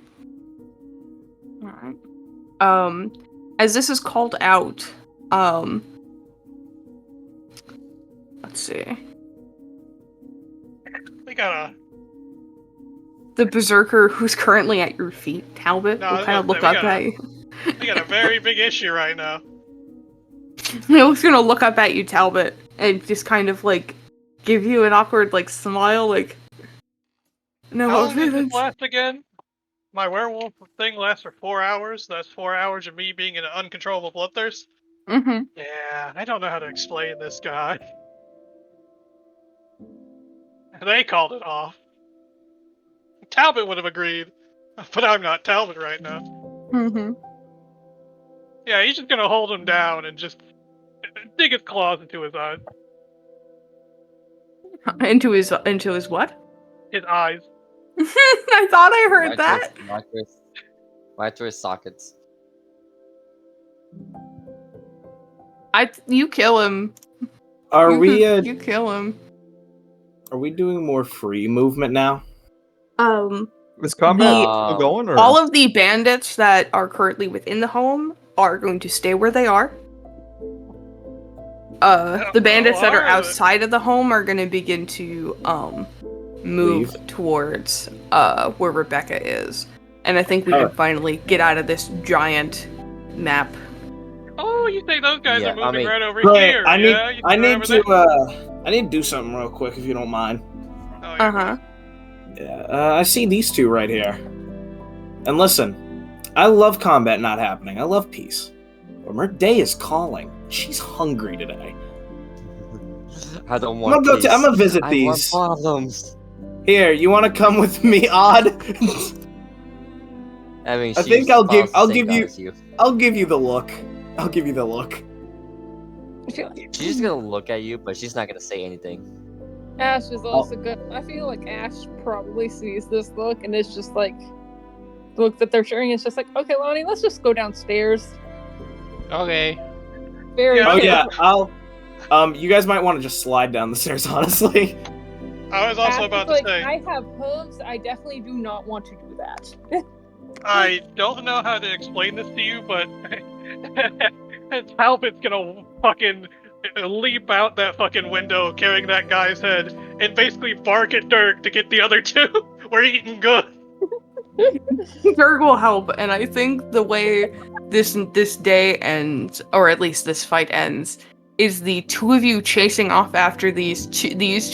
Alright. As this is called out, let's see. We gotta. The berserker who's currently at your feet, Talbot, No, will kind of look up at you. We got a very big issue right now. I was gonna look up at you, Talbot, and just kind of like give you an awkward like smile, like. No, How long does this last again? My werewolf thing lasts for 4 hours. That's 4 hours of me being in an uncontrollable bloodthirst. Mm-hmm. Yeah, I don't know how to explain this guy. They called it off. Talbot would have agreed, but I'm not Talbot right now. Mm-hmm. Yeah, he's just gonna hold him down and just dig his claws into his eyes. Into his what? His eyes. I thought I heard that. Right to his sockets. You kill him. Are we You kill him. are we doing more free movement now? Is combat The- still going, or All of the bandits that are currently within the home are going to stay where they are. The bandits that are outside of the home are going to begin to move towards where Rebecca is, and I think we can finally get out of this giant map. Oh, you say those guys Yeah, are moving I mean- right over Right, here? I need yeah? You I can need over to there? I need to do something real quick if you don't mind. Oh, yeah. Uh-huh. Yeah, I see these two right here. And listen, I love combat not happening. I love peace. But Murday is calling. She's hungry today. I don't want I'm gonna visit I these. want problems. Here, you want to come with me, Odd? I mean, I think I'll give you. I'll give you the look. I'll give you the look. She's just gonna look at you, but she's not gonna say anything. Ash is also good. I feel like Ash probably sees this look and it's just like the look that they're sharing. It's just like, okay, Lonnie, let's just go downstairs. Okay. Very. Oh good. yeah, you guys might want to just slide down the stairs, honestly. I was also Ash about is to like, say, I have hooves. I definitely do not want to do that. I don't know how to explain this to you, but Talbot's gonna fucking leap out that fucking window carrying that guy's head and basically bark at Dirk to get the other two. We're eating good. Dirk will help, and I think the way this day ends, or at least this fight ends, is the two of you chasing off after these two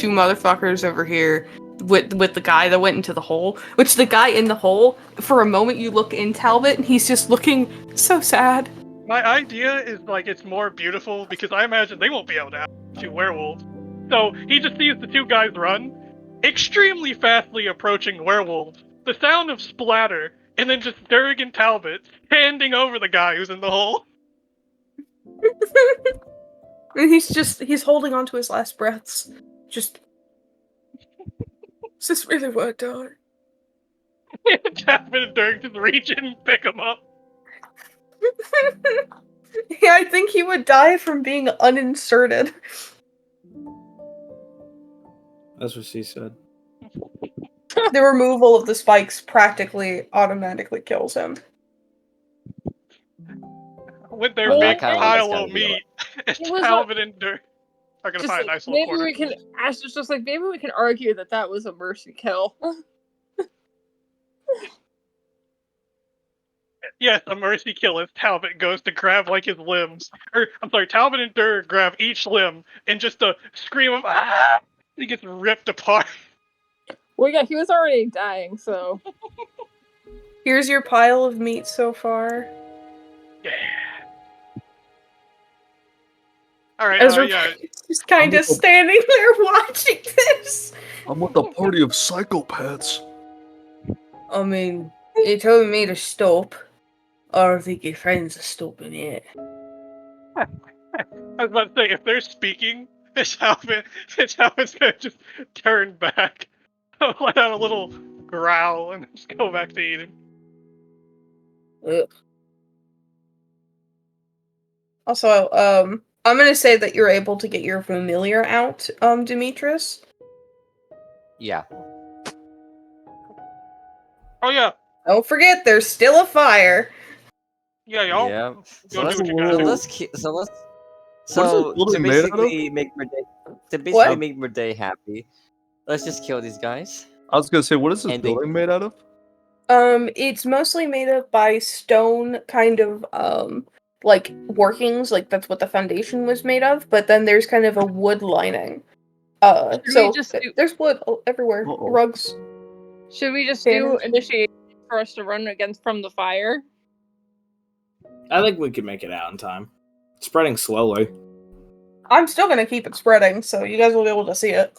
motherfuckers over here with the guy that went into the hole. Which the guy in the hole, for a moment you look in Talbot, and he's just looking so sad. My idea is like it's more beautiful because I imagine they won't be able to have two werewolves. So he just sees the two guys run, extremely fastly approaching werewolves. The sound of splatter, and then just Durg and Talbot standing over the guy who's in the hole. And he's holding on to his last breaths. Just, is this really what I done? Talbot and Durg just reach in and pick him up. Yeah, I think he would die from being uninserted. That's what she said. The removal of the spikes practically automatically kills him. With their Well, big that kinda pile gotta of be meat, It was Talbot and Durg are gonna Just find a like, nice little maybe corner. we can. Ash is just like, maybe we can argue that was a mercy kill. Yes, a mercy kill as Talbot goes to grab like his limbs. Or I'm sorry, Talbot and Durg grab each limb and just a scream of ah, he gets ripped apart. Well, yeah, he was already dying, so. Here's your pile of meat so far. Yeah. All right, Ezra yeah. just kind of standing there watching this. I'm with a party of psychopaths. I mean, you told me to stop. I don't think your friends are stopping it. I was about to say, if they're speaking, Talbot's gonna just turn back, let out a little growl, and just go back to eating. Ugh. Also, I'm gonna say that you're able to get your familiar out, Demetrius. Yeah. Oh yeah, Don't forget, there's still a fire. yeah, y'all. Yeah. Go So do let's, what you gotta do. What is so this building to made out of? basically make Murday What? make Murday happy, let's just kill these guys. I was gonna say, what is this And they- building made out of? It's mostly made up by stone kind of like workings, like that's what the foundation was made of, but then there's kind of a wood lining. Should we just do? There's wood everywhere. Uh-oh. Rugs. Should we just do Banners. initiation for us to run against from the fire? I think we could make it out in time. Spreading slowly. I'm still gonna keep it spreading, so you guys will be able to see it.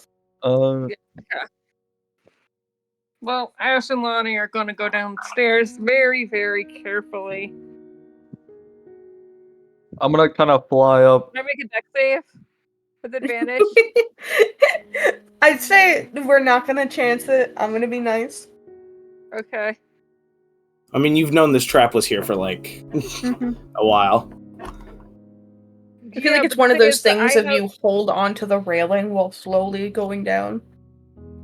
Well, Ash and Lonnie are going to go downstairs very, very carefully. I'm gonna kind of fly up. Can I make a deck save with advantage? I'd say we're not gonna chance it. I'm gonna be nice. Okay. I mean, you've known this trap was here for like a while. I feel like it's but one the of thing those is that things I of you hold onto the railing while slowly going down.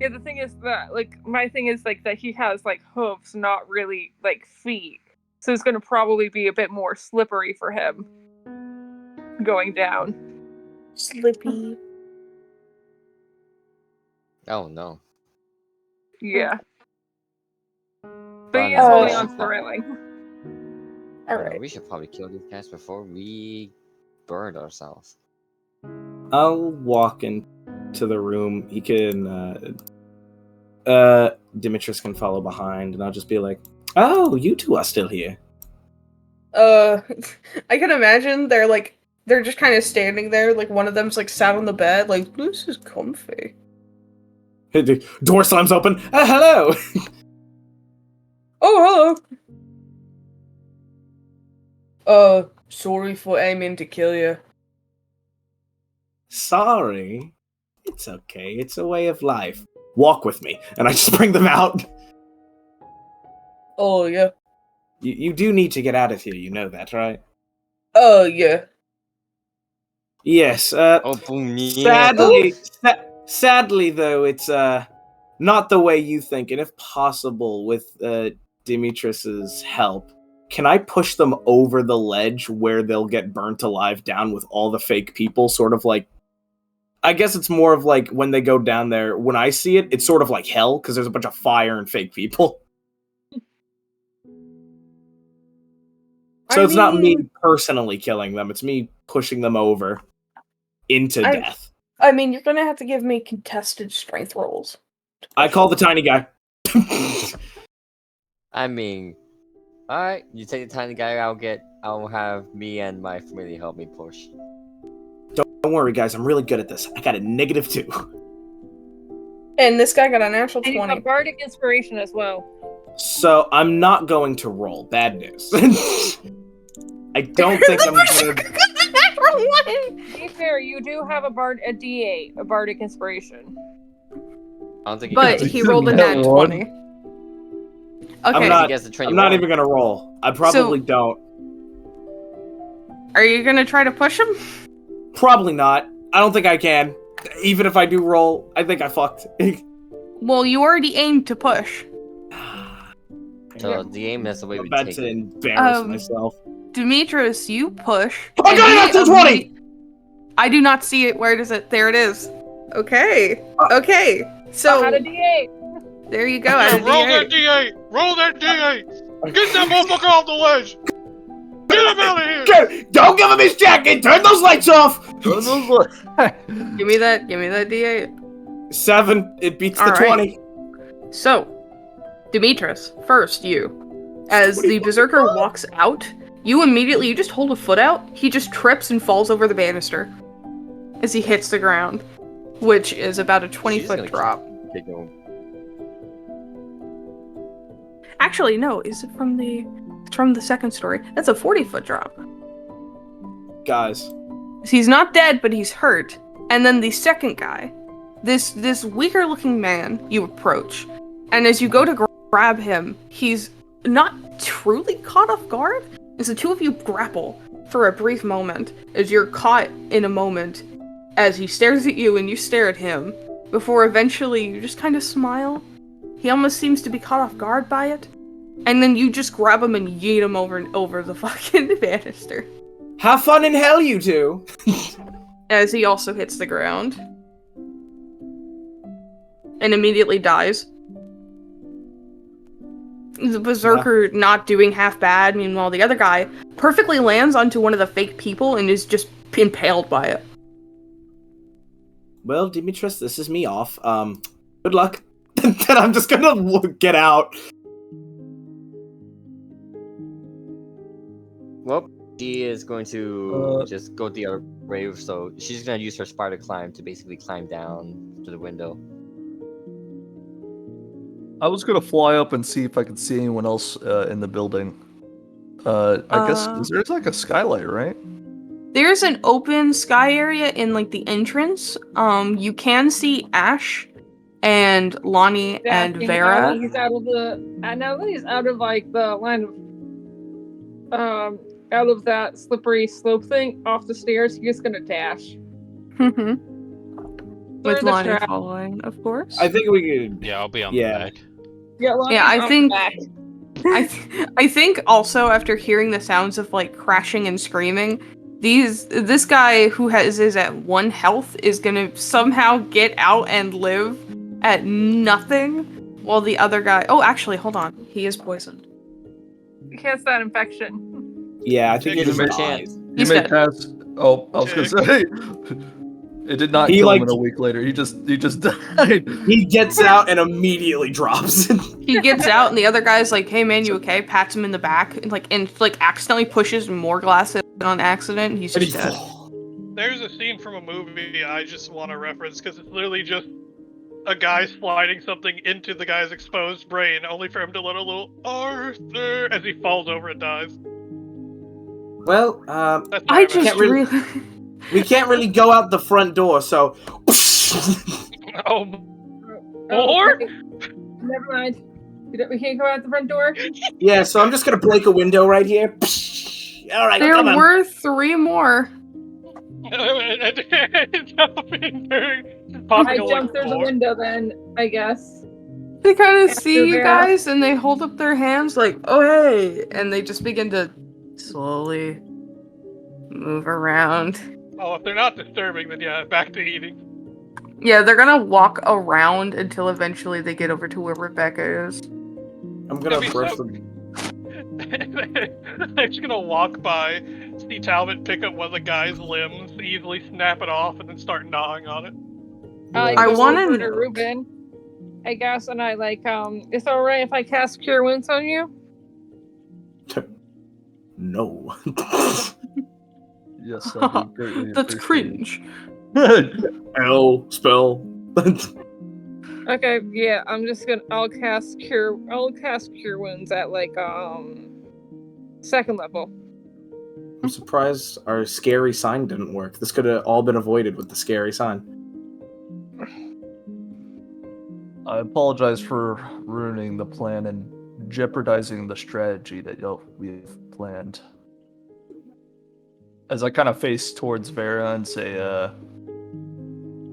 Yeah, the thing is that, like, my thing is, like, that he has, like, hooves, not really, like, feet. So it's going to probably be a bit more slippery for him going down. Slippy. Oh no. Yeah. But But he is holding on to the railing. Alright. We should probably kill these guys before we burn ourselves. I'll walk into the room. He can, Dimitris can follow behind, and I'll just be like, "Oh, you two are still here." I can imagine they're just kind of standing there, like one of them's like sat on the bed, like, this is comfy. The door slams open. Hello. Oh, hello. Sorry for aiming to kill you. Sorry. It's okay. It's a way of life. Walk with me, and I just bring them out. Oh, yeah. You do need to get out of here. You know that, right? Oh, yeah. Yes. Oh, boom, yeah. Sadly, though, it's not the way you think. And if possible, with Dimitris's help, can I push them over the ledge where they'll get burnt alive down with all the fake people? Sort of like, I guess it's more of like when they go down there. When I see it, it's sort of like hell because there's a bunch of fire and fake people. So it's not me personally killing them. It's me pushing them over into death. I mean, you're gonna have to give me contested strength rolls. I call the tiny guy. I mean, alright, you take the tiny guy, I'll have me and my family help me push. Don't worry, guys, I'm really good at this. I got a -2. And this guy got a natural And 20. he's got bardic inspiration as well. So I'm not going to roll. Bad news. I don't think I'm gonna. To be fair, you do have a D8, a bardic inspiration. I don't think But he rolled a nat 20. Okay. I'm not even gonna roll. I probably don't. Are you gonna try to push him? Probably not. I don't think I can. Even if I do roll, I think I fucked. Well, you already aimed to push. So the aim is the way we I'm about take to it. embarrass myself. Demetrius, you push. I got a natural 20! I do not see it. Where does it? There it is. Okay. Okay. So. I had a D8. There you go. Roll that D8! Roll that D8! Get that motherfucker off the ledge! Get him out of here! Don't give him his jacket! Turn those lights off! Turn those lights. Give me that D8. 7. It beats the 20. So, Demetrius, first you. As the berserker walks out, you just hold a foot out. He just trips and falls over the banister as he hits the ground, which is about a 20-foot drop. Actually, no. Is it from the? It's from the second story. That's a 40-foot drop. Guys. He's not dead, but he's hurt. And then the second guy, this weaker-looking man, you approach, and as you go to grab him, he's not truly caught off guard. As the two of you grapple for a brief moment, as you're caught in a moment, as he stares at you and you stare at him, before eventually you just kind of smile. He almost seems to be caught off guard by it. And then you just grab him and yeet him over the fucking banister. Have fun in hell, you two! As he also hits the ground. And immediately dies. the berserker not doing half bad. Meanwhile, the other guy perfectly lands onto one of the fake people and is just impaled by it. Well, Demetrius, this is me off. Good luck. Then I'm just gonna get out. Well, she is going to just go the other way, so she's going to use her spider climb to basically climb down to the window. I was gonna fly up and see if I could see anyone else in the building. I guess there's like a skylight, right? There's an open sky area in like the entrance. You can see Ash and Lonnie and Vera. He's out of the. Now that he's out of like the line of, out of that slippery slope thing off the stairs, he's gonna dash. With Lonnie following, of course. I think we could. Yeah, I'll be on the back. Yeah, Lonnie's I on think. the back. I think also after hearing the sounds of like crashing and screaming, this guy who is at 1 health is gonna somehow get out and live at nothing, while the other guy. Oh, actually, hold on. He is poisoned. He has that infection. Yeah, I think he Give just him a dies. chance. You may pass. Oh, I was gonna say. It did not kill him. And a week later, he just died. He gets out and immediately drops. He gets out, and the other guy's like, "Hey, man, you okay?" Pats him in the back, and accidentally pushes more glass in on accident. And he's just dead. There's a scene from a movie I just want to reference because it's literally just a guy sliding something into the guy's exposed brain, only for him to let a little Arthur as he falls over and dies. Well, I just really. We can't really go out the front door, so. Oh, more? Okay. Never mind. We can't go out the front door. Yeah, so I'm just gonna break a window right here. All right, There come on. were 3 more. I jumped through the window then, I guess. They kind of see you Vera. guys, and they hold up their hands like, "Oh, hey," and they just begin to slowly move around. Oh, if they're not disturbing, then yeah, back to eating. Yeah, they're gonna walk around until eventually they get over to where Rebecca is. I'm gonna brush them. They're just gonna walk by, see Talbot pick up one of the guy's limbs, easily snap it off, and then start gnawing on it. I want to to. Ruben, I guess, and I is it alright if I cast Cure Wounds on you? No. Yes, that'd be greatly That's appreciated. cringe. L spell. Okay, yeah, I'll cast Cure Wounds at second level. I'm surprised our scary sign didn't work. This could have all been avoided with the scary sign. I apologize for ruining the plan and jeopardizing the strategy that we've planned. As I kind of face towards Vera and say,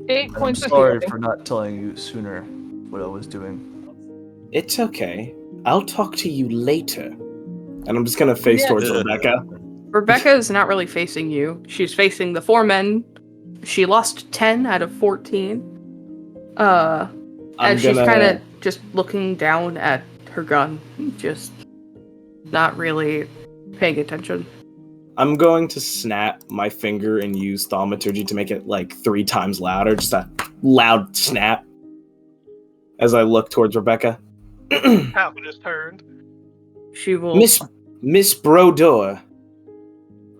8 I'm points of sorry healing. for not telling you sooner what I was doing. It's okay. I'll talk to you later. And I'm just gonna face towards Rebecca. Rebecca is not really facing you. She's facing the 4 men. She lost 10 out of 14. And she's kind of just looking down at her gun, just not really paying attention. I'm going to snap my finger and use thaumaturgy to make it 3 times louder, just a loud snap. As I look towards Rebecca. Talbot is turned. She will. Miss Brodor.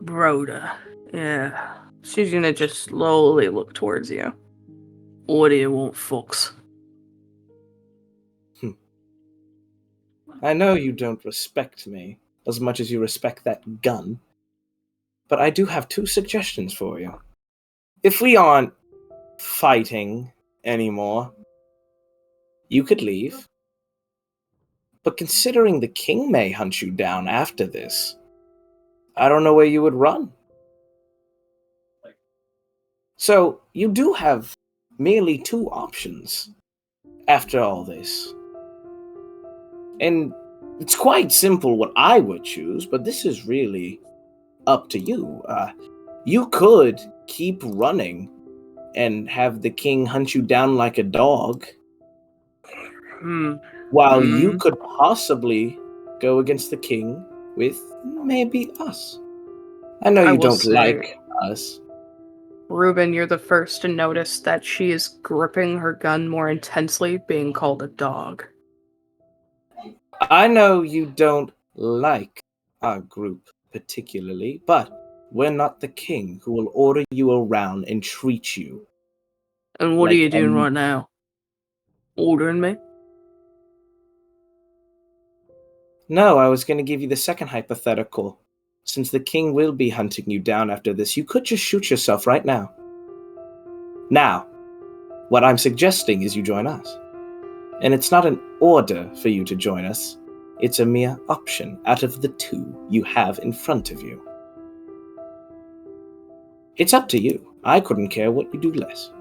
Broda. Yeah. She's gonna just slowly look towards you. What do you want, folks? I know you don't respect me as much as you respect that gun. But I do have 2 suggestions for you. If we aren't fighting anymore, you could leave. But considering the king may hunt you down after this, I don't know where you would run. So, you do have merely 2 options after all this. And it's quite simple what I would choose, but this is really up to you. You could keep running and have the king hunt you down like a dog. While you could possibly go against the king with maybe us. I know I you will don't say- like us. Reuben, you're the first to notice that she is gripping her gun more intensely, being called a dog. I know you don't like our group particularly, but we're not the king who will order you around and treat you. And what are Like, you doing right now? Ordering me? No, I was going to give you the second hypothetical. Since the king will be hunting you down after this, you could just shoot yourself right now. Now, what I'm suggesting is you join us. And it's not an order for you to join us. It's a mere option out of the two you have in front of you. It's up to you. I couldn't care what you do less.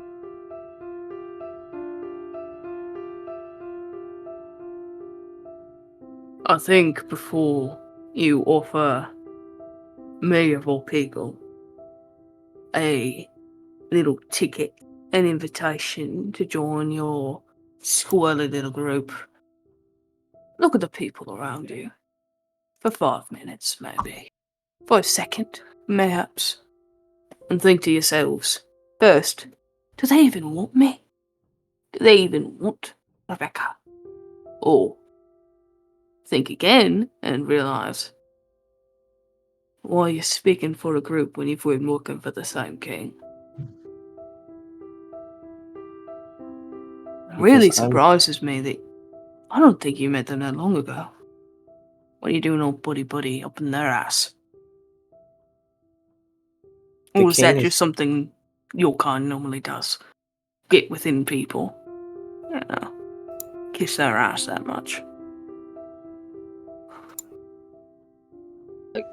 I think before you offer me, of all people, a little ticket, an invitation to join your squirrely little group, look at the people around you. For 5 minutes, maybe. For a second, perhaps. And think to yourselves, first, do they even want me? Do they even want Rebecca? Or think again and realise, why are you speaking for a group when you've been working for the same king? It really surprises me that I don't think you met them that long ago. What are you doing all buddy-buddy up in their ass? Or is that just something your kind normally does? Get within people. I don't know. Kiss their ass that much.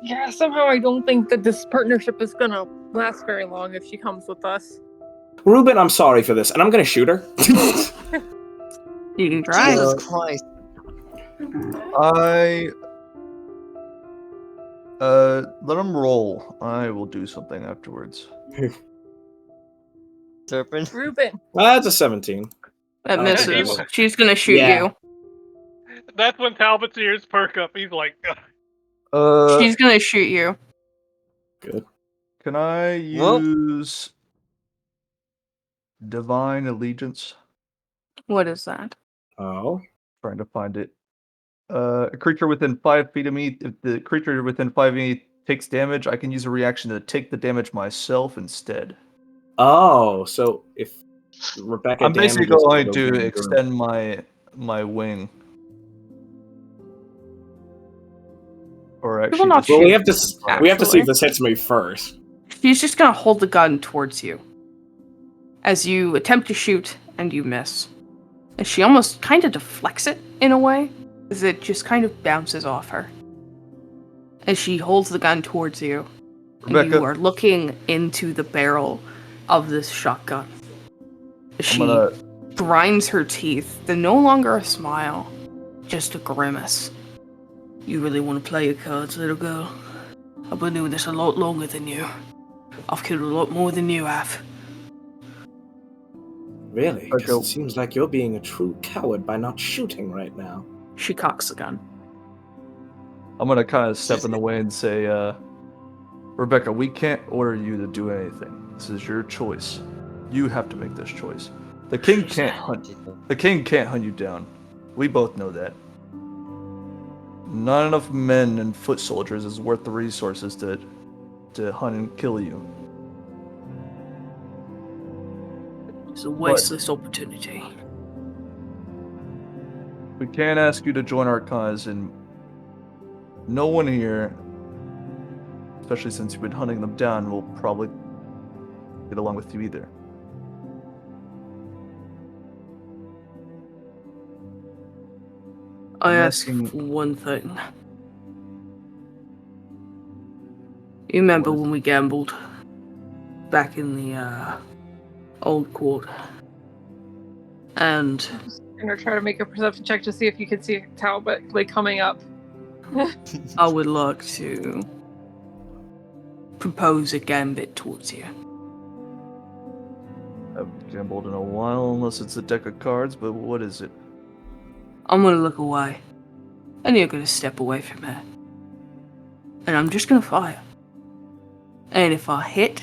Yeah, somehow I don't think that this partnership is gonna last very long if she comes with us. Reuben, I'm sorry for this, and I'm going to shoot her. You can try. Jesus Christ. I let him roll. I will do something afterwards. Serpent. Reuben. That's a 17. That Oh, misses. okay. She's gonna shoot Yeah. you. That's when Talbot's ears perk up. He's like, "Ugh." She's gonna shoot you. Good. Can I use Divine Allegiance? What is that? Oh. Trying to find it. A creature within 5 feet of me. If the creature within 5 of me takes damage, I can use a reaction to take the damage myself instead. Oh, so if Rebecca I'm basically damages going you, to it'll be extend my wing. Or actually, not just- Well, shoot, we have to see actually. if this hits me first. She's just gonna hold the gun towards you. As you attempt to shoot and you miss. And she almost kind of deflects it in a way, as it just kind of bounces off her. As she holds the gun towards you, and Rebecca. you are looking into the barrel of this shotgun. She grinds her teeth, then no longer a smile, just a grimace. You really want to play your cards, little girl? I've been doing this a lot longer than you. I've killed a lot more than you have. Really? Because it seems like you're being a true coward by not shooting right now. She cocks the gun. I'm gonna kind of step in the way and say, Rebecca, we can't order you to do anything. This is your choice. You have to make this choice. The king can't hunt you. The king can't hunt you down. We both know that. Not enough men and foot soldiers is worth the resources to hunt and kill you. It's a wasteless opportunity. We can't ask you to join our cause, and no one here, especially since you've been hunting them down, will probably get along with you either. I ask for one thing. You remember when we gambled back in the old court? And I'm gonna try to make a perception check to see if you can see Talbot like coming up. I would like to propose a gambit towards you. I haven't gambled in a while, unless it's a deck of cards, but what is it? I'm gonna look away. And you're gonna step away from her. And I'm just gonna fire. And if I hit,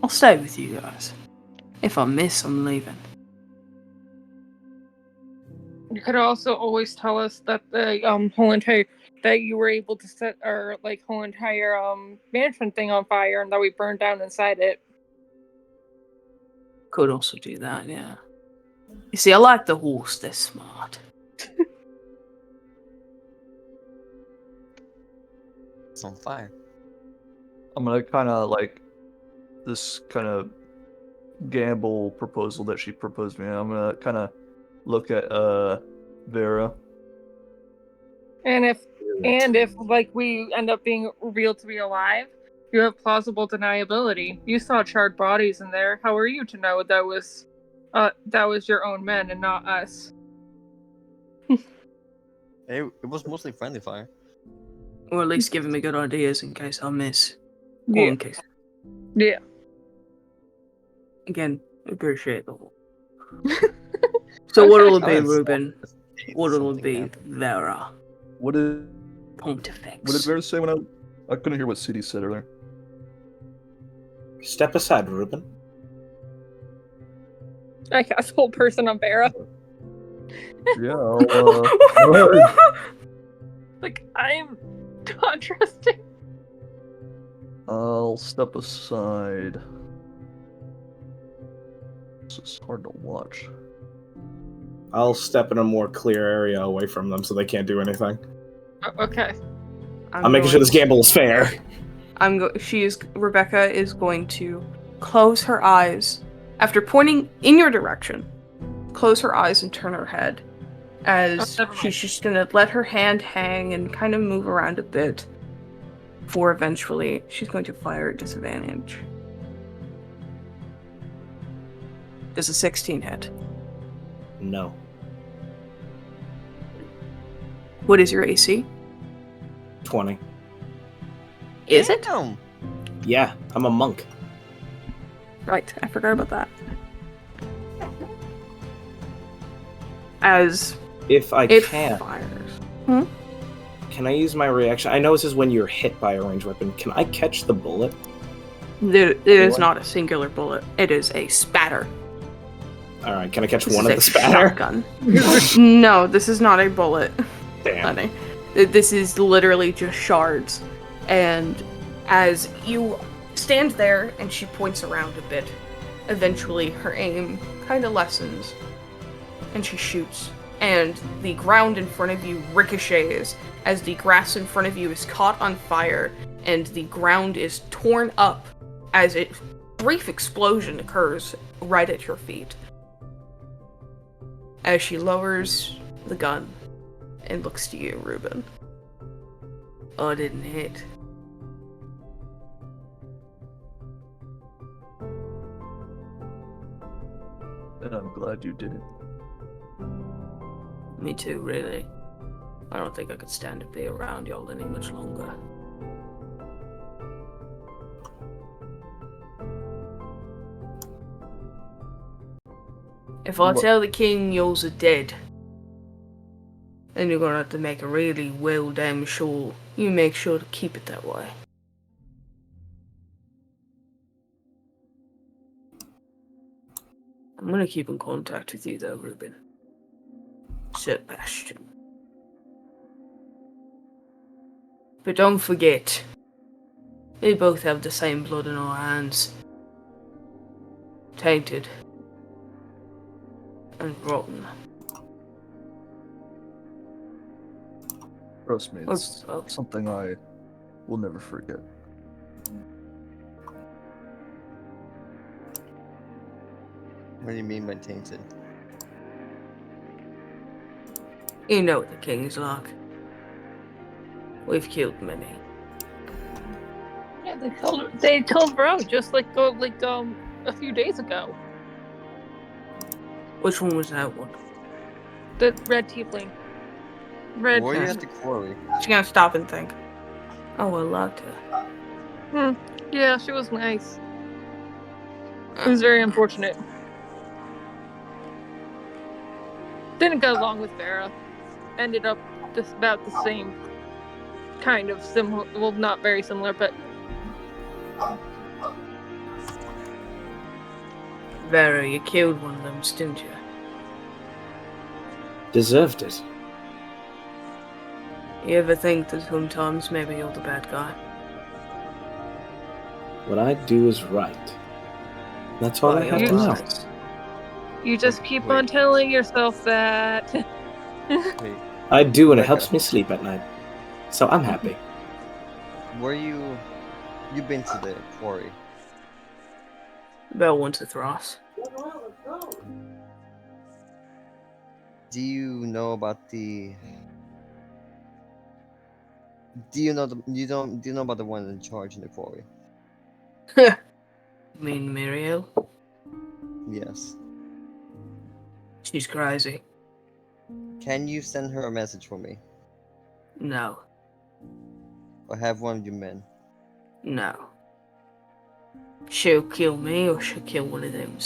I'll stay with you guys. If I miss, I'm leaving. You could also always tell us that the whole entire that you were able to set our like whole entire mansion thing on fire and that we burned down inside it. Could also do that, yeah. You see, I like the horse, they're smart. It's on fire. I'm gonna kind of like this kind of gamble proposal that she proposed me. I'm gonna kind of look at Vera. And if like we end up being revealed to be alive, you have plausible deniability. You saw charred bodies in there. How are you to know that was your own men and not us? It was mostly friendly fire. Or at least giving me good ideas in case I miss. Yeah. Or in case. Yeah. Again, appreciate the whole. So what'll it be, Okay. Ruben? What'll it Something be, happened. Vera? What did Pontifex. Vera say when I couldn't hear what CD said earlier? Step aside, Ruben. I cast whole person on Vera. Yeah, I'll, Like I'm not trusting. I'll step aside. This is hard to watch. I'll step in a more clear area away from them so they can't do anything. Okay. I'm making sure this gamble is fair. Rebecca is going to close her eyes after pointing in your direction. Close her eyes and turn her head as never mind. she's just gonna let her hand hang and kind of move around a bit before eventually she's going to fire at disadvantage. Does a 16 hit? No. What is your AC? 20. Is it? Damn. Yeah, I'm a monk. Right, I forgot about that. As If I it can, fires. can I use my reaction? I know this is when you're hit by a ranged weapon. Can I catch the bullet? It is not a singular bullet. It is a spatter. All right, can I catch This one is of a the spatter? shotgun. No, this is not a bullet, Damn. honey. This is literally just shards. And as you stand there and she points around a bit, eventually her aim kind of lessens and she shoots. And the ground in front of you ricochets as the grass in front of you is caught on fire and the ground is torn up as a brief explosion occurs right at your feet. As she lowers the gun and looks to you, Ruben. I didn't hit. And I'm glad you didn't. Me too, really. I don't think I could stand to be around y'all any much longer. If I tell the king yours are dead, then you're gonna have to make a really well damn sure you make sure to keep it that way. I'm gonna keep in contact with you though, Ruben. Sebastian. But don't forget, we both have the same blood in our hands. Tainted. And rotten. Trust me, it's Oh. something I will never forget. What do you mean by tainted? You know what the king's like. We've killed many. Yeah, they killed Bro just like a few days ago. Which one was that one? The red tiefling. Red. Warrior at the quarry. She's gonna stop and think. Oh, I loved her. Yeah, she was nice. It was very unfortunate. Didn't go along with Vera. Ended up just about the same kind of similar, well, not very similar, but Vera, you killed one of them, didn't you? Deserved it. You ever think that sometimes maybe you're the bad guy? What I do is right. That's all I have to know. you just keep Wait. on telling yourself that. Wait, I do, and it Rebecca. helps me sleep at night. So I'm happy. you've been to the quarry? About once or thrice. Do you know about the? Do you know about the one in charge in the quarry? You mean Muriel? Yes. She's crazy. Can you send her a message for me, No. or have one of your men? No. She'll kill me or she'll kill one of them.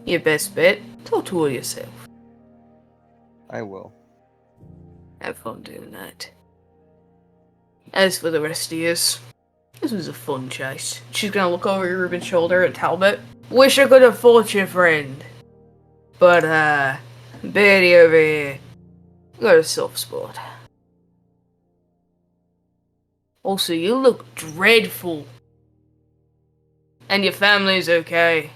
Your best bet, talk to her yourself. I will. Have fun doing that. As for the rest of yous, this was a fun chase. She's gonna look over your Ruben's shoulder at Talbot. Wish I could have fought your friend. But, Betty over here, got a soft spot. Also, you look dreadful. And your family's okay.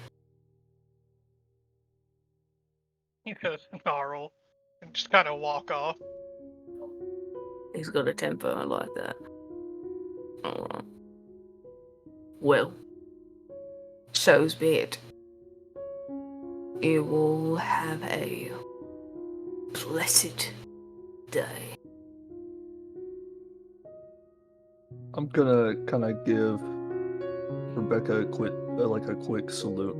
He's gonna snarl and just kind of walk off. He's got a temper, I like that. Alright. Well, so's be it. You will have a blessed day. I'm gonna kind of give Rebecca a quick salute,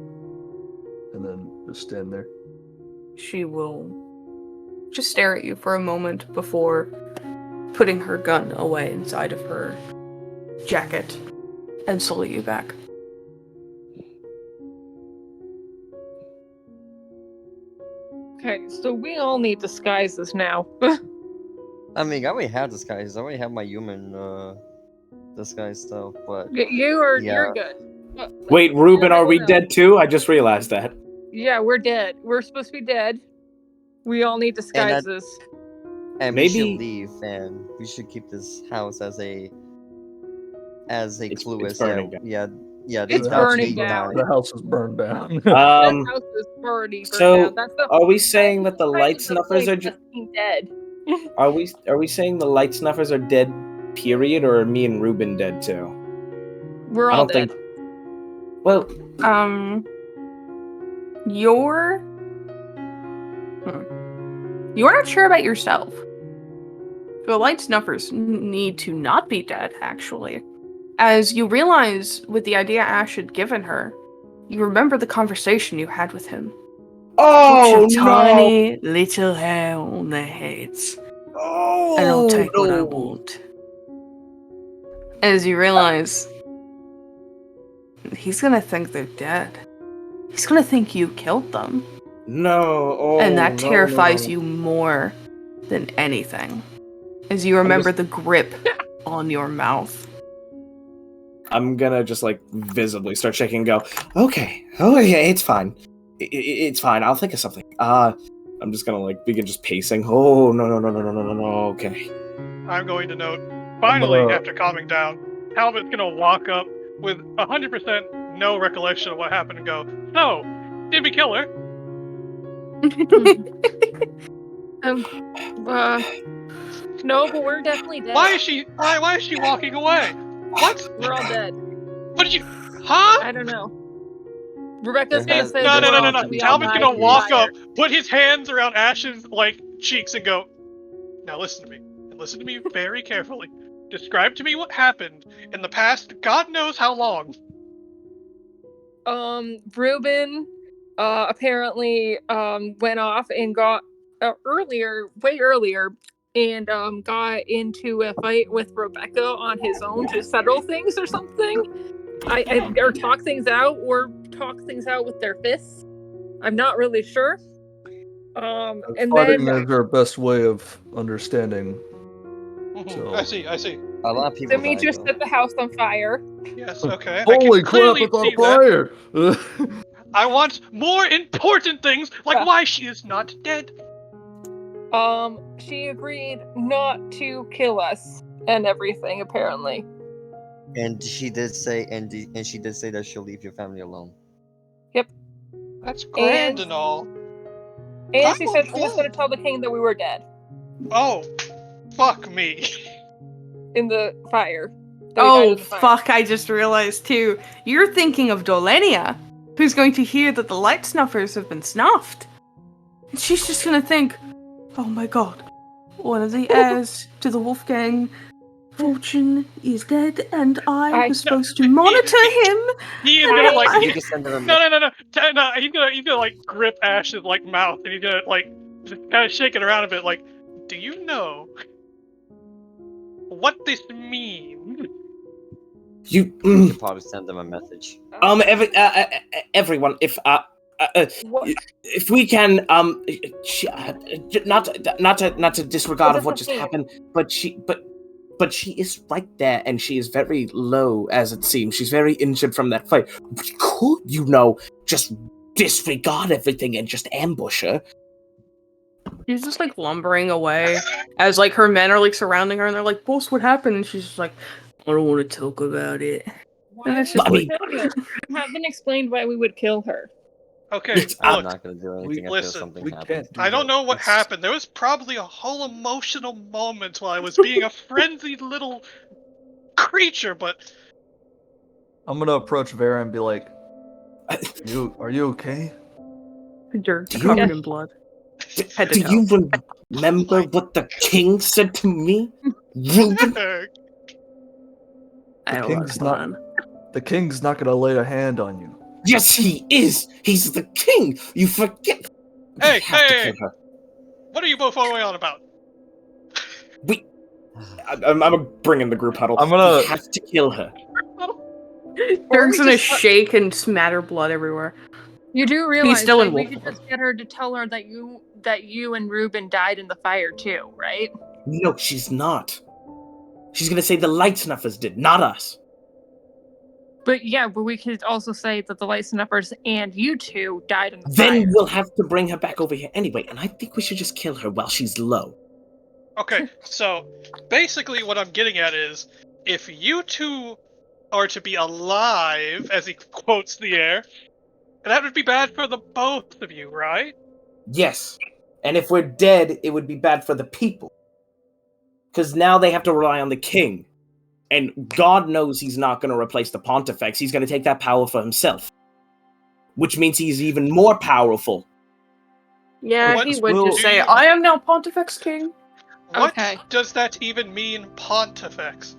and then just stand there. She will just stare at you for a moment before putting her gun away inside of her jacket and salute you back. Okay, so we all need disguises now. I mean, I already have disguise. I already have my human disguise stuff, but You're Yeah. good. Wait, Ruben, are we Everyone dead else. too? I just realized that. Yeah, we're dead. We're supposed to be dead. We all need disguises. and Maybe- we should leave, and we should keep this house as a clue. It's As burning down. yeah. It's the house burning needs down. The house is burned down. That house is already burned so down. That's the are we saying that the light the snuffers place are that's being dead. are we saying the light snuffers are dead, period, or are me and Ruben dead too? We're I all don't dead. think. Well, You're not sure about yourself. The light snuffers need to not be dead, actually. As you realize, with the idea Ash had given her, you remember the conversation you had with him. oh Put your no! tiny little hair on their heads, Oh, and I'll take what I no. want. As you realize, He's gonna think they're dead. He's gonna think you killed them. No, oh, And that no, terrifies no. you more than anything. As you remember just- the grip on your mouth. I'm gonna just like visibly start shaking and go, okay, oh yeah, it's fine. It's fine, I'll think of something. I'm just gonna like begin just pacing. Oh, no, okay. I'm going to note, finally, gonna- after calming down, Talbot's gonna walk up with 100% no recollection of what happened and go, so, did we kill her? No, but we're definitely dead. Why is she walking away? What? We're all dead. What did you, huh? I don't know. Rebecca's There gonna has- say No, the no, no, no, world no. that we all Talbot's died gonna in walk fire. up, put his hands around Ash's, like, cheeks and go, now listen to me. Listen to me very carefully. Describe to me what happened in the past God knows how long. Ruben, apparently, went off and got, way earlier, and, got into a fight with Rebecca on his own to settle things or something. Or talk things out with their fists. I'm not really sure. And Fighting then is our best way of understanding. So- I see. A lot of people died, Demetrius though. set the house on fire. Yes, okay. I Holy can crap! clearly It's on see that. fire! I want more important things, like why she is not dead. She agreed not to kill us and everything, apparently. And she did say, and she did say that she'll leave your family alone. That's grand and all. And she said she was going to tell the king that we were dead Oh, fuck me. in the fire. That we died Oh, in the fire. fuck, I just realized too. You're thinking of Dolenia, who's going to hear that the light snuffers have been snuffed. And she's just gonna think, oh my god, one of the heirs to the Wolfgang fortune is dead, and I was supposed to monitor him. He is and gonna like. You can send them a No. He's gonna like grip Ash's like mouth, and he's gonna like just kind of shake it around a bit. Like, do you know what this means? You, You could probably send them a message. everyone, if What? if we can, not to disregard of what just happened, but she is right there, and she is very low, as it seems. She's very injured from that fight. We could, just disregard everything and just ambush her. She's just like lumbering away as like her men are like surrounding her, and they're like, "Boss, what happened?" And she's just like, "I don't want to talk about it." And it's just I mean- You haven't explained why we would kill her. Okay, I'm look. not gonna do anything until listen, something we happens. can't do I don't that. know what That's- happened. There was probably a whole emotional moment while I was being a frenzied little creature, but I'm gonna approach Vera and be like, "Are you okay?" Dirt Do covered you- in blood. Head to Do toe. you remember what the king said to me, Reuben? I had a lot of king's not- fun. The king's not gonna lay a hand on you. Yes, he is. He's the king. You forget. Hey, we have to hey! kill her. What are you both going on about? I'm bringing the group huddle. I'm gonna- We have to kill her. Dirk's gonna just- shake and smatter blood everywhere. You do realize still that in we wolf could form. just get her to tell her that you and Ruben died in the fire too, right? No, she's not. She's gonna say the light snuffers did, not us. But we could also say that the light snuffers and you two died in the Then fire. we'll have to bring her back over here anyway, and I think we should just kill her while she's low. Okay, so basically what I'm getting at is, if you two are to be alive, as he quotes the air, that would be bad for the both of you, right? Yes. And if we're dead, it would be bad for the people. Because now they have to rely on the king. And God knows he's not going to replace the Pontifex. He's going to take that power for himself. Which means he's even more powerful. Yeah, What he would will- just say, "I am now Pontifex King." What Okay. does that even mean, Pontifex?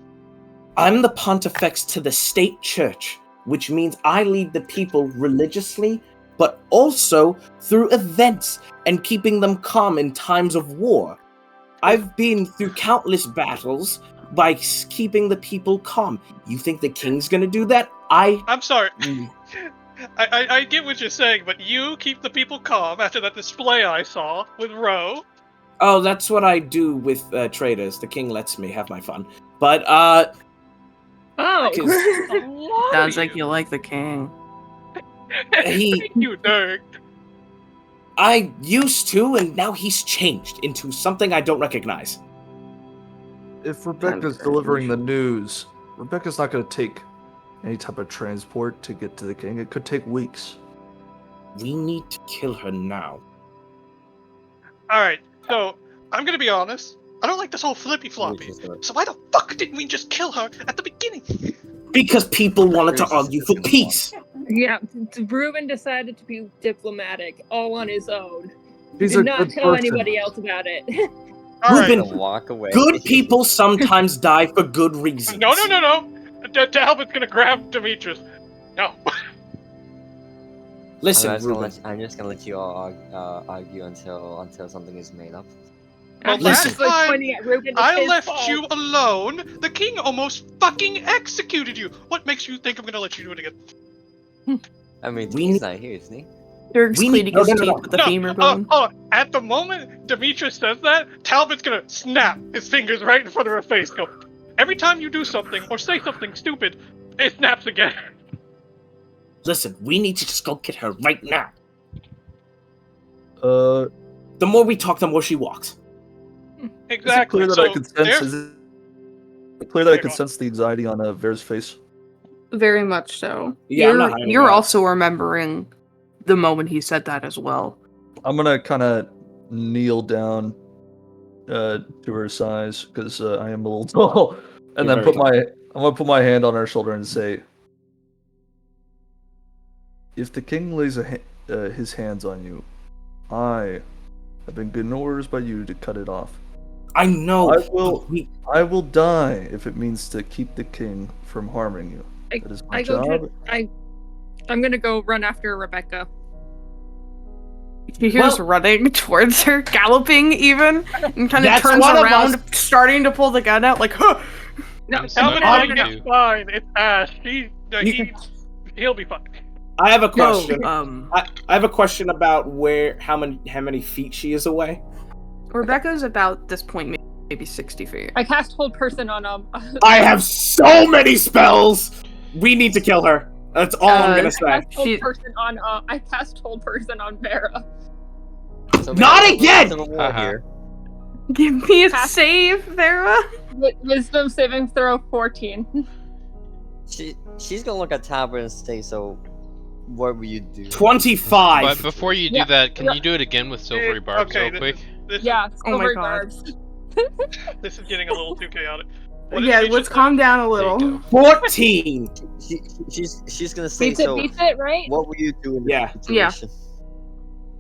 I'm the Pontifex to the state church, which means I lead the people religiously, but also through events and keeping them calm in times of war. I've been through countless battles by keeping the people calm. You think the king's gonna do that? I'm sorry. Mm. I get what you're saying, but you keep the people calm after that display I saw with Ro. Oh, that's what I do with traders. The king lets me have my fun. But, Oh, 'cause Sounds like you like the king. he- You nerd. I used to, and now he's changed into something I don't recognize. If Rebecca's cringe. delivering the news, Rebecca's not gonna take any type of transport to get to the king. It could take weeks. We need to kill her now. Alright, so, I'm gonna be honest. I don't like this whole flippy floppy. So why the fuck didn't we just kill her at the beginning? Because people wanted to argue for peace. yeah. Ruben decided to be diplomatic all on his own. He's Did a not good tell person. anybody else about it. Alright. Ruben, Walk away. Good people sometimes die for good reasons. No. Talbot's gonna grab Demetrius. No. Listen, I'm Ruben. just gonna let you all argue until something is made up. Well, Listen. last time pointing at Ruben, it's I his left fault. you alone, the king almost fucking executed you. What makes you think I'm gonna let you do it again? I mean, We he's need- not here, isn't he? Dirk's cleaning his teeth with the No, femur bone. At the moment Demetrius says that, Talbot's gonna snap his fingers right in front of her face. Go. Every time you do something or say something stupid, it snaps again. Listen, we need to just go get her right now. Uh, The more we talk, the more she walks. Exactly. Is it clear that I can sense? Is it clear that I can sense the anxiety on Vera's face? Very much so. Yeah, I'm not hiding You're that. also remembering the moment he said that as well. I'm gonna kind of kneel down to her size because I am a little tall, and You're then very I'm gonna put my hand on her shoulder and say, "If the king lays his hands on you, I have been given orders by you to cut it off. I know. I will die if it means to keep the king from harming you. That is my job." I'm gonna go run after Rebecca. She hears running towards her, galloping even, and kind of That's turns one of around, us. starting to pull the gun out, like, huh! No, Talbot is fine. It's Ash. He'll be fine. I have a question. No, I have a question about how many feet she is away. Rebecca's about this point, maybe 60 feet. I cast hold person on I have so many spells. We need to kill her. That's all I'm gonna say. I cast hold person on Vera. So Not Vera's again! to the wall here. Give me a save, Vera. Wisdom saving throw 14. She's gonna look at Talbot and say, "So, what will you do?" 25. But before you do that, can you do it again with silvery barbs Okay, real quick? Yeah, Oh my silver God. barbs. This is getting a little too chaotic. Yeah, let's calm down a little. 14. She's gonna say, Beats it, right? What will you do in this situation?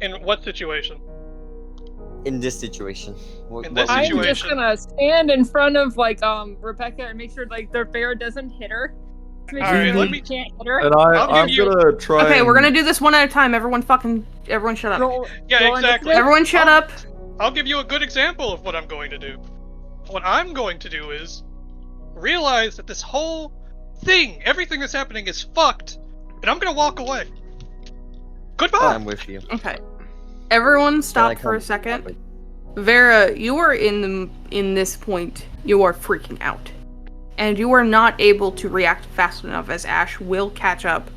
In what situation? In this situation. In this I'm situation. just gonna stand in front of Rebecca and make sure the bear doesn't hit her. Make All sure right, he can't hit her. And I'm gonna try. Okay, we're and- gonna do this one at a time. Everyone shut up. Yeah, roll exactly. Everyone shut up. I'll give you a good example of what I'm going to do. What I'm going to do is realize that this whole thing, everything that's happening is fucked, and I'm gonna walk away. Goodbye. I'm with you. Okay. Everyone stop for a second. Vera, you are in this point. You are freaking out. And you are not able to react fast enough, as Ash will catch up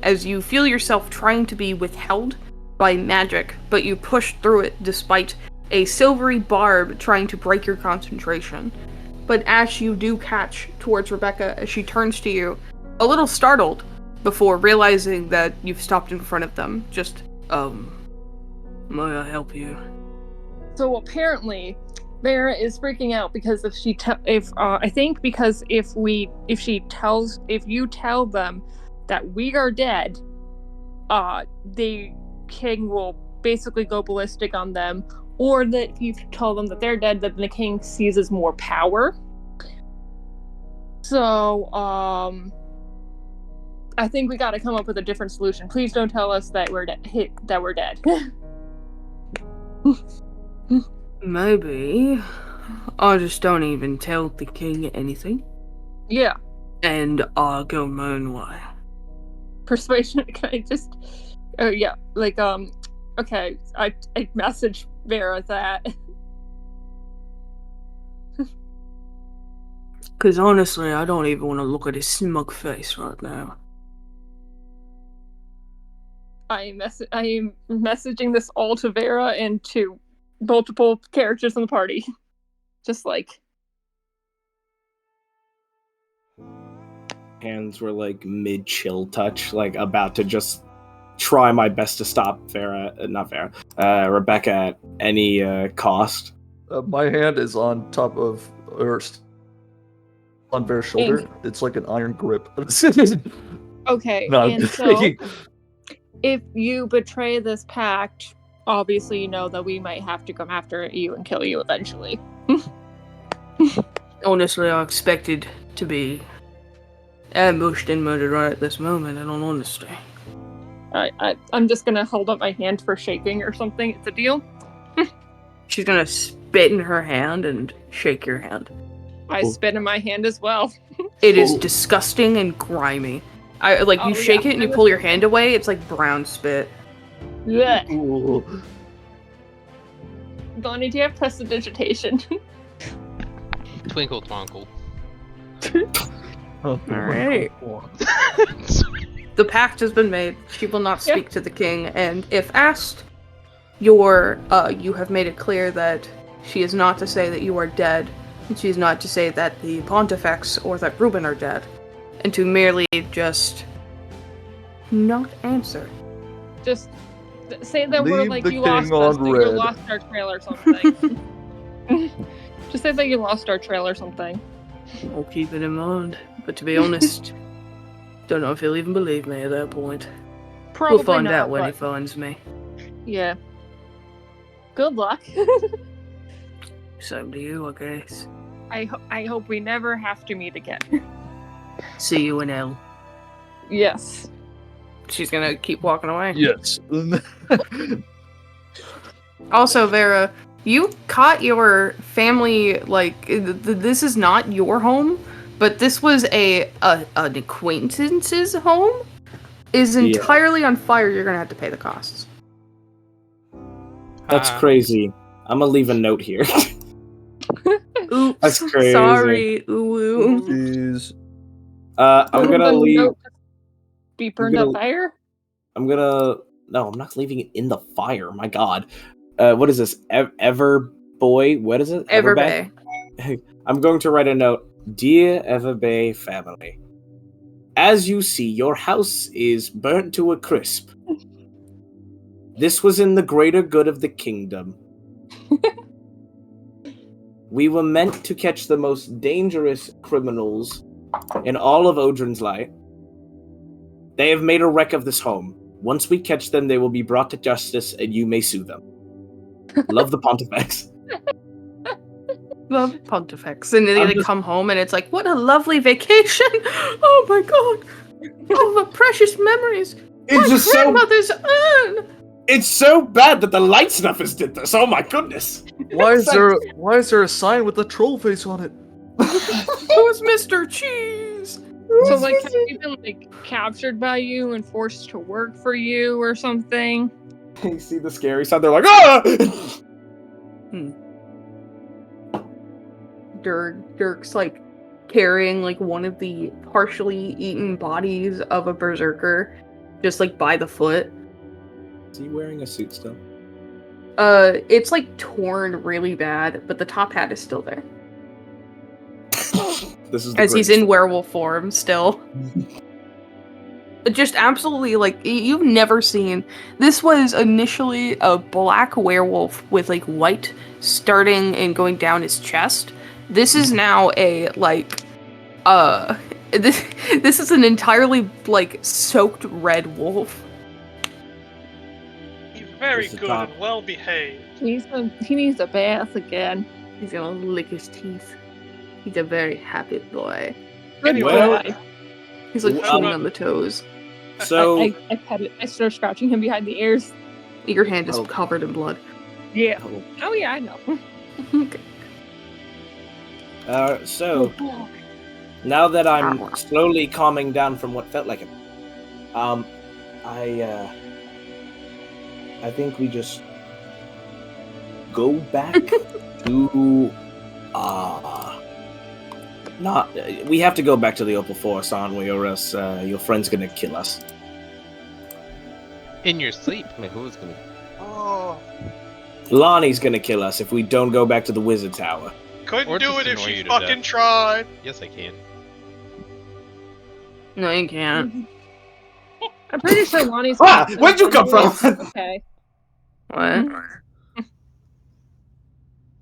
as you feel yourself trying to be withheld by magic, but you push through it despite a silvery barb trying to break your concentration. But Ash, you do catch towards Rebecca as she turns to you, a little startled, before realizing that you've stopped in front of them. Just, may I help you? So apparently, Vera is freaking out because if you tell them that we are dead, the king will basically go ballistic on them, or that if you tell them that they're dead, then the king seizes more power. So, I think we got to come up with a different solution. Please don't tell us that we're dead. Maybe. I just don't even tell the king anything. Yeah. And I'll go my own way. Persuasion, can I just... Oh, yeah. Okay. I message Vera that. Because honestly, I don't even want to look at his smug face right now. I am messaging this all to Vera and to multiple characters in the party. Just Hands were mid-chill touch, about to just try my best to stop Rebecca at any cost. My hand is on top of on Vera's shoulder. It's like an iron grip. Okay, No, I'm and just so kidding. if you betray this pact, obviously you know that we might have to come after you and kill you eventually. Honestly, I expected to be ambushed and murdered right at this moment, in all honesty. I'm just gonna hold up my hand for shaking or something. It's a deal. She's gonna spit in her hand and shake your hand. I spit in my hand as well. It is disgusting and grimy. You shake it and you pull your hand away, it's like brown spit. Yeah. Ooh. Bonnie, do you have prestidigitation? Twinkle twinkle. Oh, Alright. The pact has been made. She will not speak to the king, and if asked, you have made it clear that she is not to say that you are dead, and she is not to say that the Pontifex or that Reuben are dead, and to merely just not answer. Just say that we're Leave like the you lost king us, on or you red. lost our trail or something. Just say that you lost our trail or something. I'll keep it in mind, but to be honest, don't know if he'll even believe me at that point. Probably We'll find not, out when he but finds me. yeah. Good luck. Same to you, I guess. I hope we never have to meet again. See you in hell. Yes. She's gonna keep walking away. Yes. Also, Vera, you caught your family, like, this is not your home, but this was an acquaintance's home, is entirely on fire. You're gonna have to pay the costs. That's crazy. I'm gonna leave a note here. Oops. That's crazy. Sorry. Ooh. Jeez. I'm gonna leave. Be burned up fire? No, I'm not leaving it in the fire. My God. What is this? Everboy? What is it? Everbay. I'm going to write a note. Dear Everbay family, as you see, your house is burnt to a crisp. This was in the greater good of the kingdom. We were meant to catch the most dangerous criminals in all of Odrin's Light. They have made a wreck of this home. Once we catch them, they will be brought to justice, and you may sue them. Love the Pontifex. Love Pontifex. And then they come home, and it's like, what a lovely vacation! Oh my god! All the precious memories! It's my just so... grandmother's urn! It's so bad that the light snuffers did this. Oh my goodness! Why is there a sign with a troll face on it? Who's Mr. Cheese? So, like, have you been, like, captured by you and forced to work for you or something? You see the scary side, they're like, ah! Dirk's, like, carrying, like, one of the partially eaten bodies of a berserker, just, like, by the foot. Is he wearing a suit still? It's, like, torn really bad, but the top hat is still there. This is as he's in werewolf form still. Just absolutely, like, you've never seen. This was initially a black werewolf with, like, white starting and going down his chest. This is now a, like, this is an entirely, like, soaked red wolf. He's very good and well behaved. He needs a bath again. He's gonna lick his teeth. He's a very happy boy. Good boy. He's like chewing on the toes. So I pet it. I start scratching him behind the ears. Your hand is covered in blood. Yeah. Oh yeah, I know. Okay. So now that I'm slowly calming down from what felt like it, I think we just go back to we have to go back to the Opal Forest, aren't we, or else your friend's gonna kill us. In your sleep. Wait, who's gonna? Oh. Lonnie's gonna kill us if we don't go back to the Wizard Tower. Couldn't Or do just it if annoy she you to fucking death. tried. Yes, I can. No, you can't. I'm pretty sure Lonnie's. Where'd you come from? Okay. What?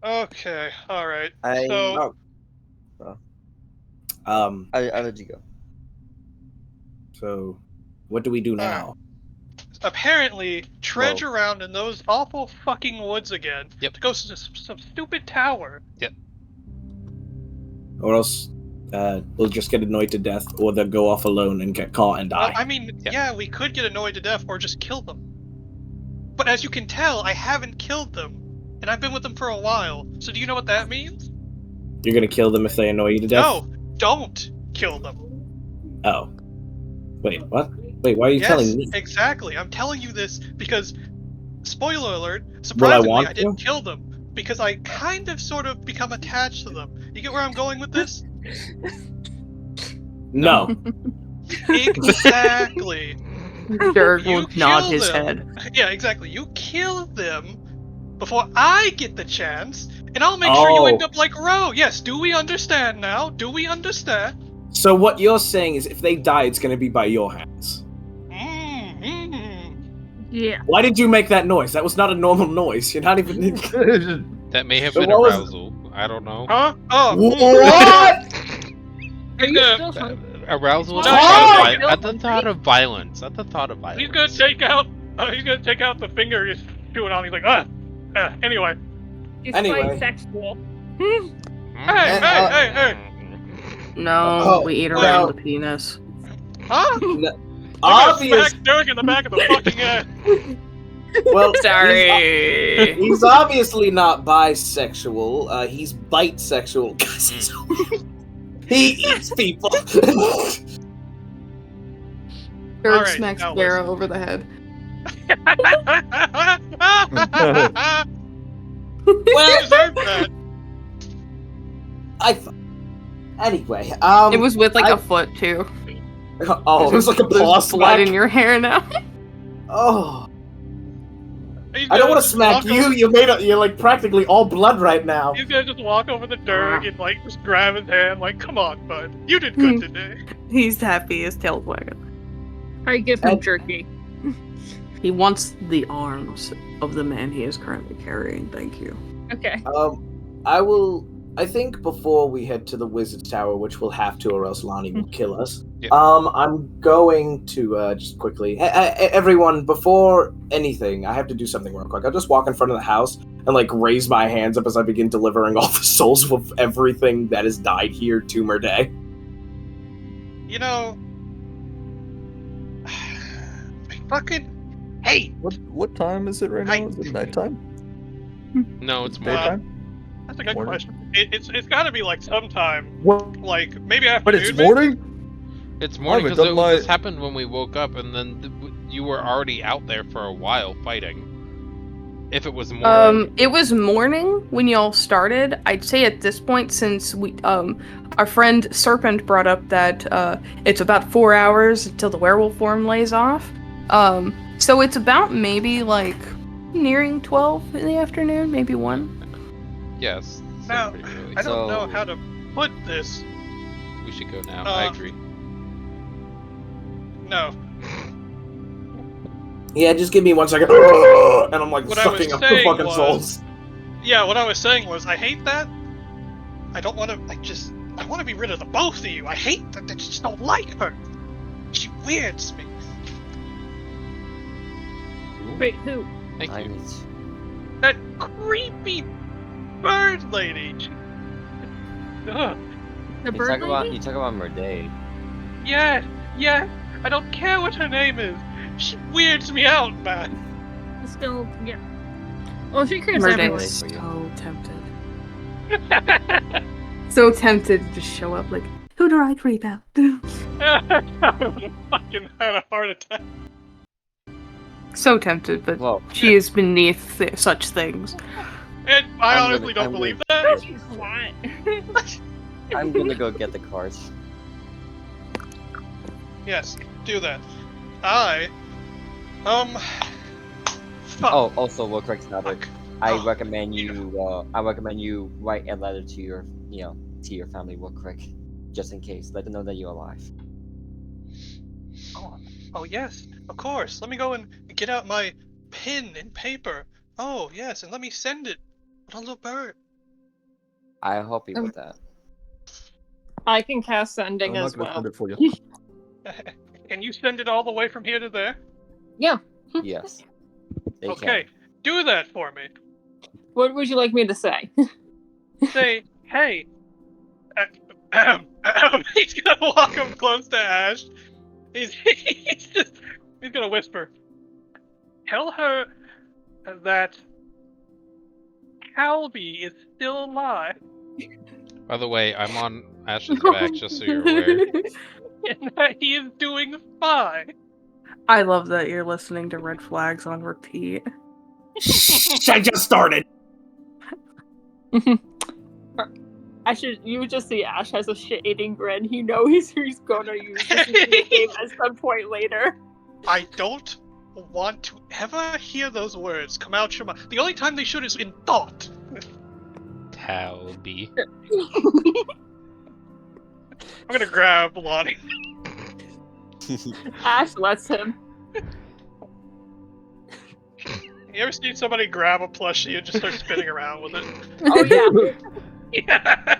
Okay, alright. I'll let you go. So, what do we do now? Apparently, trudge around in those awful fucking woods again to go to some stupid tower. Yep. Or else we'll just get annoyed to death, or they'll go off alone and get caught and die. I mean, yeah, we could get annoyed to death or just kill them. But as you can tell, I haven't killed them, and I've been with them for a while. So do you know what that means? You're gonna kill them if they annoy you to death? No, don't kill them. Oh. Wait, what? Wait, why are you telling me? Exactly. I'm telling you this because spoiler alert, Will I surprisingly, want I didn't kill them because I kind of sort of become attached to them. You get where I'm going with this? No. Exactly. Dirk You will nod kill his them. head. Yeah, exactly. You kill them before I get the chance, and I'll make sure you end up like Ro. Yes, do we understand now? Do we understand? So what you're saying is if they die, it's going to be by your hands. Yeah. Why did you make that noise? That was not a normal noise. You're not even... That may have So been what was- arousal. I don't know. Huh? Oh. What? Are you still hungry? Arousal No, at the thought of violence. At the thought of violence. He's gonna take out. He's gonna take out the finger he's chewing on. He's like, Anyway. He's Anyway. quite sexual. Hey. No, we eat around the penis. Huh? Obvious. Smack Dirk in the back of the fucking head. Well, Sorry. He's obviously not bisexual. He's bitesexual. He eats people. Dirk Alright, smacks now Vera over the head. Well, deserve that. Anyway, It was with like a foot too. Oh, it was like a paw There's blood smack. in your hair now. Oh, He's I don't gonna want to just smack walk you. over- You're like practically all blood right now. He's gonna just walk over the Dirk and like just grab his hand, like, come on, bud, you did good today. He's happy. His tail's wagging. I give him And- jerky. He wants the arms of the man he is currently carrying. Thank you. Okay. I think before we head to the Wizard's Tower, which we'll have to, or else Lonnie will kill us. Yeah. I'm going to just quickly, everyone, before anything, I have to do something real quick. I'll just walk in front of the house and like raise my hands up as I begin delivering all the souls of everything that has died here to Murday. You know, I fucking hate. What time is it right now? Is it nighttime? No, it's more. Daytime? That's a good Morning? question. It's got to be like sometime, What? like maybe But afternoon. it's morning? It's morning haven't because done my- this happened when we woke up, and then you were already out there for a while fighting. If it was morning. It was morning when y'all started. I'd say at this point, since we our friend Serpent brought up that it's about 4 hours until the werewolf form lays off. So it's about maybe like nearing 12 in the afternoon, maybe 1. Yes. so Now, pretty early. I don't know So- how to put this. We should go now. I Uh, agree. No. Yeah, just give me 1 second. And I'm like What I was sucking up the saying fucking was- souls. Yeah, what I was saying was, I hate that. I don't want to. I want to be rid of the both of you. I hate that. I just don't like her. She weirds me. Wait, who? Thank I you. need That creepy bird lady. Ugh. The bird lady? you talk about Murday. Yeah. I don't care what her name is. She weirds me out, man. Still, yeah. Well, she cares Murday everyone. was so tempted. So tempted to just show up like, who do I creep out? I fucking had a heart attack. So tempted, but Well, she is beneath such things. And I I'm honestly gonna- don't I'm believe No, that. she's not. I'm gonna go get the cards. Yes, do that. Fuck. Oh, also, real quick, Snapper. I Oh, recommend you write a letter to your, to your family real quick, just in case. Let them know that you're alive. Oh yes, of course. Let me go and get out my pen and paper. Oh yes, and let me send it on a little bird. I'll help you with that. I can cast sending I'm not as gonna well. send it for you. Can you send it all the way from here to there? Yes. They Okay, do that for me. What would you like me to say? Say, hey. He's gonna walk up close to Ash. He's gonna whisper. Tell her that Calby is still alive. By the way, I'm on Ash's back, just so you're aware. And that he is doing fine. I love that you're listening to Red Flags on repeat. Shh, I just started. You would just see Ash has a shit-eating grin. You know he's gonna use this in the game at some point later. I don't want to ever hear those words come out your mouth. The only time they should is in thought. Talby. I'm gonna grab Lonnie. Ash lets him. You ever seen somebody grab a plushie and just start spinning around with it? Oh yeah. Yeah.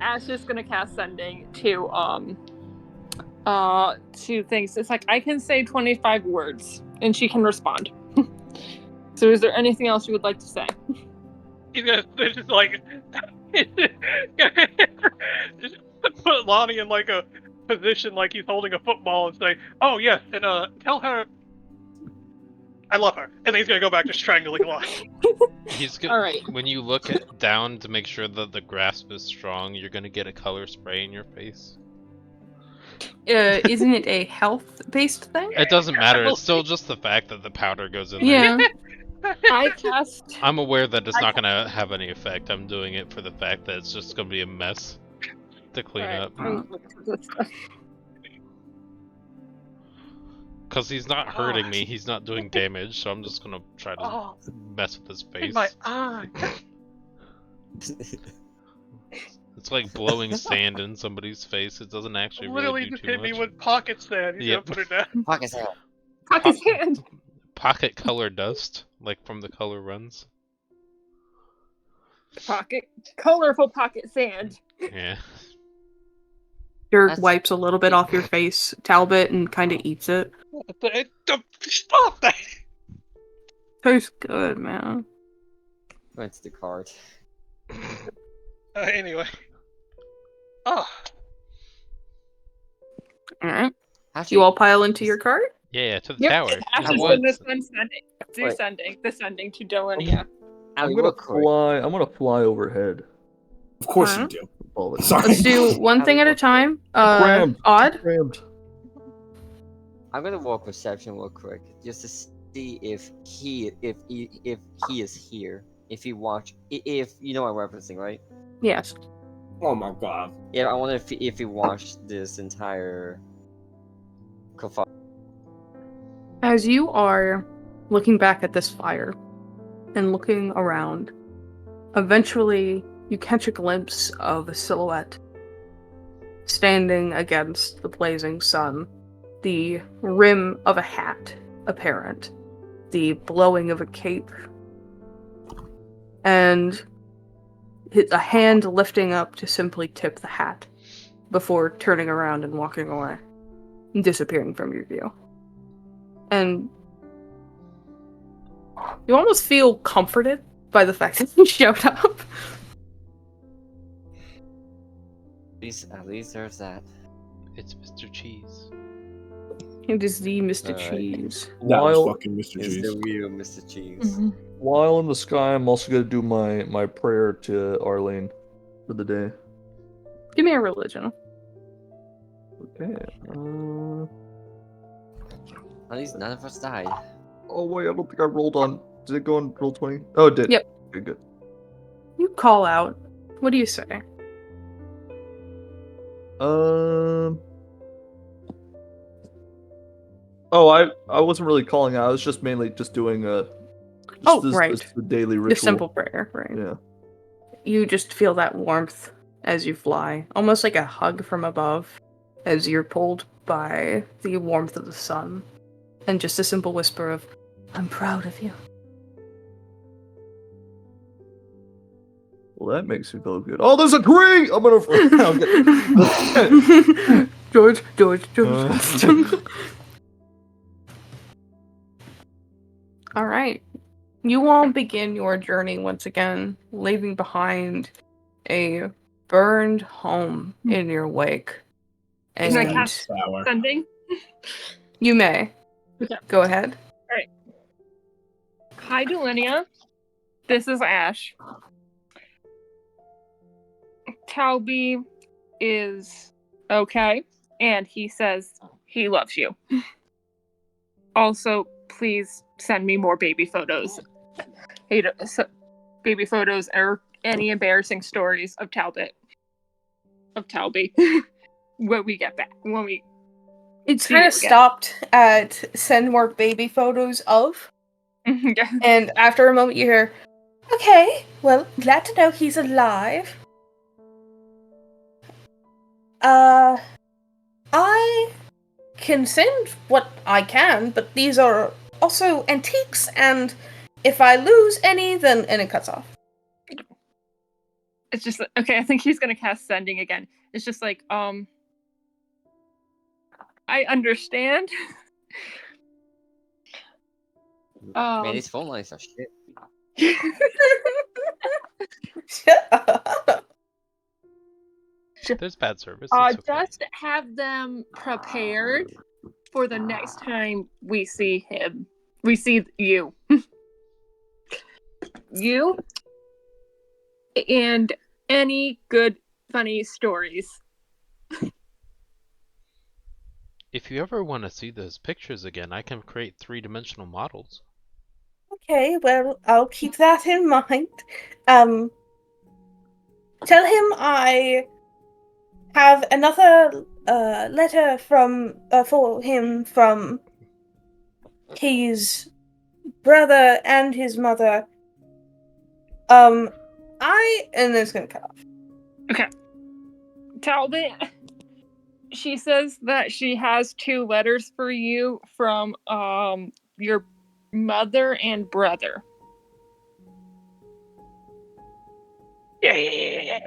Ash is gonna cast sending to things. It's like I can say 25 words and she can respond. So is there anything else you would like to say? He's gonna just like just put Lonnie in like a position like he's holding a football and say, "Oh yes, and tell her I love her," and then he's gonna go back to strangling Lonnie. He's All right. When you look down to make sure that the grasp is strong, you're gonna get a color spray in your face. Isn't it a health-based thing? It doesn't matter. It's still just the fact that the powder goes in there. Yeah. I cast. I'm aware that it's not gonna have any effect. I'm doing it for the fact that it's just gonna be a mess to clean up. Because he's not hurting me, he's not doing damage, so I'm just gonna try to mess with his face. In my eye. It's like blowing sand in somebody's face. It doesn't actually Literally really do just too hit me much. with pocket sand. He's Yep. gonna put it down. Pocket sand. Pocket sand. Pocket color dust, like from the color runs. Colorful pocket sand. Yeah. Dirk That's- wipes a little bit off your face, Talbot, and kind of eats it. Stop that! Tastes good, man. Went to the cart. Anyway. Oh. Actually, Alright. You all pile into your cart? Yeah, to the Yep. tower. Ash I is want- in this one sending. The sending to Delinia. I'm real gonna quick. fly. I'm gonna fly overhead. Of course you Huh? do. All the Sorry. Let's do one thing at a time. Crammed. Odd? Crammed. I'm gonna roll perception real quick, just to see if he is here. If he if you know what I'm referencing, right? Yes. Oh my god. Yeah, I wonder if he watched this entire kerfuffle. As you are looking back at this fire and looking around, eventually you catch a glimpse of a silhouette standing against the blazing sun, the rim of a hat apparent, the blowing of a cape, and a hand lifting up to simply tip the hat before turning around and walking away, and disappearing from your view. And you almost feel comforted by the fact that he showed up. At least there's that. It's Mr. Cheese. It is the Mr. Alright. Cheese. That was While fucking Mr. It's Cheese. the real Mr. Cheese. Mm-hmm. while in the sky, I'm also gonna do my prayer to Arlene for the day. Give me a religion. Okay. At least none of us died. Oh wait, I don't think I rolled on. Did it go on roll 20? Oh, it did. Yep. Okay, good. You call out. What do you say? Oh, I wasn't really calling out. I was just mainly just doing Right. the daily ritual. The simple prayer, right? Yeah. You just feel that warmth as you fly, almost like a hug from above, as you're pulled by the warmth of the sun, and just a simple whisper of, "I'm proud of you." Well, that makes me feel good. Oh, there's a tree! I'm gonna. George. All right. You all begin your journey once again, leaving behind a burned home in your wake. And Can I cast Sour. sending? you may. Okay. Go ahead. Hi, Delinia. This is Ash. Talby is okay, and he says he loves you. Also, please send me more baby photos. baby photos or any embarrassing stories of Talby. When we get back, It's See kind you of again. stopped at send more baby photos of, Yeah. and after a moment you hear, okay, well, glad to know he's alive. I can send what I can, but these are also antiques, and if I lose any, then... And it cuts off. It's just okay. I think he's gonna cast sending again. It's just like I understand. Man, these phone lines are shit. Shut up. There's bad service. It's okay. Just have them prepared for the next time we see him. We see you. You and any good, funny stories. If you ever want to see those pictures again, I can create 3-dimensional models. Okay, well, I'll keep that in mind. Tell him I have another letter for him from his brother and his mother. And then it's gonna cut off. Okay. Talbot, she says that she has 2 letters for you from your mother and brother. Yeah.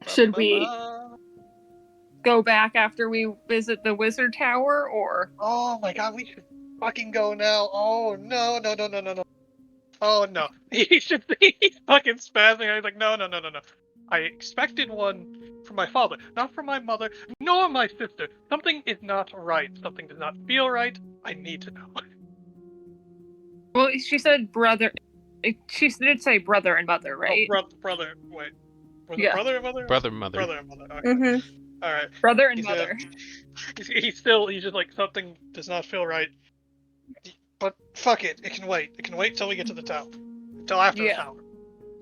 Should we go back after we visit the wizard tower, or? Oh my god, we should fucking go now. Oh no. Oh no. He's fucking spazzing. He's like, no. I expected one from my father, not from my mother, nor my sister. Something is not right. Something does not feel right. I need to know. Well, she said brother. She did say brother and mother, right? Oh, brother. Wait. Was it Yeah. brother and mother? Brother, mother. Brother and mother. Okay. Mm-hmm. All right. Brother and He's, mother. He's just like, something does not feel right. But fuck it. It can wait. It can wait till we get to the tower. Till after the tower.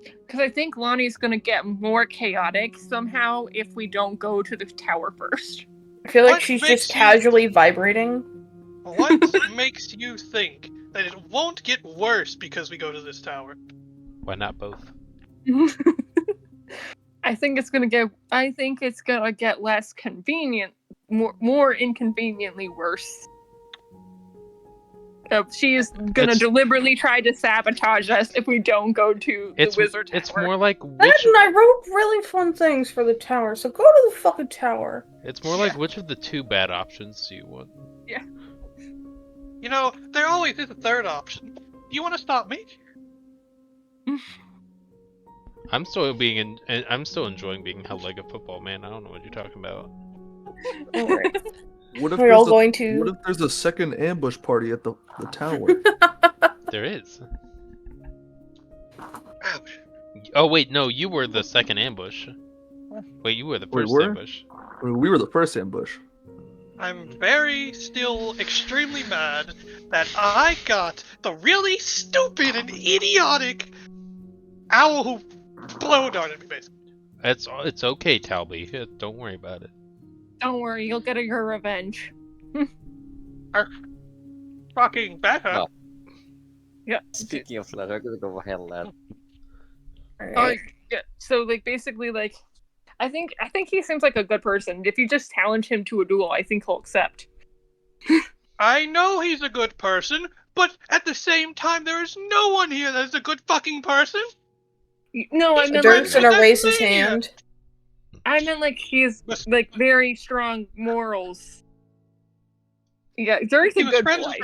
Because I think Lonnie's gonna get more chaotic somehow if we don't go to the tower first. I feel like What she's makes just casually vibrating. What makes you think that it won't get worse because we go to this tower? Why not both? I think it's gonna get less convenient, more inconveniently worse. She's gonna deliberately try to sabotage us if we don't go to the wizard tower. It's more like And I wrote really fun things for the tower, so go to the fucking tower. It's more like which of the 2 bad options do you want? Yeah. You know, there always is a third option. Do you want to stop me? I'm still enjoying being held like a football man. I don't know what you're talking about. Alright. What if We're all going to... What if there's a second ambush party at the tower? There is. Ouch. Oh wait, no, you were the second ambush. Wait, you were the first ambush. I mean, we were the first ambush. I'm still extremely mad that I got the really stupid and idiotic owl who blow darted me, basically. It's okay, Talby. Don't worry about it. Don't worry, you'll get your revenge. Fucking better. Oh. Yeah. Speaking of that, I'm gonna go handle that. Yeah. So basically I think he seems like a good person. If you just challenge him to a duel, I think he'll accept. I know he's a good person, but at the same time, there is no one here that is a good fucking person. No, I meant Dirk's gonna raise his hand. I meant he's very strong morals. Yeah, Dirk's a good boy.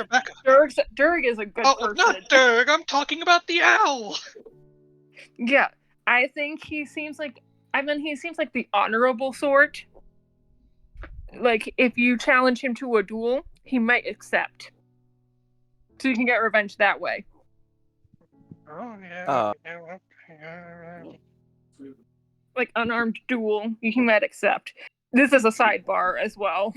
Dirk is a good person. Not Dirk. I'm talking about the owl. Yeah, I think he seems like the honorable sort. Like, if you challenge him to a duel, he might accept. So you can get revenge that way. Oh, yeah. Like, unarmed duel, he might accept. This is a sidebar as well.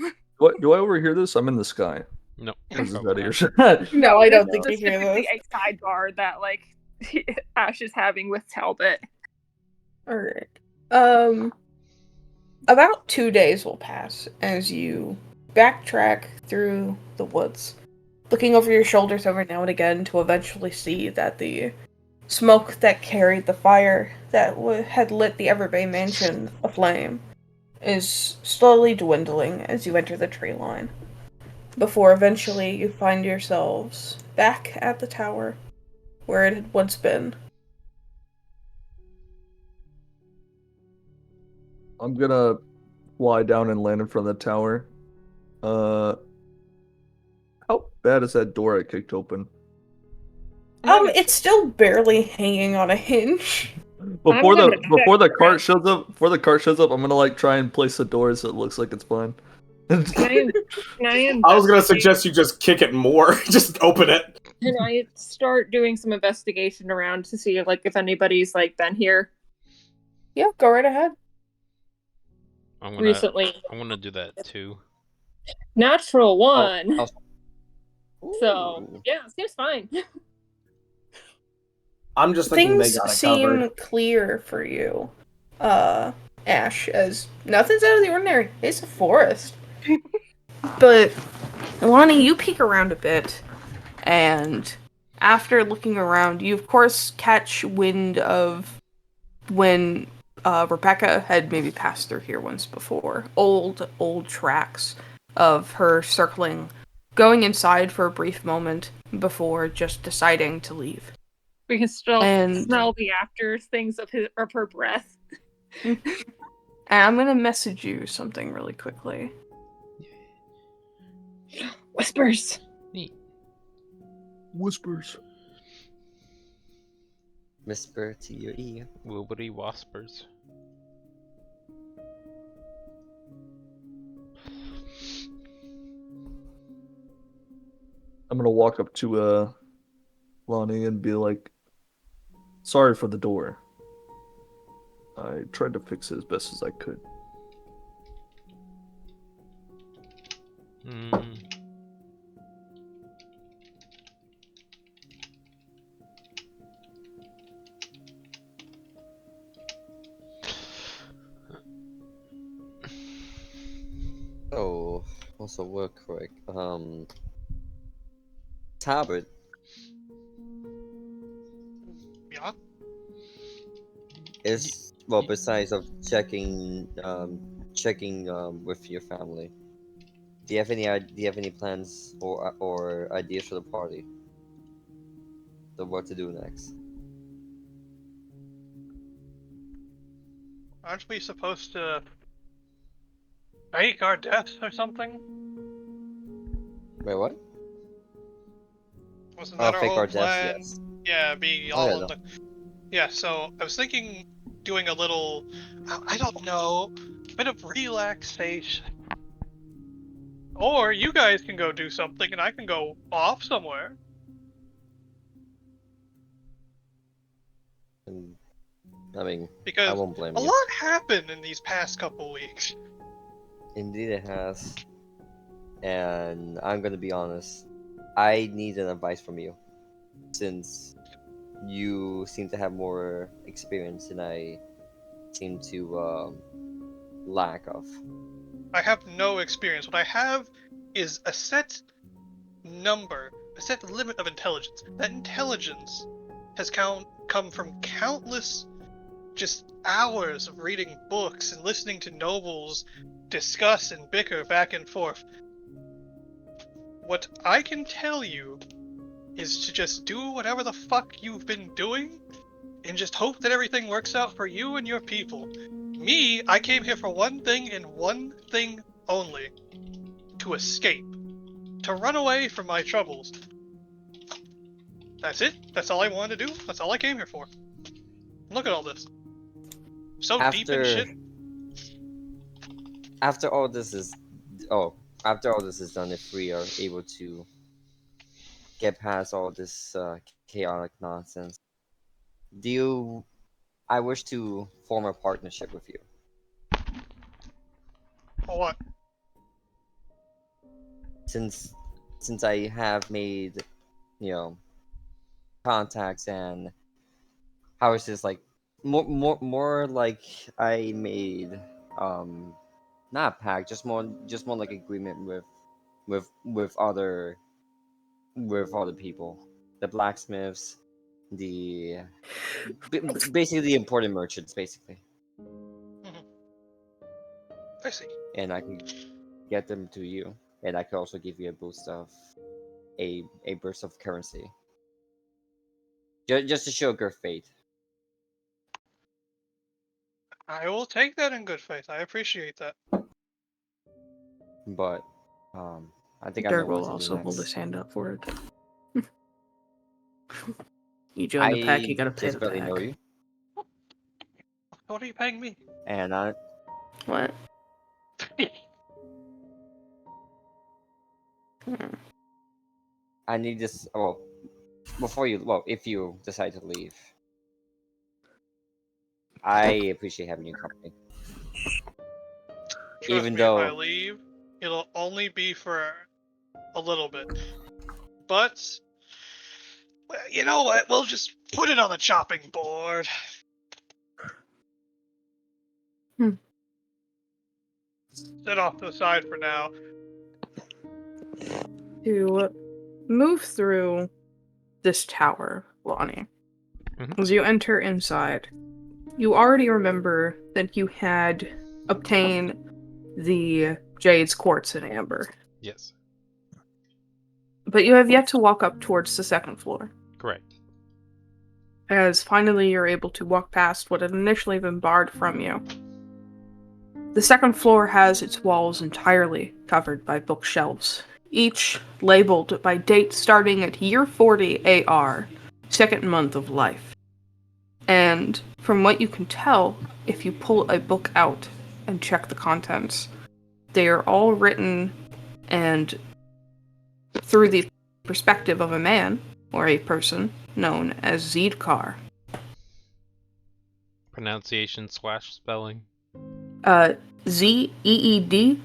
Do I overhear this? I'm in the sky. No. Or is Oh, that wow. earshot? No, I don't think This you is hear typically this. a sidebar that like Ash is having with Talbot. Alright. About 2 days will pass as you backtrack through the woods, looking over your shoulders every now and again to eventually see that the smoke that carried the fire that had lit the Everbay mansion aflame is slowly dwindling as you enter the tree line, before eventually you find yourselves back at the tower where it had once been. I'm gonna fly down and land in front of the tower. How bad is that door I kicked open? It's still barely hanging on a hinge. Before gonna the check cart shows up, I'm gonna like try and place the door so it looks like it's fine. Can I I was gonna investigate? suggest you just kick it more. Just open it. Can I start doing some investigation around to see like if anybody's like been here Yeah, go right ahead. recently? I'm gonna do that too. Natural one. So Ooh. yeah, seems fine. I'm just thinking they Things got it seem covered. clear for you, Ash, as nothing's out of the ordinary. It's a forest. But, Lonnie, you peek around a bit, and after looking around, you of course catch wind of when Rebecca had maybe passed through here once before. Old tracks of her circling, going inside for a brief moment before just deciding to leave. We can still And- smell the after things of her breath. And I'm gonna message you something really quickly. Whispers. Neat. Whispers. Whisper to your ear. Wilbity Waspers. I'm gonna walk up to Lonnie and be like, "Sorry for the door. I tried to fix it as best as I could." Hmm. Oh, also work quick. Talbot, Yeah. is well besides of checking with your family. Do you have any plans or ideas for the party? So what to do next? Aren't we supposed to fake our deaths or something? Wait, what? Wasn't Oh, that our fake whole our deaths, plan? yes. Yeah, be Oh, all yeah, in no. the. Yeah, so I was thinking doing a little, I don't know, bit of relaxation. Or you guys can go do something and I can go off somewhere. And, I mean, I Because won't blame a you. lot happened in these past couple weeks. Indeed, it has. And I'm gonna be honest. I need an advice from you, since you seem to have more experience than I seem to lack of. I have no experience. What I have is a set number, a set limit of intelligence. That intelligence has come from countless just hours of reading books and listening to nobles discuss and bicker back and forth. What I can tell you is to just do whatever the fuck you've been doing and just hope that everything works out for you and your people. Me, I came here for one thing and one thing only. To escape. To run away from my troubles. That's it. That's all I wanted to do. That's all I came here for. Look at all this. So deep in shit. After all this is done, if we are able to get past all this chaotic nonsense, I wish to form a partnership with you. For what? since I have made, contacts, and how is this like more like I made not a pact, just more like agreement with other people, the blacksmiths, the basically the important merchants, basically, I see. and I can get them to you, and I can also give you a boost of a burst of currency, just to show good faith. I will take that in good faith. I appreciate that. But I think I know Dirk what will to do also hold his next. hand up for it. You join the pack, you gotta pay just the barely pack. know you, What are you paying me? and What? I need this. Well, if you decide to leave, I appreciate having your company. Trust Even me, if I though leave, it'll only be for a little bit. But, well, you know what? We'll just put it on the chopping board. Sit off to the side for now. To move through this tower, Lonnie, Mhm. as you enter inside, you already remember that you had obtained the Jade's Quartz and Amber, Yes. but you have yet to walk up towards the second floor. Correct. As finally you're able to walk past what had initially been barred from you. The second floor has its walls entirely covered by bookshelves, each labeled by date starting at year 40 AR, second month of life. And from what you can tell, if you pull a book out and check the contents, they are all written and through the perspective of a man or a person known as Zeedkar. Pronunciation / spelling. ZEED_KAR.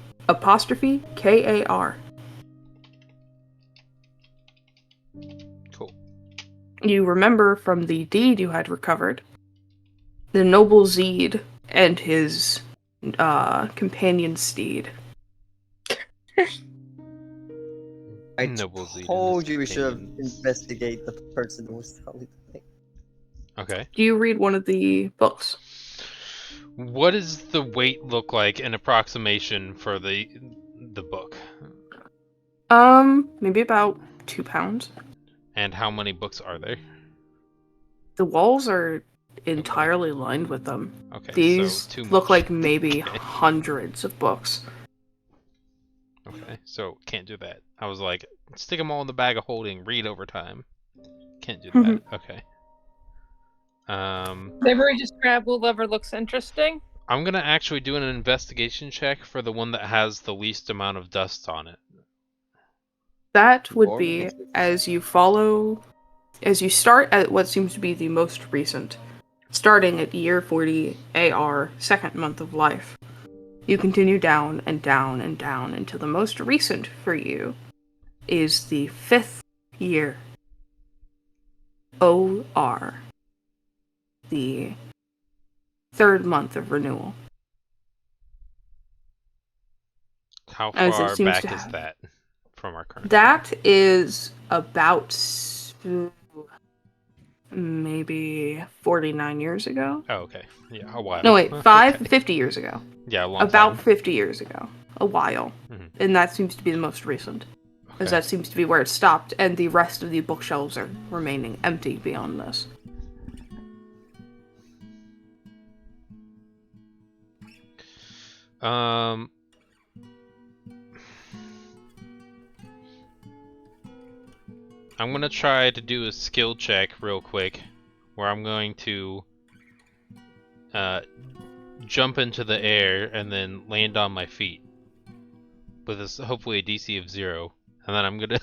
Cool. You remember from the deed you had recovered, the noble Zeed and his companion steed. I Noble Zeed and his told you we should have companions. investigate the person who was telling the thing. Okay. Do you read one of the books? What does the weight look like in approximation for the book? Maybe about 2 pounds. And how many books are there? The walls are entirely lined with them. Okay, These so too much. look like maybe Okay. hundreds of books. Okay, so can't do that. I was like, stick them all in the bag of holding, read over time. Can't do that. Okay. Whatever we just grab, whatever looks interesting. I'm gonna actually do an investigation check for the one that has the least amount of dust on it. That would be as you start at what seems to be the most recent, starting at year 40 AR, second month of life. You continue down and down and down until the most recent for you is the 5th year OR, the 3rd month of renewal. How As it far seems back to is have. that from our current? That is about maybe 49 years ago. Oh, okay. Yeah, a while. No, wait, Okay. 50 years ago. Yeah, a long About time. 50 years ago. A while. Mhm. And that seems to be the most recent. As Okay. that seems to be where it stopped, and the rest of the bookshelves are remaining empty beyond this. I'm gonna try to do a skill check real quick, where I'm going to jump into the air and then land on my feet with hopefully a DC of 0, and then I'm gonna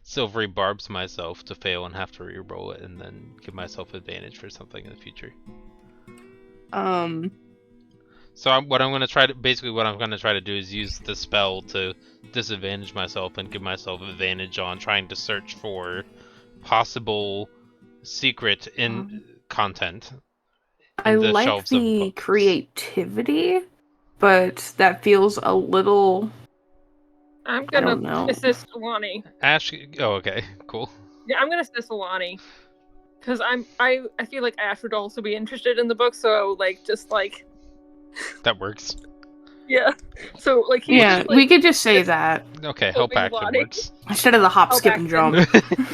silvery barbs myself to fail and have to re-roll it, and then give myself advantage for something in the future. So what I'm gonna try to do is use the spell to disadvantage myself and give myself advantage on trying to search for possible secret in content. I The like shelves of the books. creativity, but that feels a little. I'm I don't gonna know. assist Alani. Ash. Oh, okay, cool. Yeah, I'm gonna assist Alani. Because I feel like Ash would also be interested in the book, so just That works. yeah. So he Yeah, just, we could just say that Okay, help helping action Lonnie. works. instead of the hop, Help skip, and action.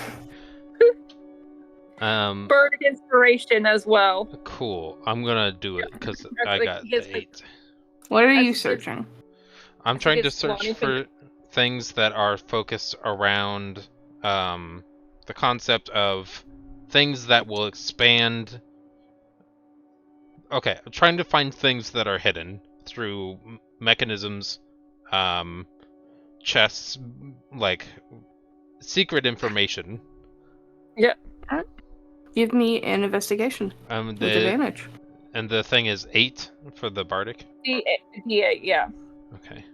jump. Bardic inspiration as well. Cool. I'm gonna do it because That's I like got his- the 8. What are As you he gets- searching? I'm I trying think to it's search Lonnie for things that are focused around the concept of things that will expand. Okay, I'm trying to find things that are hidden through mechanisms, chests, like secret information. Yeah. Give me an investigation with advantage. And the thing is 8 for the bardic. D8, yeah. Okay.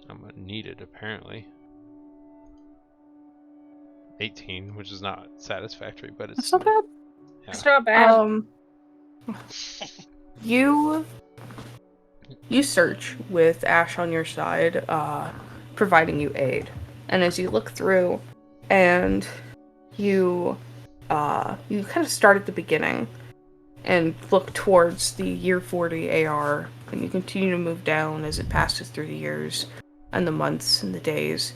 I'm needed apparently. 18, which is not satisfactory, but it's That's not bad. Yeah. It's not bad. You search with Ash on your side, providing you aid. And as you look through, and you kind of start at the beginning and look towards the year 40 AR, and you continue to move down as it passes through the years and the months and the days.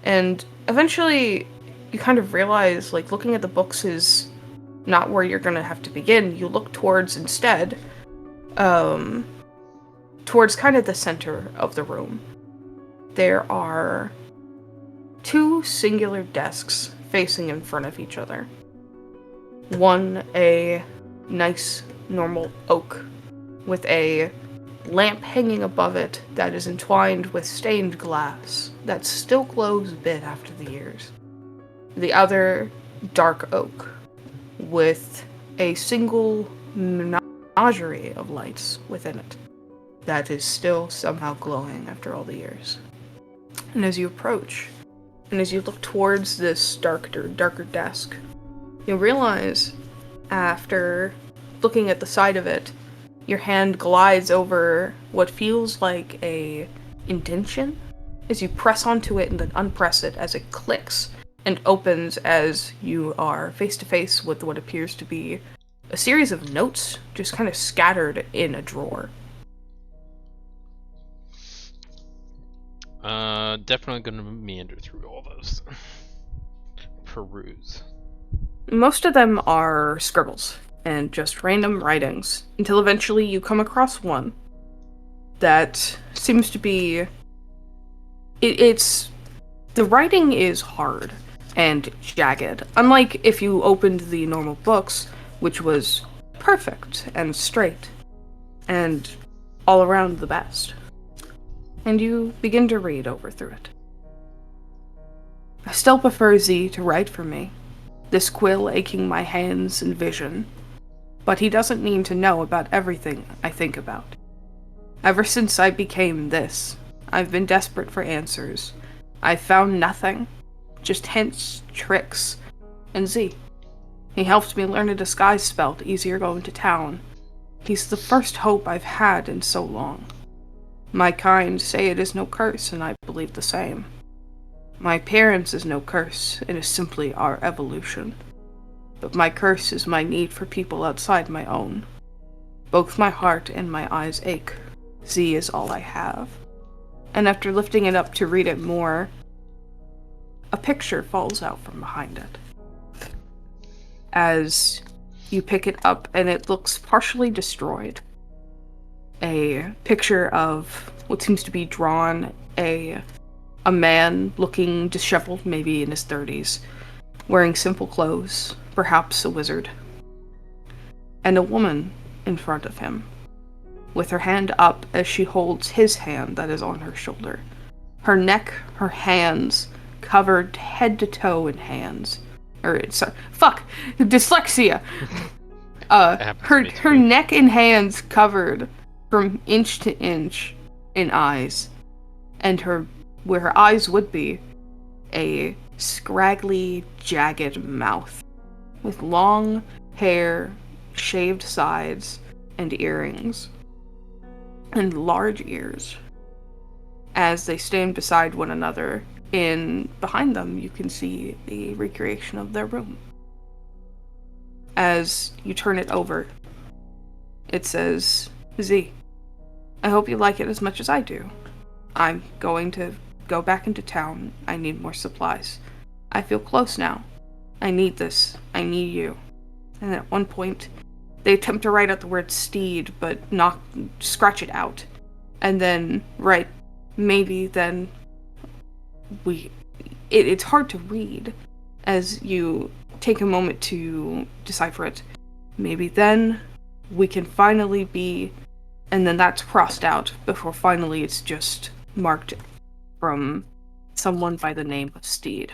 And eventually you kind of realize, looking at the books is not where you're gonna have to begin. You look towards instead, towards kind of the center of the room. There are 2 singular desks facing in front of each other. One, a nice, normal oak with a lamp hanging above it that is entwined with stained glass that still glows a bit after the years. The other, dark oak with a single menagerie of lights within it that is still somehow glowing after all the years. And as you approach, and as you look towards this darker desk, you'll realize, after looking at the side of it, your hand glides over what feels like a indentation as you press onto it and then unpress it as it clicks and opens as you are face to face with what appears to be a series of notes just kind of scattered in a drawer. Definitely gonna meander through all those. Peruse. Most of them are scribbles and just random writings, until eventually you come across one that seems to be... It's... The writing is hard and jagged, unlike if you opened the normal books, which was perfect and straight, and all around the best. And you begin to read over through it. I still prefer Z to write for me, this quill aching my hands and vision, but he doesn't need to know about everything I think about. Ever since I became this, I've been desperate for answers. I've found nothing, just hints, tricks, and Z. He helped me learn a disguise spell to easier going to town. He's the first hope I've had in so long. My kind say it is no curse, and I believe the same. My appearance is no curse, it is simply our evolution. But my curse is my need for people outside my own. Both my heart and my eyes ache. Z is all I have. And after lifting it up to read it more, a picture falls out from behind it. As you pick it up, and it looks partially destroyed. A picture of what seems to be drawn a man looking disheveled, maybe in his 30s, wearing simple clothes, perhaps a wizard, and a woman in front of him, with her hand up as she holds his hand that is on her shoulder. Her neck, her hands, covered head to toe in hands, dyslexia. happens to me Her too. neck and hands covered from inch to inch in eyes, and where her eyes would be, a scraggly, jagged mouth with long hair, shaved sides, and earrings, and large ears. As they stand beside one another, behind them you can see the recreation of their room. As you turn it over, it says, Z, I hope you like it as much as I do. I'm going to go back into town. I need more supplies. I feel close now. I need this. I need you. And at one point, they attempt to write out the word steed, but scratch it out. And then it's hard to read as you take a moment to decipher it. Maybe then we can finally be, and then that's crossed out before finally it's just marked from someone by the name of Steed.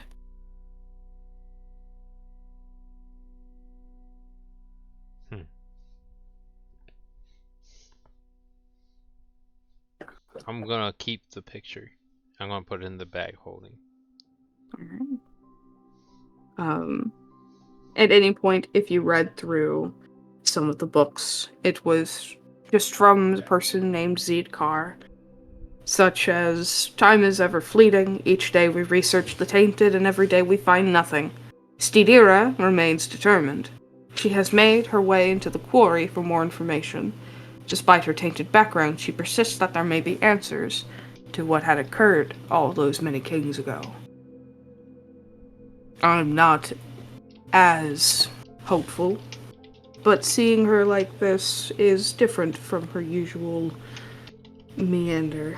I'm gonna keep the picture. I'm gonna put it in the bag holding. Alright. At any point, if you read through some of the books, it was just from the person named Zeedkar, such as, time is ever fleeting, each day we research the tainted, and every day we find nothing. Steedira remains determined. She has made her way into the quarry for more information. Despite her tainted background, she persists that there may be answers to what had occurred all those many kings ago. I'm not as hopeful, but seeing her like this is different from her usual meander.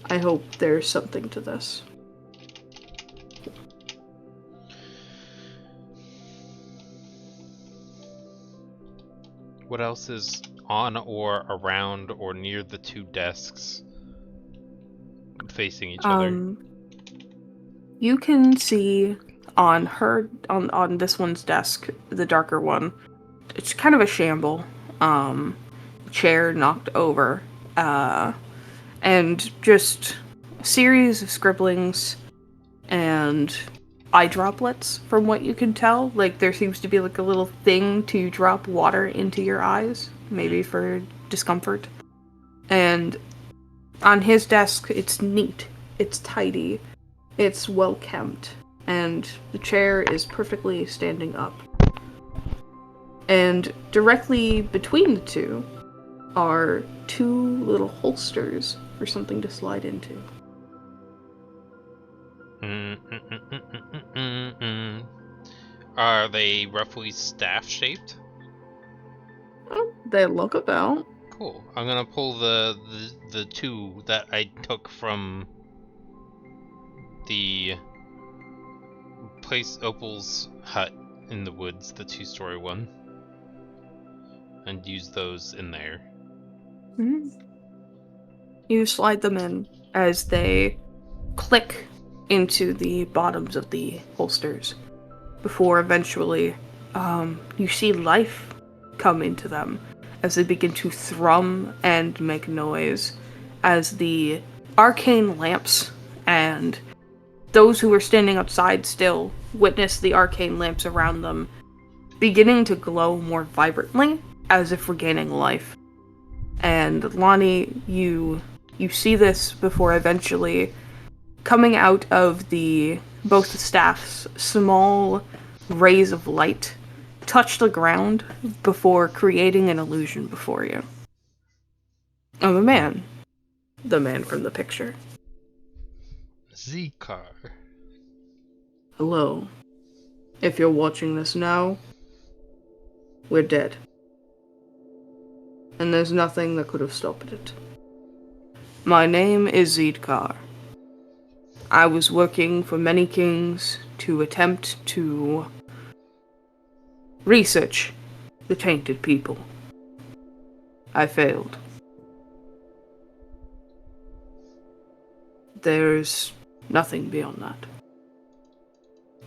I hope there's something to this. What else is on or around or near the two desks facing each other? You can see on this one's desk, the darker one, it's kind of a shamble. Chair knocked over, and just a series of scribblings and eye droplets, from what you can tell. Like, there seems to be like a little thing to drop water into your eyes, maybe for discomfort. And on his desk, it's neat, it's tidy, it's well kept, and the chair is perfectly standing up. And directly between the two are two little holsters for something to slide into. Are they roughly staff-shaped? Oh, they look about. Cool. I'm gonna pull the two that I took from the place Opal's hut in the woods, the 2-story one, and use those in there. You slide them in as they click into the bottoms of the holsters, before eventually you see life come into them as they begin to thrum and make noise, as the arcane lamps and those who are standing outside still witness the arcane lamps around them beginning to glow more vibrantly, as if regaining life. And Lonnie, you see this before eventually coming out of both the staffs, small rays of light touch the ground before creating an illusion before you of a man. The man from the picture. Zeedkar. Hello. If you're watching this now, we're dead. And there's nothing that could have stopped it. My name is Zeedkar. I was working for many kings to attempt to research the tainted people. I failed. There's nothing beyond that.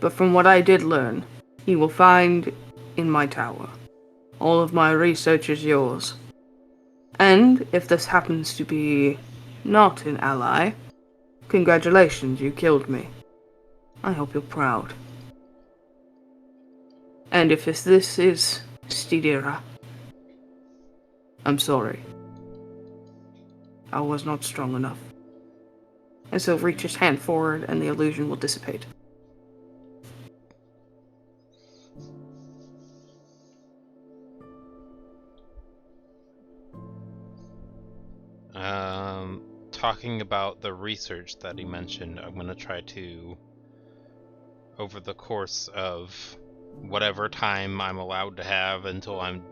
But from what I did learn, you will find in my tower. All of my research is yours. And if this happens to be not an ally, congratulations, you killed me. I hope you're proud. And if this is Stidira, I'm sorry. I was not strong enough. And so reach his hand forward and the illusion will dissipate. Talking about the research that he mentioned, I'm gonna try to, over the course of whatever time I'm allowed to have until I'm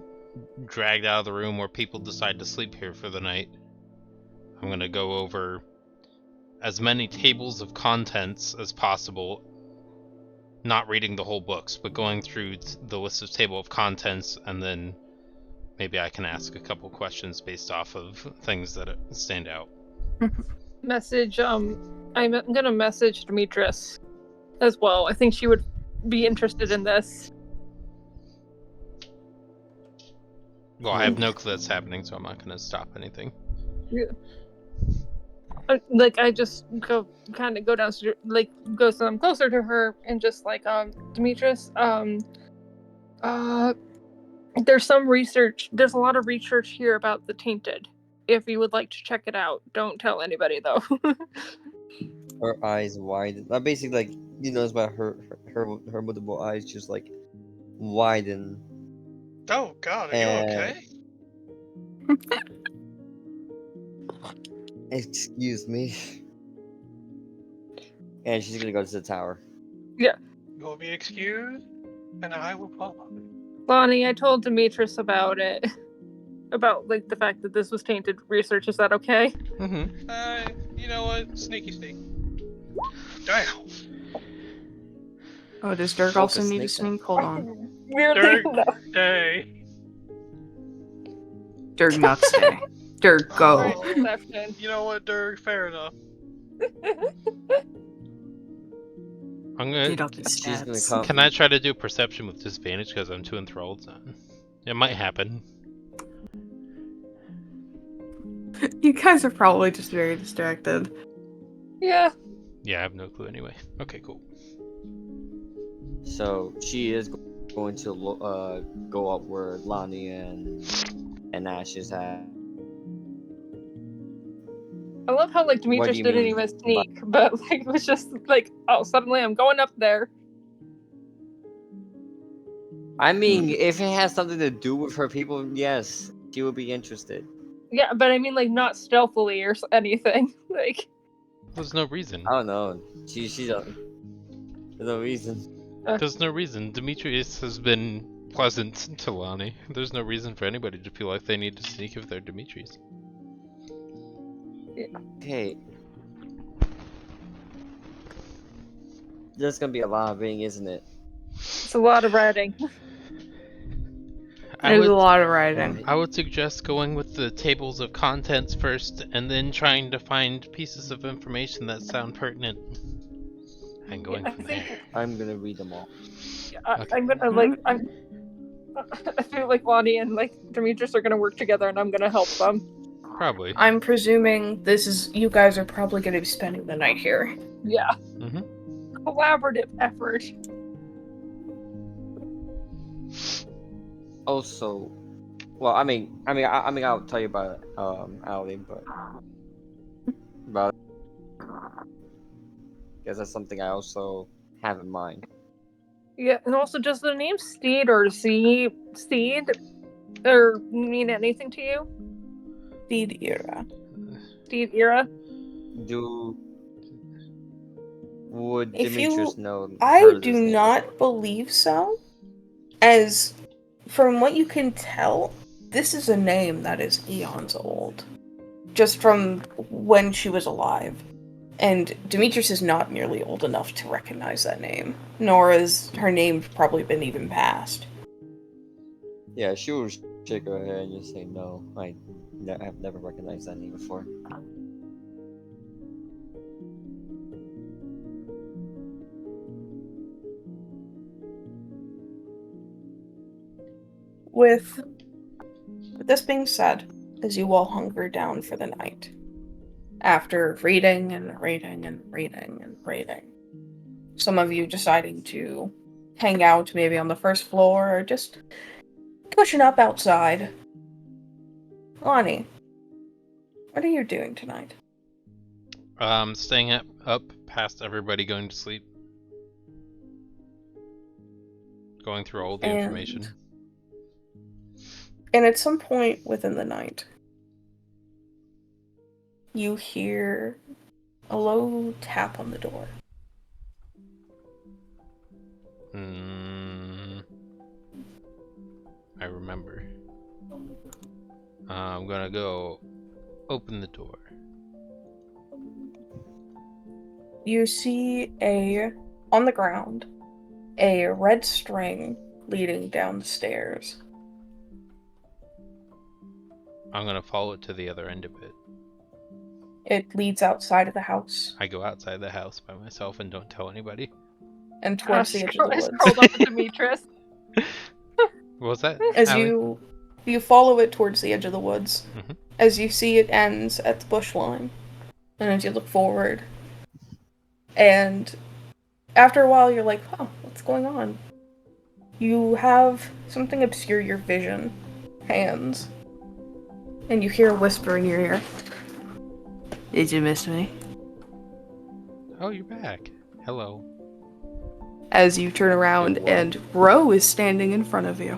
dragged out of the room or people decide to sleep here for the night, I'm gonna go over as many tables of contents as possible, not reading the whole books, but going through the list of table of contents, and then maybe I can ask a couple questions based off of things that stand out. Message, I'm gonna message Demetrius as well. I think she would be interested in this. Well, I have no clue that's happening, so I'm not gonna stop anything. Yeah. I just go downstairs, go some closer to her and just Demetrius, there's a lot of research here about the tainted. If you would like to check it out, don't tell anybody though. Her eyes widen. Basically, you notice about her multiple eyes just widen. Oh God, are you okay? Excuse me. And she's gonna go to the tower. Yeah. You will be excused, and I will follow. Lonnie, I told Demetrius about it. About the fact that this was tainted research. Is that okay? Mm-hmm. You know what? Sneaky sneak. Damn. Oh, does Dirk also need to sneak? Hold on. Weirdly Dirk, stay. Dirk, not stay. Dirk, go. Oh, Perception. you know what, Dirk? Fair enough. I'm gonna. Get up the She's gonna stats. come. Can I try to do perception with disadvantage because I'm too enthralled? It might happen. You guys are probably just very distracted. Yeah. Yeah, I have no clue anyway. Okay, cool. So she is going to go up where Lonnie and Ash is at. I love how Demetrius you didn't mean even sneak, but it was just oh, suddenly I'm going up there. I mean, if it has something to do with her people, yes, she would be interested. Yeah, but I mean not stealthily or anything. There's no reason. I don't know. She doesn't. There's no reason. There's no reason. Demetrius has been pleasant to Lonnie. There's no reason for anybody to feel like they need to sneak if they're Demetrius. Yeah. Okay. There's gonna be a lot of reading, isn't it? It's a lot of writing. There's a lot of writing. I would suggest going with the tables of contents first, and then trying to find pieces of information that sound pertinent, and going from there. I'm gonna read them all. Okay. I'm gonna I feel like Lonnie and Demetrius are gonna work together, and I'm gonna help them. Probably. I'm presuming you guys are probably going to be spending the night here. Yeah. Mm-hmm. Collaborative effort. Also, well, I mean, I'll tell you about Ali, but because that's something I also have in mind. Yeah, and also, does the name Steed or Seed or mean anything to you? Stidira. Stidira? Would If Demetrius know? I do not believe so. As from what you can tell, this is a name that is eons old. Just from when she was alive. And Demetrius is not nearly old enough to recognize that name. Nor has her name probably been even passed. Yeah, she will shake her head and just say, no, I've never recognized that name before. with this being said, as you all hunker down for the night, after reading and reading and reading and reading, some of you deciding to hang out maybe on the first floor or just pushing up outside. Lonnie, what are you doing tonight? Staying up past everybody going to sleep. Going through all the information. And at some point within the night, you hear a low tap on the door. I remember. I'm gonna go open the door. You see on the ground, a red string leading down the stairs. I'm gonna follow it to the other end of it. It leads outside of the house. I go outside the house by myself and don't tell anybody. And towards the edge of the I woods. scrolled up with Demetrius. What was that? As Allie? you follow it towards the edge of the woods, Mhm. as you see it ends at the bush line, and as you look forward, and after a while you're like, oh, what's going on? You have something obscure your vision, hands, and you hear a whisper in your ear. Did you miss me? Oh, you're back. Hello. As you turn around and Ro is standing in front of you.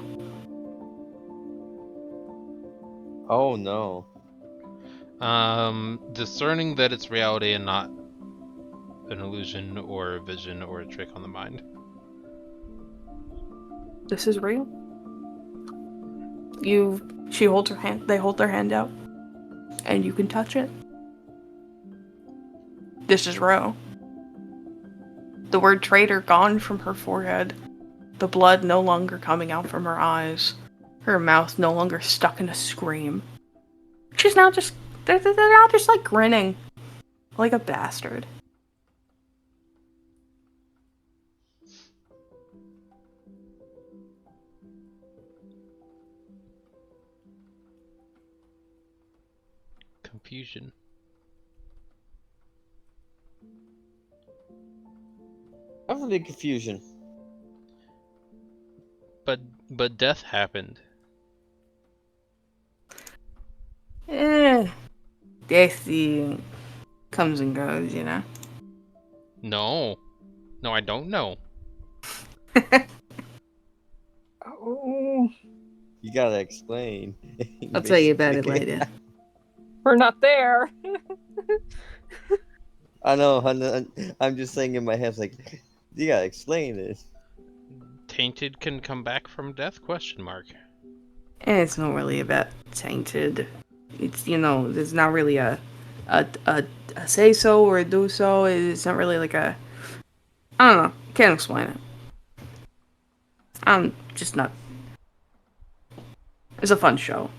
Oh no. Discerning that it's reality and not an illusion or a vision or a trick on the mind. This is real. She holds her hand, they hold their hand out, and you can touch it. This is Ro. The word traitor gone from her forehead, the blood no longer coming out from her eyes, her mouth no longer stuck in a scream. She's now just, they're now just like grinning, like a bastard. Confusion. I'm a big confusion. But death happened. Death comes and goes, you know. No, I don't know. Oh, You gotta explain. I'll tell you about it later. we're not there. I know, I'm just saying in my head, like, you gotta explain it. Tainted can come back from death? ? And it's not really about tainted. It's, there's not really a say so or a do so. It's not really like a, I don't know. Can't explain it. I'm just not. It's a fun show.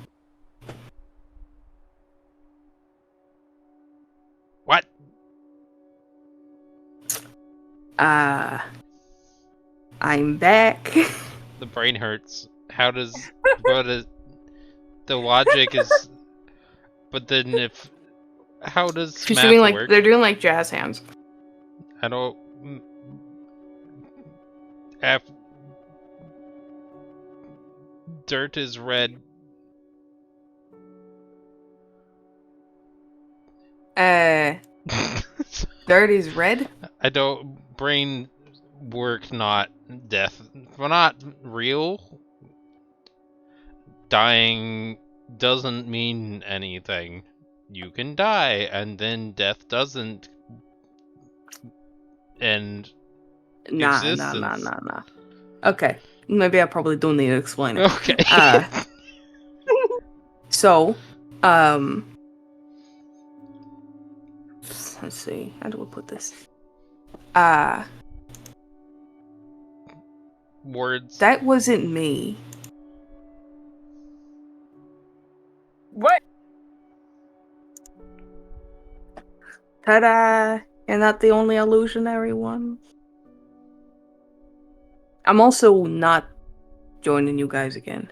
What? I'm back. The brain hurts. How does... the logic is... But then if... How does She's math doing like, work? they're doing like jazz hands. I don't... Dirt is red. Dirt is red? I don't... Brain work, not death. Well, not real. Dying doesn't mean anything. You can die, and then death doesn't end existence. Nah. Okay, maybe I probably don't need to explain it. Okay. So, let's see, how do I put this? Words. That wasn't me. What? Ta-da! You're not the only illusionary one. I'm also not joining you guys again.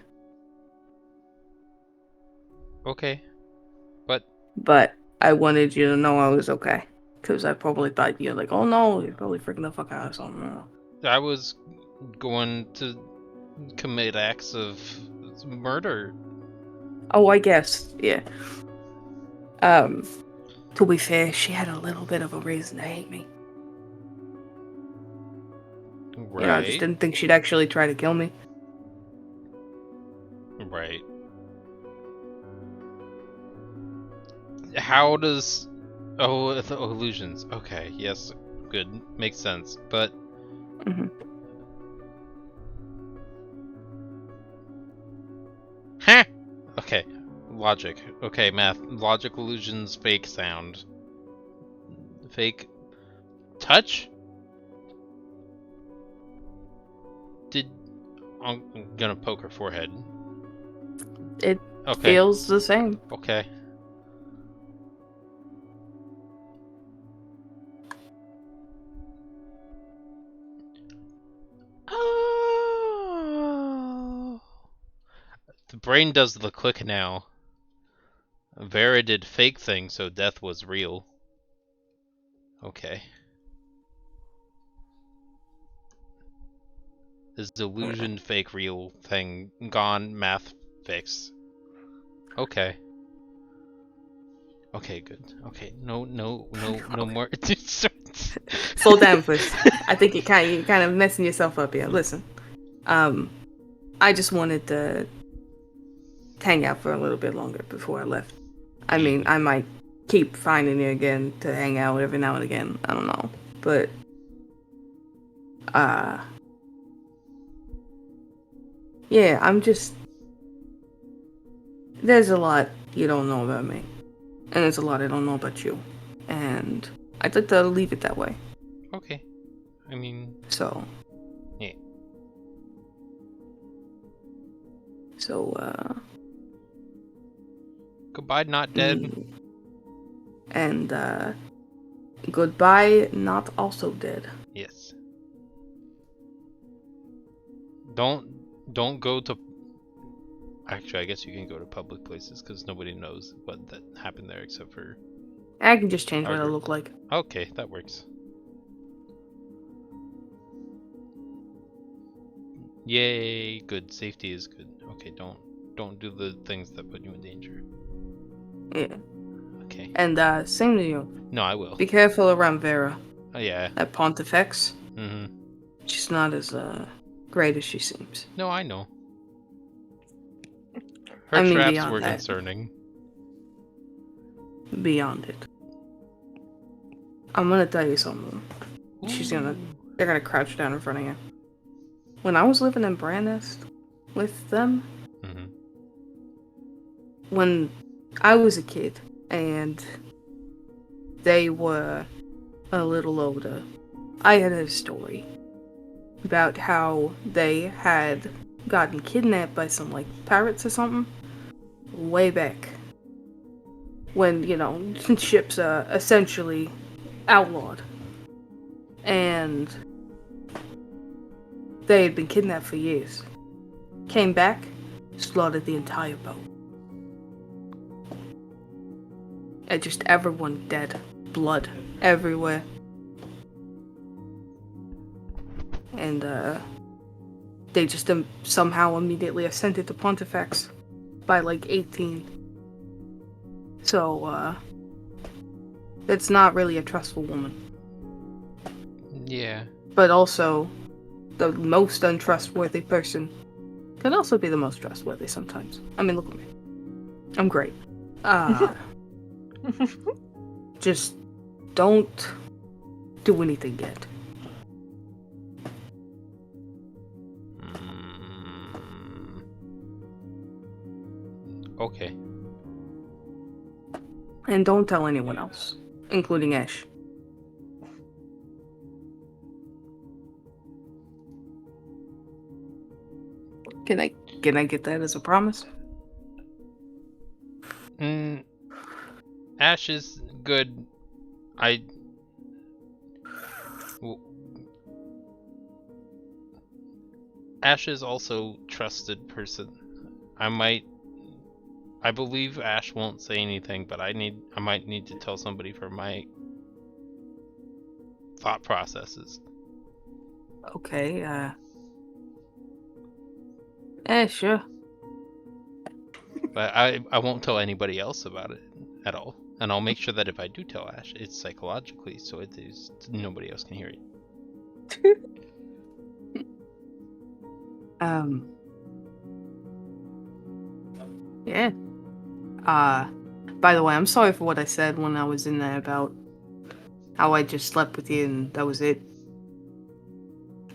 Okay. But But I wanted you to know I was okay. Because I probably thought you're like, oh no, you're probably freaking the fuck out or something. I was going to commit acts of murder. Oh, I guess, yeah. To be fair, she had a little bit of a reason to hate me. Right. You know, I just didn't think she'd actually try to kill me. Right. How does... Oh, the illusions. Okay, yes, good. Makes sense. But... Mm-hmm. Huh! Okay, logic. Okay, math. Logic, illusions, fake sound. Fake... touch? I'm gonna poke her forehead. It Okay. feels the same. Okay. Oh. The brain does the click now. Vera did fake things, so death was real. Okay. Is delusion fake real thing gone? Math fixed. Okay. Okay, good. Okay, no more. Slow down, please. I think you're kind of messing yourself up here. Listen, I just wanted to hang out for a little bit longer before I left. I mean, I might keep finding you again to hang out every now and again. I don't know, but yeah, I'm just. There's a lot you don't know about me, and there's a lot I don't know about you, and I'd like to leave it that way. Okay. I mean... So... Yeah. So, Goodbye, not dead. And, goodbye, not also dead. Yes. Don't go to... Actually, I guess you can go to public places, because nobody knows what that happened there except for... I can just change what I look like. Okay, that works. Yay, good. Safety is good. Okay, don't do the things that put you in danger. Yeah. Okay. And, same to you. No, I will. Be careful around Vera. Oh, yeah. At Pontifex. Mm-hmm. She's not as, great as she seems. No, I know. Her traps were concerning. Beyond it. I'm gonna tell you something. They're gonna crouch down in front of you. When I was living in Brandnest with them, when I was a kid and they were a little older, I had a story about how they had gotten kidnapped by some, like, pirates or something way back. When, you know, ships are essentially outlawed. And they had been kidnapped for years. Came back, slaughtered the entire boat. And just everyone dead. Blood everywhere. And, they just somehow immediately ascended to Pontifex by, like, 18. So, it's not really a trustful woman. Yeah. But also, the most untrustworthy person can also be the most trustworthy sometimes. I mean, look at me. I'm great. Just don't do anything yet. Okay. And don't tell anyone else, including Ash. Can I get that as a promise? Ash is good. Ash is also trusted person. I I believe Ash won't say anything, but I might need to tell somebody for my thought processes. Okay, sure. But I won't tell anybody else about it at all. And I'll make sure that if I do tell Ash, it's psychologically, so it is nobody else can hear it. Yeah. By the way, I'm sorry for what I said when I was in there about how I just slept with you and that was it.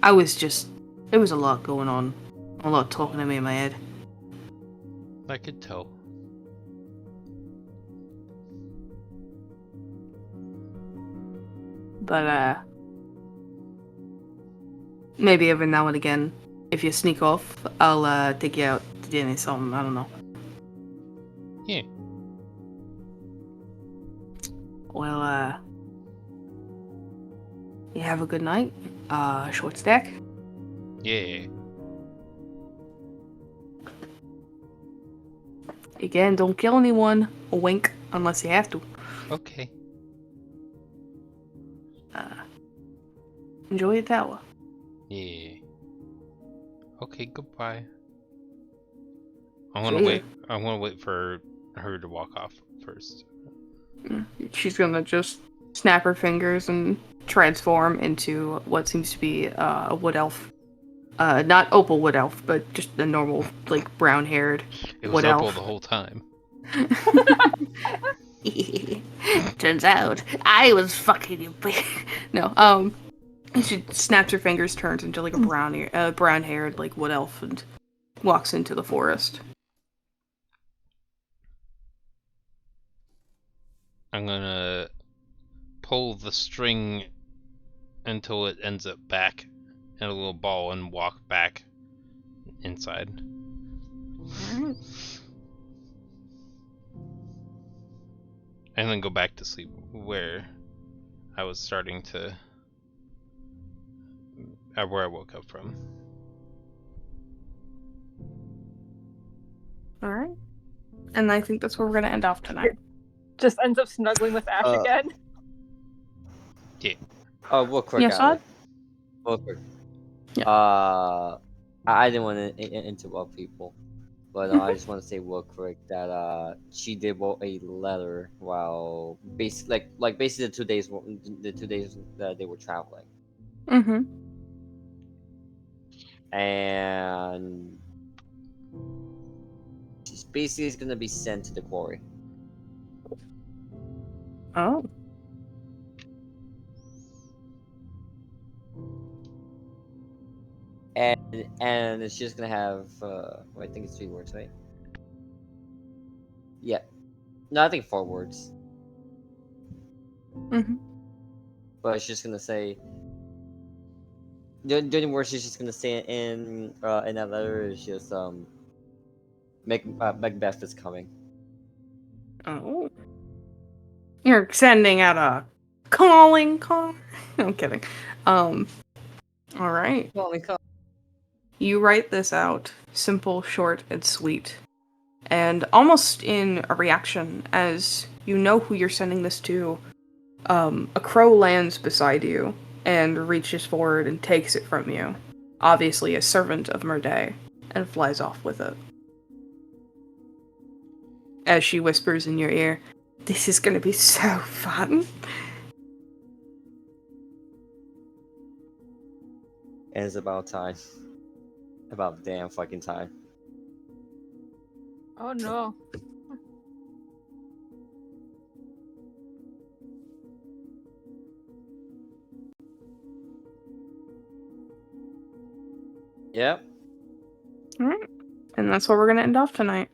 There was a lot going on. A lot talking to me in my head. I could tell. But, maybe every now and again, if you sneak off, I'll, take you out to dinner or something, I don't know. Yeah. Well, you have a good night, short stack. Yeah. Again, don't kill anyone. A wink, unless you have to. Okay. Enjoy your tower. Yeah. Okay, goodbye. I See want to ya. wait. I want to wait for her to walk off first. She's gonna just snap her fingers and transform into what seems to be a wood elf. Not opal wood elf, but just the normal, like, brown-haired It was wood Opal elf. the whole time. Turns out I was fucking you. No, she snaps her fingers, turns into like a brown-haired like wood elf, and walks into the forest. I'm gonna pull the string until it ends up back in a little ball and walk back inside. Alright. And then go back to sleep where I was starting to... where I woke up from. Alright. And I think that's where we're gonna end off tonight. Just ends up snuggling with Ash again. Yeah. Oh, real quick, Yes, Alec. Real quick. Yeah. I didn't want to interrupt people, but I just want to say real quick that she did wrote a letter while basically the 2 days that they were traveling, Mm-hmm. and she's basically gonna be sent to the quarry. Oh. And it's just gonna have I think it's 3 words, right? Yeah. No, I think 4 words. Mm-hmm. But it's just gonna say the only words she's just gonna say in that letter is just Macbeth is coming. Oh. You're sending out a calling call? I'm kidding. Alright. Calling call. You write this out, simple, short, and sweet. And almost in a reaction, as you know who you're sending this to, a crow lands beside you and reaches forward and takes it from you. Obviously a servant of Murday, and flies off with it. As she whispers in your ear, "This is gonna be so fun." And it's about time. About damn fucking time. Oh no. Yep. Alright. And that's where we're gonna end off tonight.